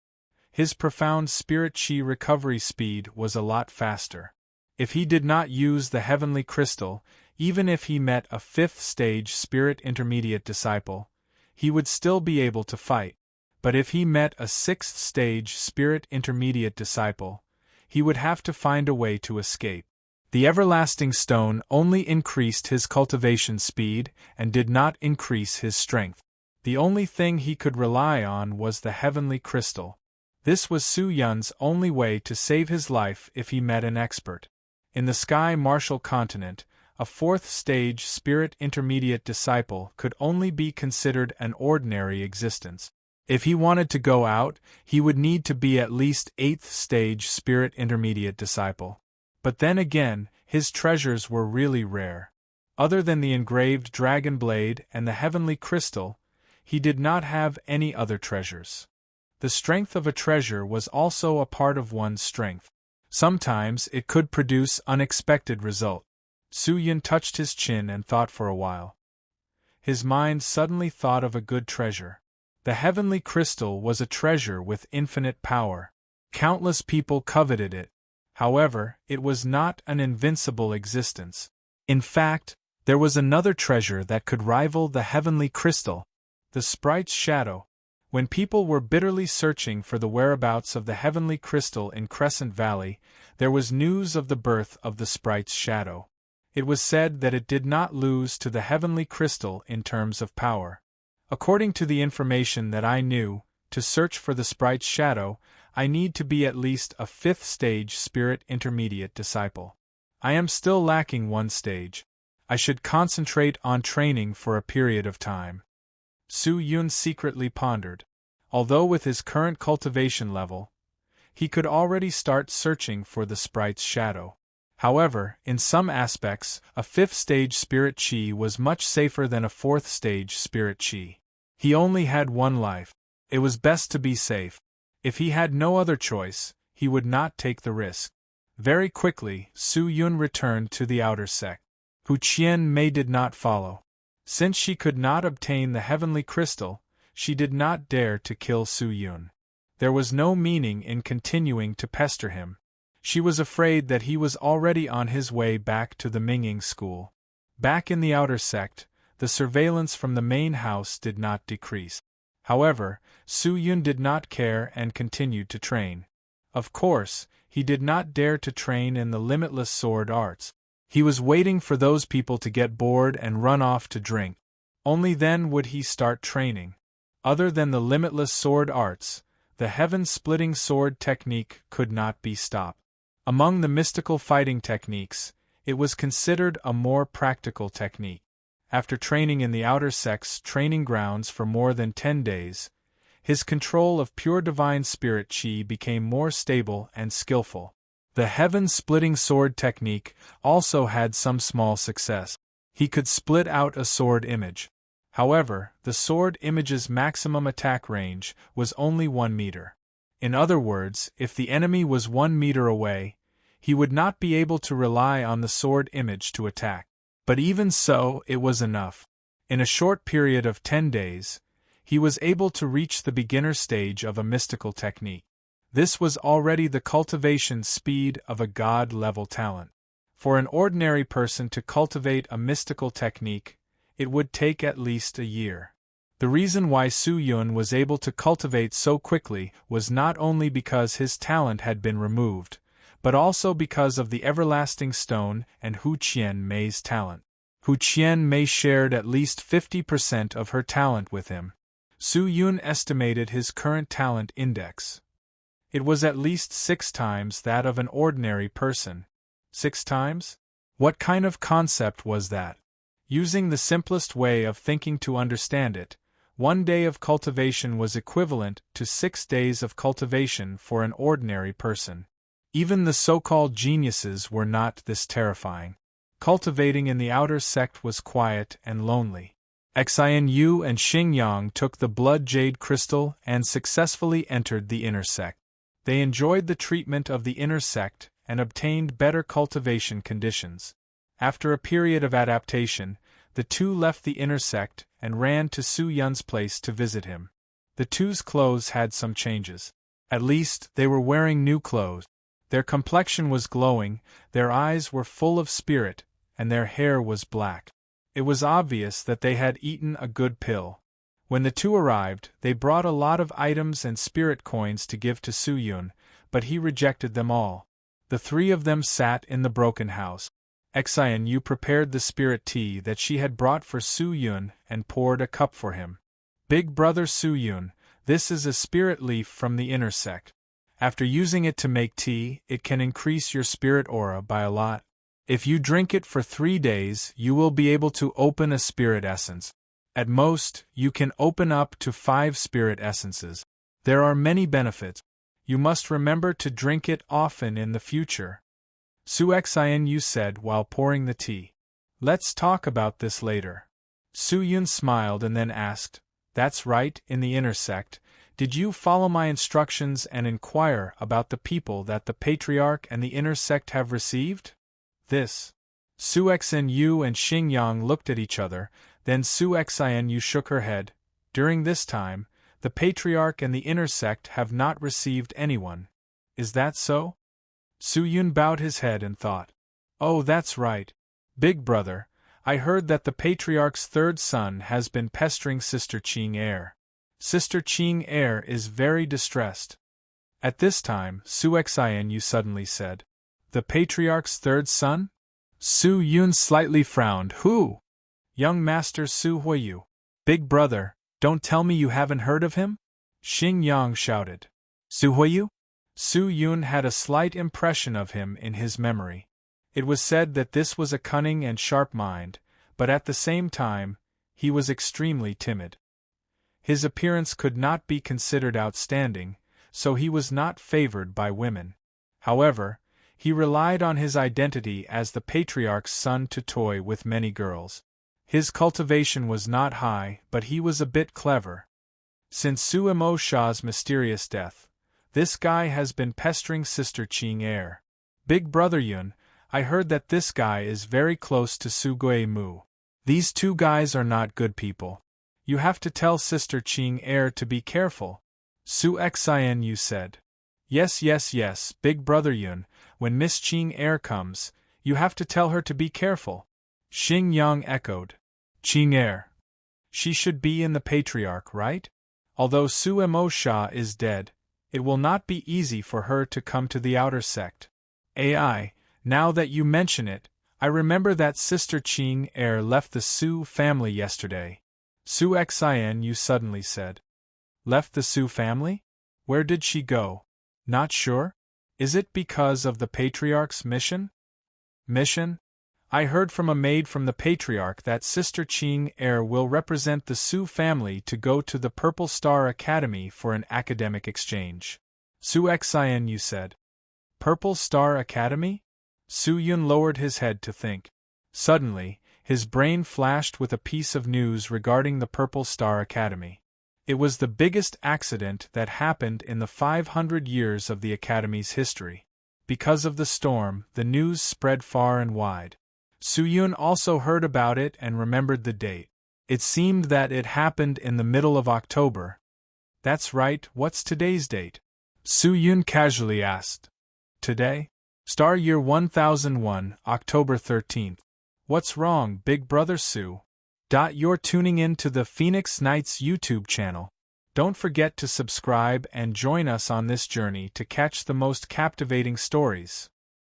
His profound Spirit Chi recovery speed was a lot faster. If he did not use the Heavenly Crystal, even if he met a 5th stage Spirit Intermediate Disciple, he would still be able to fight. But if he met a 6th stage Spirit Intermediate Disciple, he would have to find a way to escape. The Everlasting Stone only increased his cultivation speed and did not increase his strength. The only thing he could rely on was the Heavenly Crystal. This was Su-yun's only way to save his life if he met an expert. In the Sky Martial Continent, a 4th stage Spirit Intermediate Disciple could only be considered an ordinary existence. If he wanted to go out, he would need to be at least 8th stage Spirit Intermediate Disciple. But then again, his treasures were really rare. Other than the engraved dragon blade and the heavenly crystal, he did not have any other treasures. The strength of a treasure was also a part of one's strength. Sometimes it could produce unexpected results. Su-yun touched his chin and thought for a while. His mind suddenly thought of a good treasure. The heavenly crystal was a treasure with infinite power. Countless people coveted it. However, it was not an invincible existence. In fact, there was another treasure that could rival the heavenly crystal, the sprite's shadow. When people were bitterly searching for the whereabouts of the heavenly crystal in Crescent Valley, there was news of the birth of the sprite's shadow. It was said that it did not lose to the heavenly crystal in terms of power. According to the information that I knew, to search for the sprite's shadow, I need to be at least a 5th stage spirit intermediate disciple. I am still lacking 1 stage. I should concentrate on training for a period of time. Su Yun secretly pondered. Although with his current cultivation level, he could already start searching for the sprite's shadow. However, in some aspects, a 5th stage spirit chi was much safer than a 4th stage spirit chi. He only had 1 life. It was best to be safe. If he had no other choice, he would not take the risk. Very quickly, Su Yun returned to the outer sect. Hu Qianmei did not follow. Since she could not obtain the heavenly crystal, she did not dare to kill Su Yun. There was no meaning in continuing to pester him. She was afraid that he was already on his way back to the Minging school. Back in the outer sect, the surveillance from the main house did not decrease. However, Su Yun did not care and continued to train. Of course, he did not dare to train in the limitless sword arts. He was waiting for those people to get bored and run off to drink. Only then would he start training. Other than the limitless sword arts, the heaven-splitting sword technique could not be stopped. Among the mystical fighting techniques, it was considered a more practical technique. After training in the outer sect's training grounds for more than 10 days, his control of pure divine spirit chi became more stable and skillful. The heaven-splitting sword technique also had some small success. He could split out a sword image. However, the sword image's maximum attack range was only 1 meter. In other words, if the enemy was 1 meter away, he would not be able to rely on the sword image to attack. But even so, it was enough. In a short period of 10 days, he was able to reach the beginner stage of a mystical technique. This was already the cultivation speed of a god-level talent. For an ordinary person to cultivate a mystical technique, it would take at least a year. The reason why Su Yun was able to cultivate so quickly was not only because his talent had been removed, but also because of the everlasting stone and Hu Qianmei's talent. Hu Qianmei shared at least 50% of her talent with him. Su Yun estimated his current talent index. It was at least 6 times that of an ordinary person. 6 times? What kind of concept was that? Using the simplest way of thinking to understand it, 1 day of cultivation was equivalent to 6 days of cultivation for an ordinary person. Even the so-called geniuses were not this terrifying. Cultivating in the outer sect was quiet and lonely. Xianyu and Xingyang took the blood jade crystal and successfully entered the inner sect. They enjoyed the treatment of the inner sect and obtained better cultivation conditions. After a period of adaptation, the two left the inner sect and ran to Su Yun's place to visit him. The two's clothes had some changes. At least, they were wearing new clothes. Their complexion was glowing, their eyes were full of spirit, and their hair was black. It was obvious that they had eaten a good pill. When the two arrived, they brought a lot of items and spirit coins to give to Su Yun, but he rejected them all. The 3 of them sat in the broken house. Xianyu prepared the spirit tea that she had brought for Su Yun and poured a cup for him. Big brother Su Yun, this is a spirit leaf from the inner sect. After using it to make tea, it can increase your spirit aura by a lot. If you drink it for 3 days, you will be able to open a spirit essence. At most, you can open up to 5 spirit essences. There are many benefits. You must remember to drink it often in the future. Su Xianyu said while pouring the tea. Let's talk about this later. Su Yun smiled and then asked, That's right, in the inner sect. Did you follow my instructions and inquire about the people that the patriarch and the inner sect have received? This. Su Xianyu and Xingyang looked at each other, then Su Xianyu shook her head. During this time, the patriarch and the inner sect have not received anyone. Is that so? Su Yun bowed his head and thought. Oh, that's right. Big brother, I heard that the patriarch's third son has been pestering Sister Ching Er. Sister Ching Er is very distressed. At this time, Su Xianyu suddenly said. The patriarch's third son? Su Yun slightly frowned. Who? Young Master Su Huiyu. Big brother, don't tell me you haven't heard of him? Xing Yang shouted. Su Huiyu? Su Yun had a slight impression of him in his memory. It was said that this was a cunning and sharp mind, but at the same time, he was extremely timid. His appearance could not be considered outstanding, so he was not favored by women. However, he relied on his identity as the patriarch's son to toy with many girls. His cultivation was not high, but he was a bit clever. Since Su Mo Sha's mysterious death, this guy has been pestering Sister Ching Er. Big brother Yun, I heard that this guy is very close to Su Gui Mu. These two guys are not good people. You have to tell Sister Ching Er to be careful. Su Xianyu said. Yes, Big brother Yun, when Miss Ching Er comes, you have to tell her to be careful. Xing Yang echoed. Ching Er. She should be in the patriarch, right? Although Su Mo Sha is dead, it will not be easy for her to come to the outer sect. AI, now that you mention it, I remember that Sister Ching Er left the Su family yesterday. Su Xianyu suddenly said. Left the Su family? Where did she go? Not sure? Is it because of the patriarch's mission? Mission? I heard from a maid from the patriarch that Sister Ching Er will represent the Su family to go to the Purple Star Academy for an academic exchange. Su Xianyu said. Purple Star Academy? Su Yun lowered his head to think. Suddenly, his brain flashed with a piece of news regarding the Purple Star Academy. It was the biggest accident that happened in the 500 years of the Academy's history. Because of the storm, the news spread far and wide. Su Yun also heard about it and remembered the date. It seemed that it happened in the middle of October. That's right, what's today's date? Su Yun casually asked. Today? Star year 1001, October 13th. What's wrong, Big Brother Su? You're tuning in to the Phoenix Knights YouTube channel. Don't forget to subscribe and join us on this journey to catch the most captivating stories.